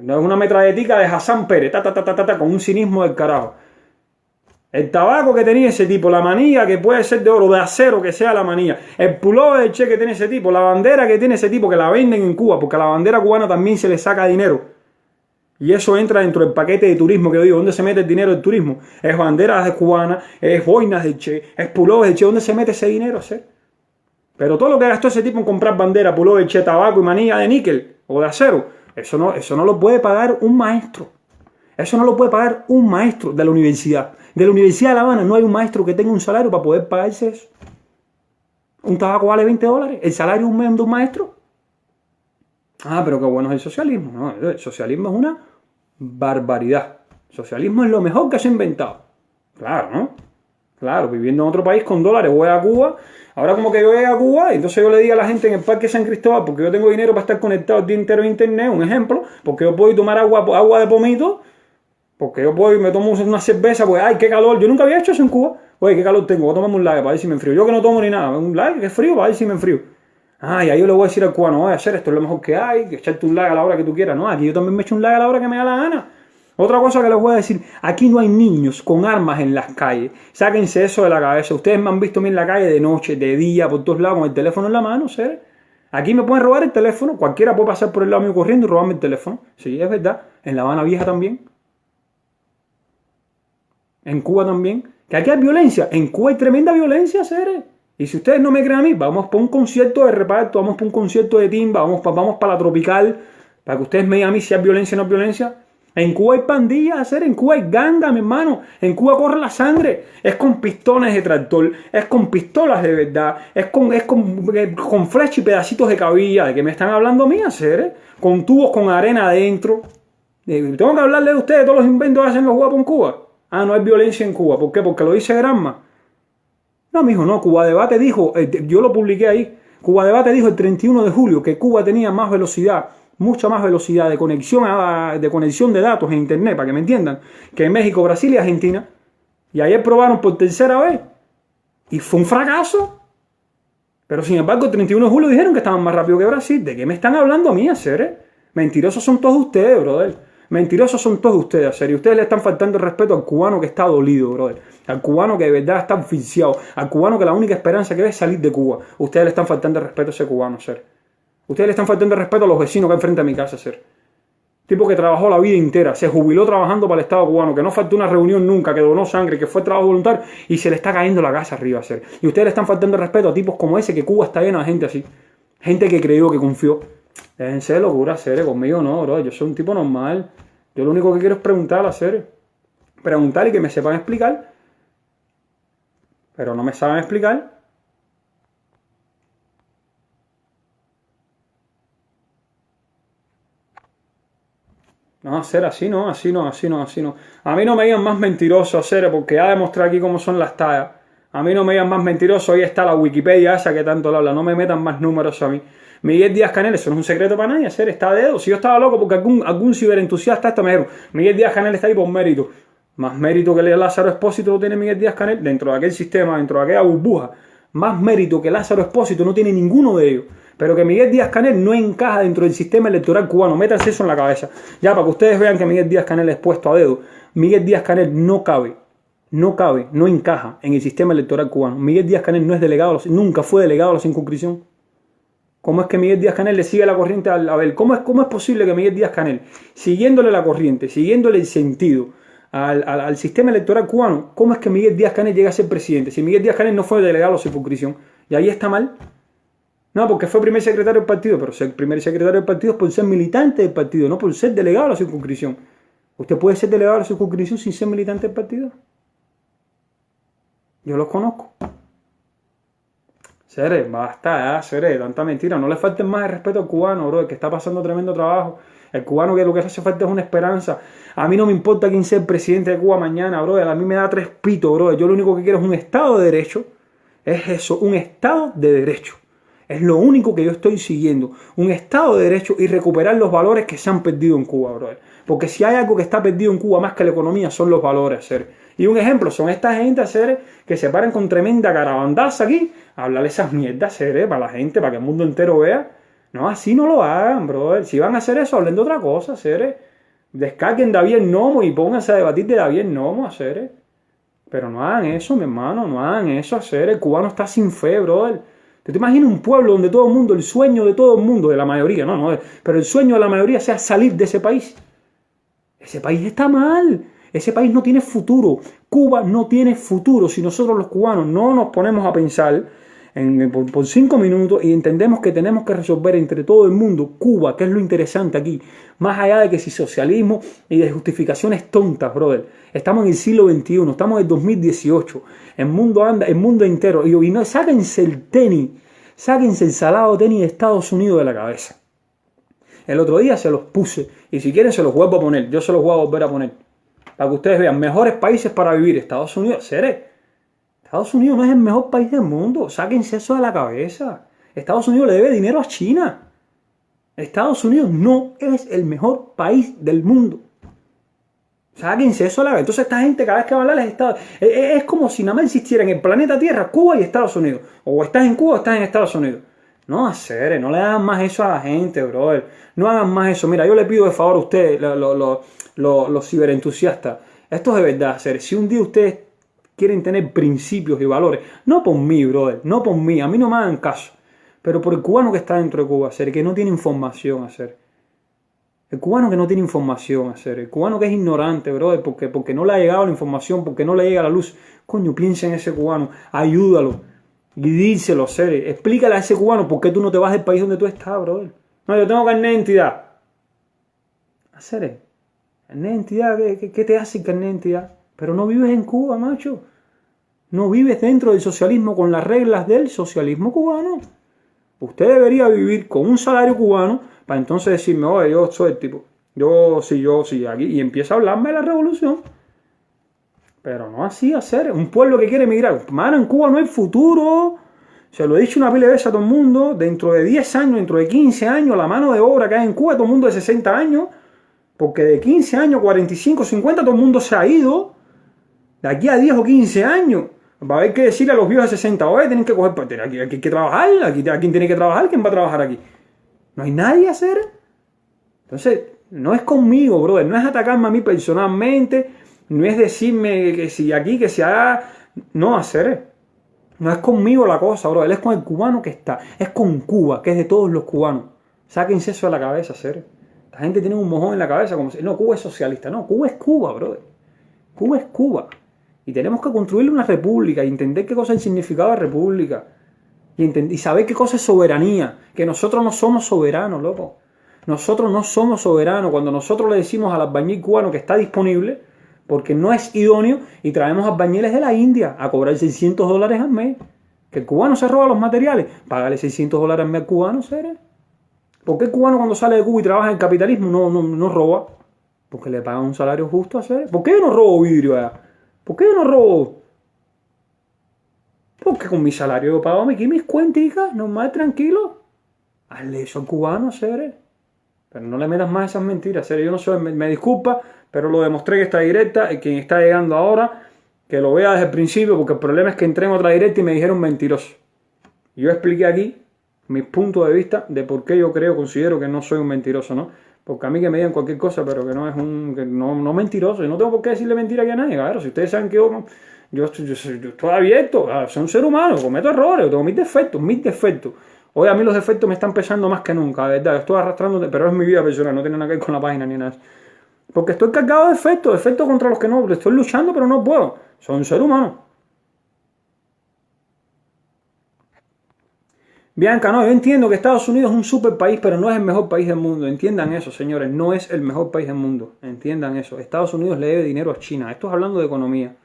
No es una metralletica de Hassan Pérez, con un cinismo del carajo. El tabaco que tenía ese tipo, la manilla que puede ser de oro, de acero que sea la manilla, el pullover del Che que tiene ese tipo, la bandera que tiene ese tipo, que la venden en Cuba, porque a la bandera cubana también se le saca dinero. Y eso entra dentro del paquete de turismo que yo digo. ¿Dónde se mete el dinero del turismo? Es banderas de cubanas, es boinas del Che, es pullovers del Che. ¿Dónde se mete ese dinero? ¿Sí? Pero todo lo que gastó ese tipo en comprar bandera, pullover del Che, tabaco y manilla de níquel o de acero, eso no lo puede pagar un maestro. Eso no lo puede pagar un maestro de la universidad. De la Universidad de La Habana no hay un maestro que tenga un salario para poder pagarse eso. Un tabaco vale $20. ¿El salario de un maestro? Ah, pero qué bueno es el socialismo. No, el socialismo es una barbaridad. El socialismo es lo mejor que se ha inventado. Claro, ¿no? Claro, viviendo en otro país con dólares, voy a Cuba. Ahora como que yo voy a Cuba, entonces yo le digo a la gente en el Parque San Cristóbal, porque yo tengo dinero para estar conectado el día entero a internet, un ejemplo, porque yo puedo tomar agua de pomito, porque yo puedo y me tomo una cerveza, pues ay, qué calor, yo nunca había hecho eso en Cuba. Oye, qué calor tengo, voy a tomarme un lager para ver si me enfrío. Yo que no tomo ni nada, un lager que es frío para ver si me enfrío. Ah, y ahí yo le voy a decir al cubano, voy a hacer esto, es lo mejor que hay, que echarte un lager a la hora que tú quieras. No, aquí yo también me echo un lager a la hora que me da la gana. Otra cosa que les voy a decir, aquí no hay niños con armas en las calles. Sáquense eso de la cabeza. Ustedes me han visto a mí en la calle de noche, de día, por todos lados, con el teléfono en la mano, ¿sí? Aquí me pueden robar el teléfono, cualquiera puede pasar por el lado mío corriendo y robarme el teléfono. Sí, es verdad. En La Habana Vieja también. En Cuba también. ¿Que aquí hay violencia? En Cuba hay tremenda violencia, ¿sí? Y si ustedes no me creen a mí, vamos para un concierto de reparto, vamos para un concierto de timba, vamos para la tropical, para que ustedes me digan a mí si hay violencia o no hay violencia. En Cuba hay pandillas, hacer, en Cuba hay ganga, mi hermano. En Cuba corre la sangre. Es con pistones de tractor, es con pistolas de verdad, es con flechas y pedacitos de cabilla. ¿De qué me están hablando a mí, hacer? Con tubos con arena adentro. Tengo que hablarle de ustedes, todos los inventos que hacen los guapos en Cuba. Ah, no hay violencia en Cuba. ¿Por qué? Porque lo dice Granma. No, mijo, no. Cuba Debate dijo, yo lo publiqué ahí. Cuba Debate dijo el 31 de julio que Cuba tenía más velocidad, mucha más velocidad de conexión de datos en internet, para que me entiendan, que en México, Brasil y Argentina. Y ayer probaron por tercera vez. Y fue un fracaso. Pero sin embargo, el 31 de julio dijeron que estaban más rápido que Brasil. ¿De qué me están hablando a mí, hacer? Mentirosos son todos ustedes, brother. Mentirosos son todos ustedes, hacer. Y ustedes le están faltando el respeto al cubano que está dolido, brother. Al cubano que de verdad está asfixiado. Al cubano que la única esperanza que ve es salir de Cuba. Ustedes le están faltando el respeto a ese cubano, hacer. Ustedes le están faltando el respeto a los vecinos que hay frente a mi casa, hacer. Tipo que trabajó la vida entera, se jubiló trabajando para el Estado cubano, que no faltó una reunión nunca, que donó sangre, que fue trabajo voluntario y se le está cayendo la casa arriba, hacer. Y ustedes le están faltando el respeto a tipos como ese, que Cuba está llena de gente así. Gente que creyó, que confió. Déjense de locura, hacer. Conmigo no, bro. Yo soy un tipo normal. Yo lo único que quiero es preguntar, hacer. Preguntar y que me sepan explicar. Pero no me saben explicar. No, hacer así no. A mí no me digan más mentiroso, hacer, porque ya demostré aquí cómo son las tallas. A mí no me digan más mentiroso, ahí está la Wikipedia esa que tanto lo habla. No me metan más números a mí. Miguel Díaz-Canel, eso no es un secreto para nadie, hacer, está a dedo. Si yo estaba loco porque algún ciberentusiasta hasta me dijo, Miguel Díaz-Canel está ahí por mérito. Más mérito que Lázaro Espósito lo tiene Miguel Díaz-Canel dentro de aquel sistema, dentro de aquella burbuja. Más mérito que Lázaro Espósito no tiene ninguno de ellos. Pero que Miguel Díaz-Canel no encaja dentro del sistema electoral cubano. Métanse eso en la cabeza. Ya, para que ustedes vean que Miguel Díaz-Canel es puesto a dedo. Miguel Díaz-Canel no encaja en el sistema electoral cubano. Miguel Díaz-Canel no es delegado, nunca fue delegado a la circunscripción. ¿Cómo es que Miguel Díaz-Canel le sigue la corriente a Abel? ¿Cómo es posible que Miguel Díaz-Canel, siguiéndole la corriente, siguiéndole el sentido al sistema electoral cubano, cómo es que Miguel Díaz-Canel llega a ser presidente? Si Miguel Díaz-Canel no fue delegado a la circunscripción, y ahí está mal. No, porque fue primer secretario del partido, pero ser primer secretario del partido es por ser militante del partido, no por ser delegado a la circunscripción. ¿Usted puede ser delegado de la circunscripción sin ser militante del partido? Yo los conozco. Seres, basta ya, seres, tanta mentira. No le falten más el respeto al cubano, bro, el que está pasando tremendo trabajo. El cubano que lo que hace falta es una esperanza. A mí no me importa quién sea el presidente de Cuba mañana, bro. A mí me da tres pitos, bro. Yo lo único que quiero es un Estado de Derecho. Es eso, un Estado de Derecho. Es lo único que yo estoy siguiendo. Un Estado de Derecho y recuperar los valores que se han perdido en Cuba, bro. Porque si hay algo que está perdido en Cuba más que la economía, son los valores, seres. Y un ejemplo son estas gente, seres, que se paran con tremenda carabandaza aquí a hablar esas mierdas, seres, para la gente, para que el mundo entero vea. No, así no lo hagan, bro. Si van a hacer eso, hablen de otra cosa, seres. Descarguen David el Nomo y pónganse a debatir de David el Nomo, seres. Pero no hagan eso, mi hermano, no hagan eso, seres. El cubano está sin fe, brother. ¿Te imaginas un pueblo donde todo el mundo, el sueño de todo el mundo, de la mayoría, no, pero el sueño de la mayoría sea salir de ese país? Ese país está mal. Ese país no tiene futuro. Cuba no tiene futuro si nosotros los cubanos no nos ponemos a pensar por 5 minutos y entendemos que tenemos que resolver entre todo el mundo Cuba, que es lo interesante aquí. Más allá de que si socialismo y de justificaciones tontas, brother. Estamos en el siglo XXI, estamos en el 2018. El mundo anda, el mundo entero. Y no, sáquense el tenis, sáquense el salado tenis de Estados Unidos de la cabeza. El otro día se los puse y si quieren se los vuelvo a poner. Yo se los voy a volver a poner. Para que ustedes vean, mejores países para vivir. Estados Unidos, seres. Estados Unidos no es el mejor país del mundo. Sáquense eso de la cabeza. Estados Unidos le debe dinero a China. Estados Unidos no es el mejor país del mundo. Sáquense eso de la cabeza. Entonces esta gente cada vez que va a hablar es como si nada más existiera en el planeta Tierra Cuba y Estados Unidos. O estás en Cuba o estás en Estados Unidos. No, hacer, no le hagan más eso a la gente, brother. No hagan más eso. Mira, yo le pido de favor a ustedes, los ciberentusiastas. Esto es de verdad, hacer. Si un día ustedes quieren tener principios y valores, no por mí, brother, no por mí, a mí no me hagan caso, pero por el cubano que está dentro de Cuba, hacer, que no tiene información, hacer. El cubano que no tiene información, hacer. El cubano que es ignorante, brother, porque no le ha llegado la información, porque no le llega la luz. Coño, piensa en ese cubano, ayúdalo. Y díselo, serio. Explícale a ese cubano por qué tú no te vas del país donde tú estás, brother. No, yo tengo carnet de identidad. Serio. Carnet de identidad, ¿qué te hace el carnet de identidad? Pero no vives en Cuba, macho. No vives dentro del socialismo con las reglas del socialismo cubano. Usted debería vivir con un salario cubano para entonces decirme, oye, yo soy el tipo. Yo sí, aquí. Y empieza a hablarme de la revolución. Pero no así hacer. Un pueblo que quiere emigrar. Mano, en Cuba no hay futuro. Se lo he dicho una pila de veces a todo el mundo. Dentro de 10 años, dentro de 15 años, la mano de obra que hay en Cuba, todo el mundo de 60 años. Porque de 15 años, 45, 50, todo el mundo se ha ido. De aquí a 10 o 15 años. Va a haber que decirle a los viejos de 60, oye, tienen que coger, aquí hay que trabajar. Aquí ¿quién tiene que trabajar? ¿Quién va a trabajar aquí? No hay nadie a hacer. Entonces, no es conmigo, brother. No es atacarme a mí personalmente. No es decirme que si aquí, que se haga. No, hacer. No es conmigo la cosa, bro. Él es con el cubano que está. Es con Cuba, que es de todos los cubanos. Sáquense eso de la cabeza, hacer. La gente tiene un mojón en la cabeza como si. No, Cuba es socialista. No, Cuba es Cuba, brother. Cuba es Cuba. Y tenemos que construirle una república y entender qué cosa es el significado de república. Y saber qué cosa es soberanía. Que nosotros no somos soberanos, loco. Nosotros no somos soberanos. Cuando nosotros le decimos al albañil cubano que está disponible, porque no es idóneo, y traemos albañiles de la India a cobrar $600 al mes. Que el cubano se roba los materiales. Págale $600 al mes al cubano, ¿será? ¿Por qué el cubano cuando sale de Cuba y trabaja en el capitalismo no roba? Porque le pagan un salario justo a hacer. ¿Por qué yo no robo vidrio allá? ¿Por qué yo no robo? Porque con mi salario yo pago aquí mis cuenticas, normal, tranquilo. Hazle eso al cubano, hacer. Pero no le metas más esas mentiras, hacer. Yo no soy, me disculpa, pero lo demostré que está directa. Y quien está llegando ahora, que lo vea desde el principio, porque el problema es que entré en otra directa y me dijeron mentiroso. Yo expliqué aquí mis puntos de vista de por qué yo considero que no soy un mentiroso, ¿no? Porque a mí que me digan cualquier cosa, pero que no es no mentiroso. Yo no tengo por qué decirle mentira aquí a nadie, claro. Si ustedes saben que yo estoy abierto, soy un ser humano, cometo errores, tengo mis defectos. Hoy a mí los defectos me están pesando más que nunca, de verdad. Estoy arrastrando, pero es mi vida personal, no tiene nada que ver con la página ni nada. Porque estoy cargado de defectos contra los que no, estoy luchando, pero no puedo. Soy un ser humano. Bianca, no, yo entiendo que Estados Unidos es un super país, pero no es el mejor país del mundo. Entiendan eso, señores, no es el mejor país del mundo. Entiendan eso. Estados Unidos le debe dinero a China. Esto es hablando de economía.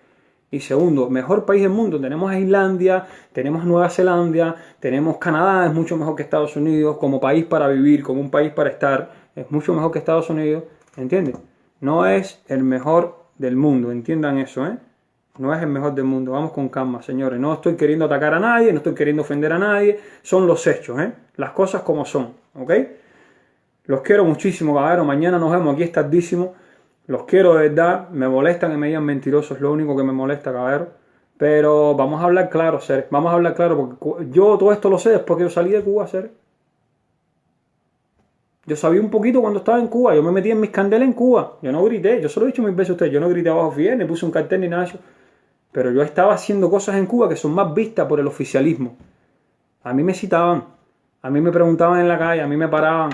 Y segundo, mejor país del mundo. Tenemos a Islandia, tenemos Nueva Zelanda, tenemos Canadá, es mucho mejor que Estados Unidos como país para vivir, como un país para estar. Es mucho mejor que Estados Unidos. ¿Entienden? No es el mejor del mundo. Entiendan eso, ¿eh? No es el mejor del mundo. Vamos con calma, señores. No estoy queriendo atacar a nadie, no estoy queriendo ofender a nadie. Son los hechos, ¿eh? Las cosas como son, ¿ok? Los quiero muchísimo, caballero. Mañana nos vemos aquí, es tardísimo. Los quiero de verdad. Me molestan que me digan mentiroso. Es lo único que me molesta, caballero. Pero vamos a hablar claro, seres. Vamos a hablar claro, porque yo todo esto lo sé después que yo salí de Cuba, seres. Yo sabía un poquito cuando estaba en Cuba. Yo me metí en mis candelas en Cuba. Yo no grité. Yo se lo he dicho mil veces a ustedes. Yo no grité abajo Fidel, ni puse un cartel ni nada de eso. Pero yo estaba haciendo cosas en Cuba que son más vistas por el oficialismo. A mí me citaban, a mí me preguntaban en la calle, a mí me paraban.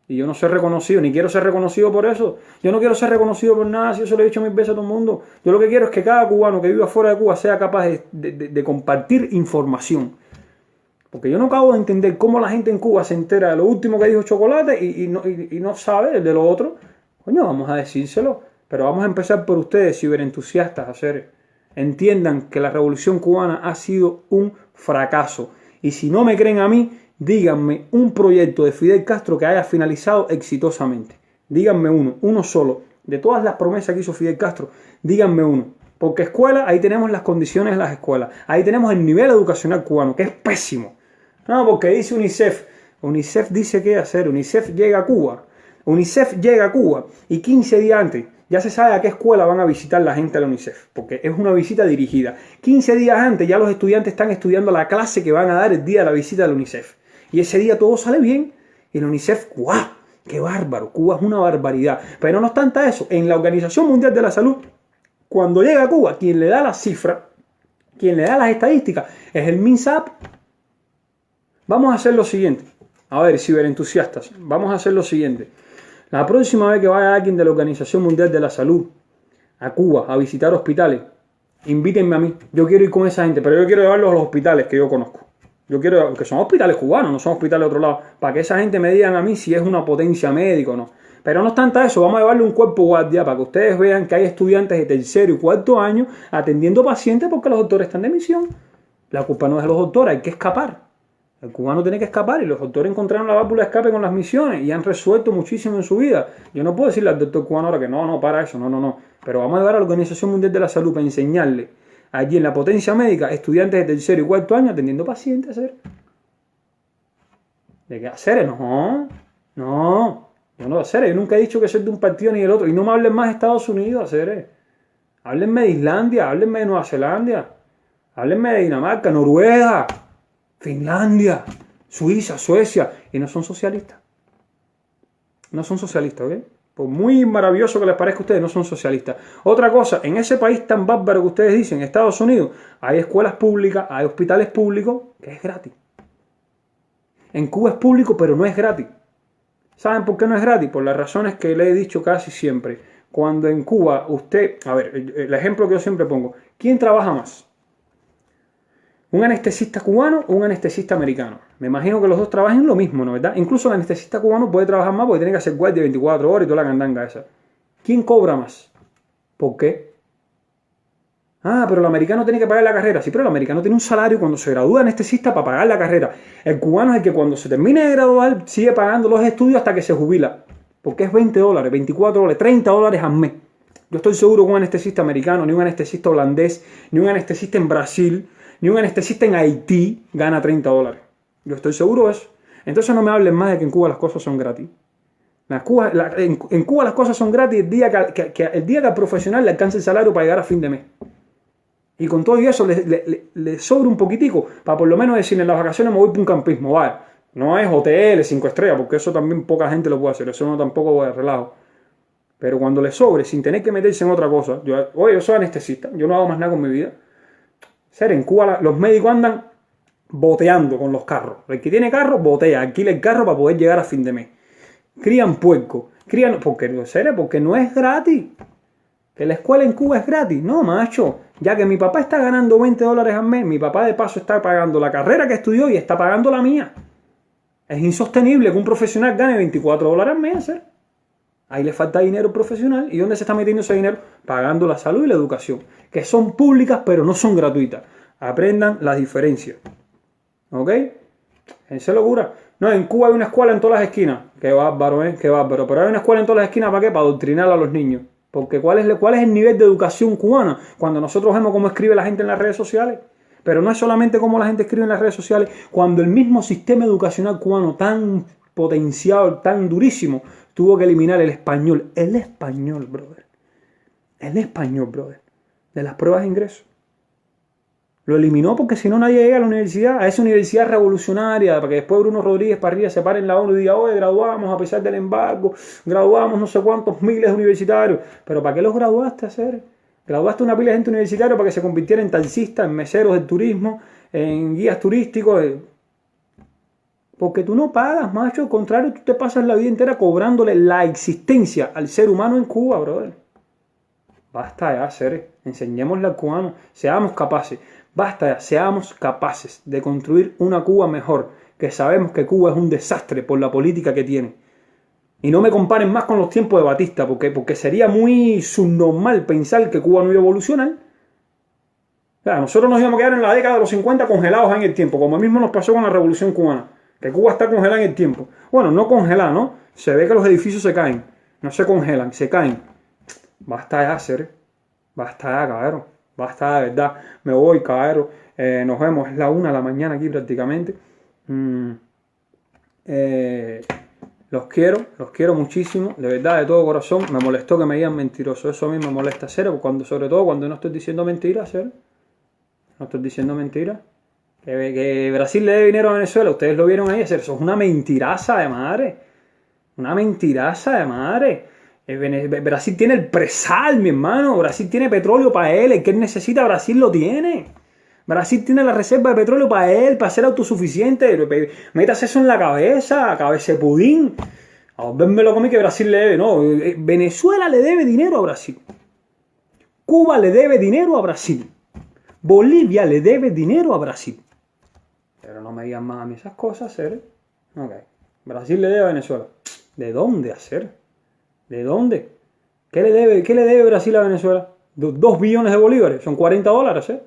Y yo no soy reconocido, ni quiero ser reconocido por eso. Yo no quiero ser reconocido por nada, si eso lo he dicho mil veces a todo el mundo. Yo lo que quiero es que cada cubano que viva fuera de Cuba sea capaz de compartir información. Porque yo no acabo de entender cómo la gente en Cuba se entera de lo último que dijo Chocolate y no sabe de lo otro. Coño, vamos a decírselo. Pero vamos a empezar por ustedes, ciberentusiastas, a hacer... Entiendan que la revolución cubana ha sido un fracaso. Y si no me creen a mí, díganme un proyecto de Fidel Castro que haya finalizado exitosamente. Díganme uno solo. De todas las promesas que hizo Fidel Castro, díganme uno. Porque escuela, ahí tenemos las condiciones de las escuelas. Ahí tenemos el nivel educacional cubano, que es pésimo. No, porque dice UNICEF. UNICEF dice qué hacer. UNICEF llega a Cuba. UNICEF llega a Cuba y 15 días antes ya se sabe a qué escuela van a visitar la gente de la UNICEF, porque es una visita dirigida. 15 días antes ya los estudiantes están estudiando la clase que van a dar el día de la visita de la UNICEF. Y ese día todo sale bien. Y la UNICEF, ¡guau! ¡Qué bárbaro! Cuba es una barbaridad. Pero no obstante eso, en la Organización Mundial de la Salud, cuando llega a Cuba, quien le da la cifra, quien le da las estadísticas, es el MINSAP. Vamos a hacer lo siguiente. A ver, ciberentusiastas, vamos a hacer lo siguiente. La próxima vez que vaya alguien de la Organización Mundial de la Salud a Cuba a visitar hospitales, invítenme a mí. Yo quiero ir con esa gente, pero yo quiero llevarlos a los hospitales que yo conozco. Yo quiero, que son hospitales cubanos, no son hospitales de otro lado, para que esa gente me digan a mí si es una potencia médica o no. Pero no obstante eso, vamos a llevarle un cuerpo guardia para que ustedes vean que hay estudiantes de tercero y cuarto año atendiendo pacientes porque los doctores están de misión. La culpa no es de los doctores, hay que escapar. El cubano tiene que escapar y los doctores encontraron la válvula de escape con las misiones y han resuelto muchísimo en su vida. Yo no puedo decirle al doctor cubano ahora que no, para eso, no. Pero vamos a llevar a la Organización Mundial de la Salud para enseñarle allí en la potencia médica estudiantes de tercero y cuarto año atendiendo pacientes. ¿Hacer? ¿De qué hacer? No. Yo no hacer. Yo nunca he dicho que soy de un partido ni del otro. Y no me hablen más de Estados Unidos, hacer. Háblenme de Islandia, háblenme de Nueva Zelanda, háblenme de Dinamarca, Noruega, Finlandia, Suiza, Suecia, y no son socialistas. No son socialistas, ¿ok? Por muy maravilloso que les parezca a ustedes, no son socialistas. Otra cosa, en ese país tan bárbaro que ustedes dicen, Estados Unidos, hay escuelas públicas, hay hospitales públicos, que es gratis. En Cuba es público, pero no es gratis. ¿Saben por qué no es gratis? Por las razones que le he dicho casi siempre. Cuando en Cuba usted, a ver, el ejemplo que yo siempre pongo, ¿quién trabaja más? ¿Un anestesista cubano o un anestesista americano? Me imagino que los dos trabajan lo mismo, ¿no? ¿Verdad? Incluso el anestesista cubano puede trabajar más porque tiene que hacer guardia 24 horas y toda la candanga esa. ¿Quién cobra más? ¿Por qué? Ah, pero el americano tiene que pagar la carrera. Sí, pero el americano tiene un salario cuando se gradúa de anestesista para pagar la carrera. El cubano es el que cuando se termine de graduar sigue pagando los estudios hasta que se jubila. Porque es $20, 24 dólares, $30 al mes. Yo estoy seguro que un anestesista americano, ni un anestesista holandés, ni un anestesista en Brasil, ni un anestesista en Haití gana $30. Yo estoy seguro de eso. Entonces no me hablen más de que en Cuba las cosas son gratis. En Cuba las cosas son gratis el día que al profesional le alcance el salario para llegar a fin de mes. Y con todo eso le sobra un poquitico para por lo menos decir en las vacaciones me voy para un campismo. Vale. No es hoteles 5 estrellas, porque eso también poca gente lo puede hacer. Eso no tampoco voy a relajo. Pero cuando le sobre, sin tener que meterse en otra cosa. Yo soy anestesista, yo no hago más nada con mi vida. En Cuba los médicos andan boteando con los carros. El que tiene carro, botea, alquila el carro para poder llegar a fin de mes. Crían puercos, porque no es gratis. Que la escuela en Cuba es gratis. No, macho. Ya que mi papá está ganando $20 al mes, mi papá de paso está pagando la carrera que estudió y está pagando la mía. Es insostenible que un profesional gane $24 al mes, ¿eh? Ahí le falta dinero profesional. ¿Y dónde se está metiendo ese dinero? Pagando la salud y la educación, que son públicas pero no son gratuitas. Aprendan las diferencias. ¿Ok? Esa locura. No, en Cuba hay una escuela en todas las esquinas. Qué bárbaro, ¿eh? Qué bárbaro. Pero hay una escuela en todas las esquinas, ¿para qué? Para adoctrinar a los niños. Porque ¿cuál es el nivel de educación cubana? Cuando nosotros vemos cómo escribe la gente en las redes sociales. Pero no es solamente cómo la gente escribe en las redes sociales. Cuando el mismo sistema educacional cubano, tan potenciado, tan durísimo, tuvo que eliminar el español. El español, brother. El español, brother. De las pruebas de ingreso. Lo eliminó porque si no nadie llega a la universidad, a esa universidad revolucionaria, para que después Bruno Rodríguez Parrilla se pare en la ONU y diga, oye, graduamos a pesar del embargo, graduamos no sé cuántos miles de universitarios. Pero ¿para qué los graduaste a hacer? Graduaste una pila de gente universitaria para que se convirtiera en taxistas, en meseros del turismo, en guías turísticos. Porque tú no pagas, macho, al contrario, tú te pasas la vida entera cobrándole la existencia al ser humano en Cuba, brother. Basta ya, seres, enseñémosle al cubano, seamos capaces. Basta ya, seamos capaces de construir una Cuba mejor, que sabemos que Cuba es un desastre por la política que tiene. Y no me comparen más con los tiempos de Batista, porque sería muy subnormal pensar que Cuba no iba a evolucionar. O sea, nosotros nos íbamos a quedar en la década de los 50 congelados en el tiempo, como mismo nos pasó con la Revolución Cubana, que Cuba está congelada en el tiempo. Bueno, no congelada, ¿no? Se ve que los edificios se caen, no se congelan, se caen. Basta ya, seres, basta ya, cabrón. Basta, de verdad. Me voy, caballero. Nos vemos. Es la 1 de la mañana aquí prácticamente. Los quiero muchísimo. De verdad, de todo corazón. Me molestó que me digan mentiroso. Eso a mí me molesta, cero. Sobre todo cuando no estoy diciendo mentiras, cero. No estoy diciendo mentiras. Que Brasil le dé dinero a Venezuela. Ustedes lo vieron ahí hacer. Eso es una mentiraza de madre. Una mentiraza de madre. Brasil tiene el presal, mi hermano. Brasil tiene petróleo para él. El que él necesita, Brasil lo tiene. Brasil tiene la reserva de petróleo para él, para ser autosuficiente. Métase eso en la cabeza de pudín. A verme lo que Brasil le debe. No, Venezuela le debe dinero a Brasil. Cuba le debe dinero a Brasil. Bolivia le debe dinero a Brasil. Pero no me digan más a mí esas cosas, ¿eh? Ok. Brasil le debe a Venezuela. ¿De dónde hacer? ¿De dónde? ¿Qué le debe Brasil a Venezuela? 2 billones de bolívares. Son $40, ¿eh?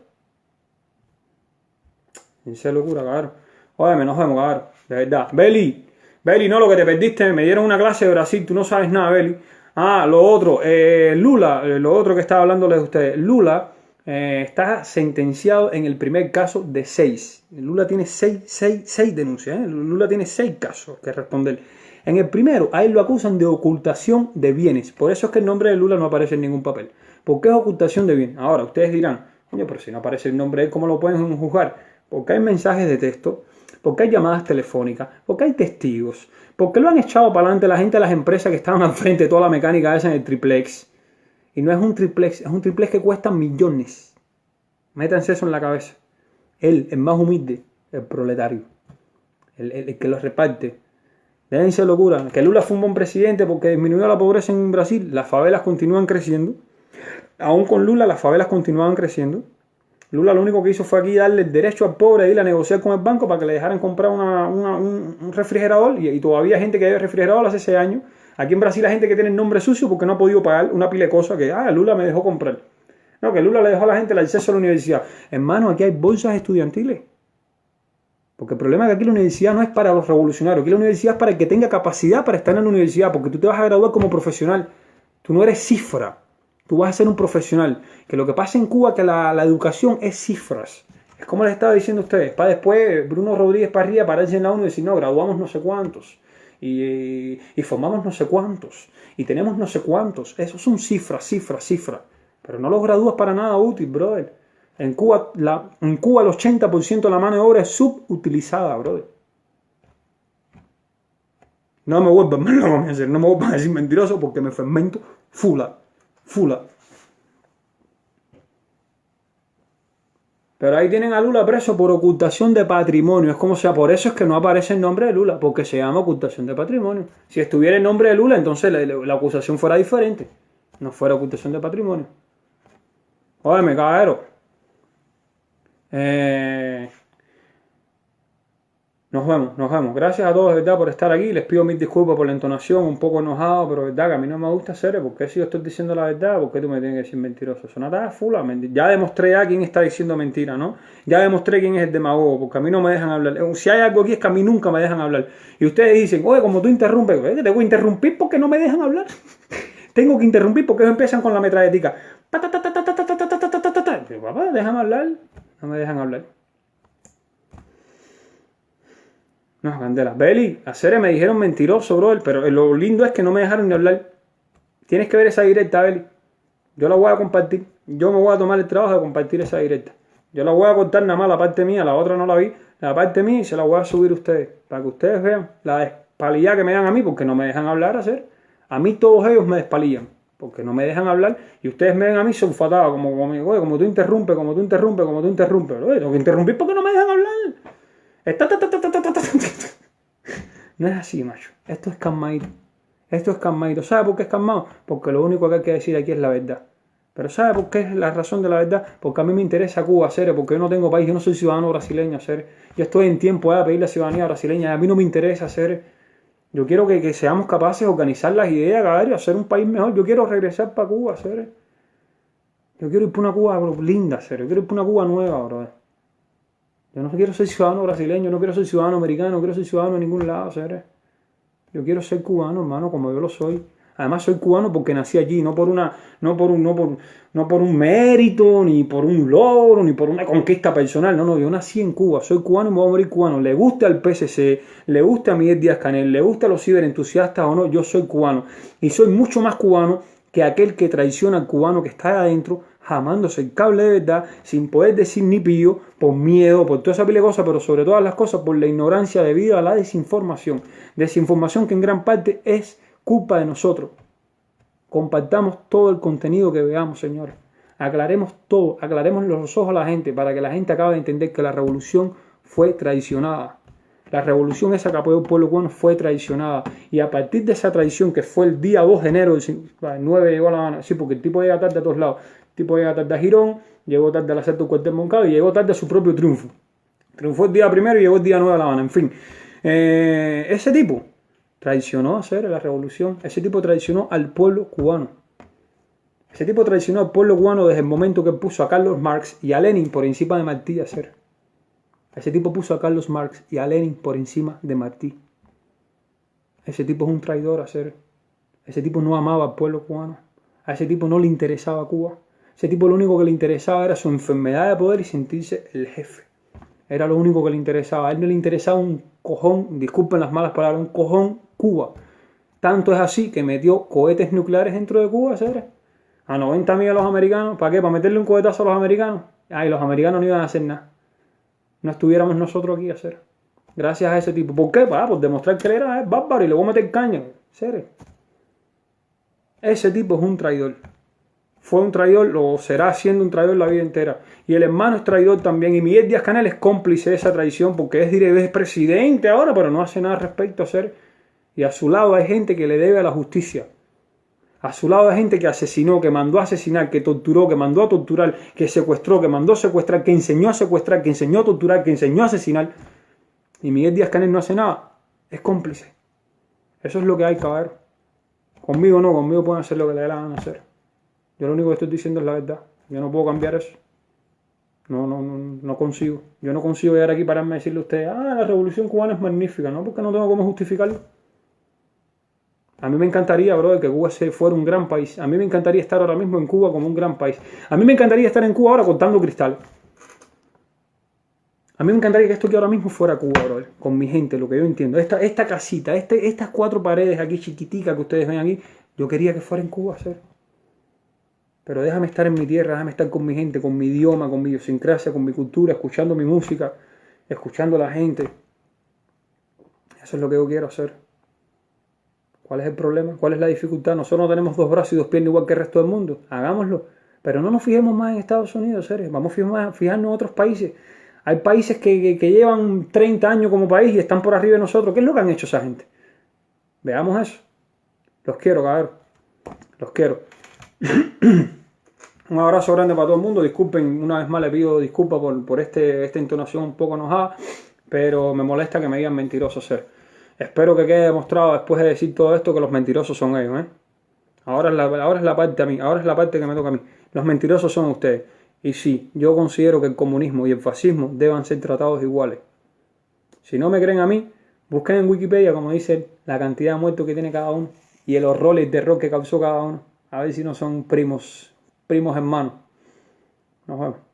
Esa locura, cabrón. Óyeme, nos vemos, cabrón. De verdad. Beli, no, lo que te perdiste. Me dieron una clase de Brasil. Tú no sabes nada, Beli. Ah, lo otro. Lula, lo otro que estaba hablándoles de ustedes. Lula está sentenciado en el primer caso de 6. Lula tiene 6 denuncias, ¿eh? Lula tiene 6 casos que responder. En el primero, a él lo acusan de ocultación de bienes. Por eso es que el nombre de Lula no aparece en ningún papel. ¿Por qué es ocultación de bienes? Ahora, ustedes dirán, oye, pero si no aparece el nombre de él, ¿cómo lo pueden juzgar? Porque hay mensajes de texto, porque hay llamadas telefónicas, porque hay testigos, porque lo han echado para adelante la gente de las empresas que estaban al frente de toda la mecánica esa en el triplex. Y no es un triplex, es un triplex que cuesta millones. Métanse eso en la cabeza. Él, el más humilde, el proletario, el que los reparte. Déjense locura. Que Lula fue un buen presidente porque disminuyó la pobreza en Brasil. Las favelas continúan creciendo. Aún con Lula las favelas continuaban creciendo. Lula lo único que hizo fue aquí darle el derecho al pobre de ir a negociar con el banco para que le dejaran comprar un refrigerador. Y todavía hay gente que debe refrigerador hace 6 años. Aquí en Brasil hay gente que tiene el nombre sucio porque no ha podido pagar una pila de cosas que Lula me dejó comprar. No, que Lula le dejó a la gente el acceso a la universidad. Hermano, aquí hay bolsas estudiantiles. Porque el problema es que aquí la universidad no es para los revolucionarios. Aquí la universidad es para el que tenga capacidad para estar en la universidad. Porque tú te vas a graduar como profesional. Tú no eres cifra. Tú vas a ser un profesional. Que lo que pasa en Cuba es que la educación es cifras. Es como les estaba diciendo a ustedes. Para después Bruno Rodríguez Parrilla pararse en la ONU y decir, no, graduamos no sé cuántos. Y formamos no sé cuántos. Y tenemos no sé cuántos. Eso son cifras. Pero no los gradúas para nada útil, brother. En Cuba el 80% de la mano de obra es subutilizada, brother. No me vuelvas a decir mentiroso porque me fermento fula. Pero ahí tienen a Lula preso por ocultación de patrimonio. Es como sea, por eso es que no aparece el nombre de Lula, porque se llama ocultación de patrimonio. Si estuviera el nombre de Lula, entonces la acusación fuera diferente. No fuera ocultación de patrimonio. Óyeme, caballero. Nos vemos. Gracias a todos, de verdad, por estar aquí. Les pido mil disculpas por la entonación, un poco enojado, pero verdad que a mí no me gusta hacer, porque si yo estoy diciendo la verdad, ¿por qué tú me tienes que decir mentiroso? Eso no está fula. Ya demostré ya quién está diciendo mentira, ¿no? Ya demostré quién es el demagogo, porque a mí no me dejan hablar. Si hay algo aquí es que a mí nunca me dejan hablar. Y ustedes dicen, oye, como tú interrumpes, te tengo que interrumpir porque no me dejan hablar. Tengo que interrumpir porque ellos empiezan con la metralletica. Papá, déjame hablar. No me dejan hablar. No, Candela. Beli, a Cere me dijeron mentiroso, brother, pero lo lindo es que no me dejaron ni hablar. Tienes que ver esa directa, Beli. Yo la voy a compartir. Yo me voy a tomar el trabajo de compartir esa directa. Yo la voy a contar nada más la parte mía, la otra no la vi. La parte mía y se la voy a subir a ustedes. Para que ustedes vean la despalillada que me dan a mí porque no me dejan hablar, hacer. A mí todos ellos me despalillan porque no me dejan hablar y ustedes me ven a mí sulfatados, como tú interrumpes. Pero, tengo que interrumpir porque no me dejan hablar. No es así, macho. Esto es calmadito. ¿Sabe por qué es calmado? Porque lo único que hay que decir aquí es la verdad. Pero ¿sabe por qué es la razón de la verdad? Porque a mí me interesa Cuba, hacer, porque yo no tengo país, yo no soy ciudadano brasileño, hacer. Yo estoy en tiempo de pedir la ciudadanía brasileña y a mí no me interesa hacer. Yo quiero que seamos capaces de organizar las ideas, caballo, hacer un país mejor. Yo quiero regresar para Cuba, hacer. Yo quiero ir para una Cuba linda, hacer. Yo quiero ir para una Cuba nueva, bro. Yo no quiero ser ciudadano brasileño, no quiero ser ciudadano americano, no quiero ser ciudadano de ningún lado, ¿sabes? Yo quiero ser cubano, hermano, como yo lo soy. Además soy cubano porque nací allí, no por un mérito, ni por un logro, ni por una conquista personal. No, yo nací en Cuba, soy cubano y me voy a morir cubano. Le guste al PSC, le guste a Miguel Díaz-Canel, le guste a los ciberentusiastas o no, yo soy cubano. Y soy mucho más cubano que aquel que traiciona al cubano que está adentro, jamándose el cable de verdad, sin poder decir ni pillo, por miedo, por toda esa pila de cosas, pero sobre todas las cosas por la ignorancia debido a la desinformación. Desinformación que en gran parte es culpa de nosotros. Compartamos todo el contenido que veamos, señores. Aclaremos todo, aclaremos los ojos a la gente para que la gente acabe de entender que la revolución fue traicionada. La revolución esa que apoyó el pueblo cubano fue traicionada. Y a partir de esa traición, que fue el día 2 de enero, el 9 llegó a La Habana, sí, porque el tipo llega tarde a todos lados. El tipo llega tarde a Girón, llegó tarde al asalto del cuartel Moncada y llegó tarde a su propio triunfo. Triunfó el día 1 y llegó el día 9 a La Habana, en fin. Ese tipo traicionó a la revolución. Ese tipo traicionó al pueblo cubano. Ese tipo traicionó al pueblo cubano desde el momento que puso a Carlos Marx y a Lenin por encima de Martí, Ese tipo puso a Carlos Marx y a Lenin por encima de Martí. Ese tipo es un traidor, Ese tipo no amaba al pueblo cubano. A ese tipo no le interesaba Cuba. Ese tipo lo único que le interesaba era su enfermedad de poder y sentirse el jefe. Era lo único que le interesaba. A él no le interesaba un cojón, disculpen las malas palabras, un cojón Cuba. Tanto es así que metió cohetes nucleares dentro de Cuba, a 90 millas a los americanos. ¿Para qué? ¿Para meterle un cohetazo a los americanos? Y los americanos no iban a hacer nada. No estuviéramos nosotros aquí, gracias a ese tipo. ¿Por qué? Por demostrar que él era bárbaro y le voy a meter caña, Ese tipo es un traidor. Fue un traidor, lo será siendo un traidor la vida entera. Y el hermano es traidor también. Y Miguel Díaz-Canel es cómplice de esa traición porque es presidente ahora, pero no hace nada al respecto, Y a su lado hay gente que le debe a la justicia. A su lado hay gente que asesinó, que mandó a asesinar, que torturó, que mandó a torturar, que secuestró, que mandó a secuestrar, que enseñó a secuestrar, que enseñó a torturar, que enseñó a asesinar. Y Miguel Díaz-Canel no hace nada. Es cómplice. Eso es lo que hay, caballero. Conmigo no, conmigo pueden hacer lo que le dé la gana hacer. Yo lo único que estoy diciendo es la verdad. Yo no puedo cambiar eso. No consigo. Yo no consigo llegar aquí y pararme a decirle a ustedes, la revolución cubana es magnífica, ¿no? Porque no tengo cómo justificarlo. A mí me encantaría, brother, que Cuba fuera un gran país. A mí me encantaría estar ahora mismo en Cuba como un gran país. A mí me encantaría estar en Cuba ahora cortando cristal. A mí me encantaría que esto que ahora mismo fuera Cuba, brother, con mi gente, lo que yo entiendo. Esta casita, estas 4 paredes aquí chiquiticas que ustedes ven aquí, yo quería que fuera en Cuba, Pero déjame estar en mi tierra, déjame estar con mi gente, con mi idioma, con mi idiosincrasia, con mi cultura, escuchando mi música, escuchando a la gente. Eso es lo que yo quiero hacer. ¿Cuál es el problema? ¿Cuál es la dificultad? Nosotros no tenemos 2 brazos y 2 piernas igual que el resto del mundo. Hagámoslo. Pero no nos fijemos más en Estados Unidos, Vamos a fijarnos en otros países. Hay países que llevan 30 años como país y están por arriba de nosotros. ¿Qué es lo que han hecho esa gente? Veamos eso. Los quiero, cabrón. Los quiero. Un abrazo grande para todo el mundo. Disculpen, una vez más le pido disculpas por esta entonación un poco enojada, pero me molesta que me digan mentiroso ser. Espero que quede demostrado después de decir todo esto que los mentirosos son ellos, ¿eh? Ahora es la parte a mí, ahora es la parte que me toca a mí. Los mentirosos son ustedes. Y sí, yo considero que el comunismo y el fascismo deban ser tratados iguales. Si no me creen a mí, busquen en Wikipedia, como dice, la cantidad de muertos que tiene cada uno y el horror y el terror que causó cada uno. A ver si no son primos hermanos. Nos vemos.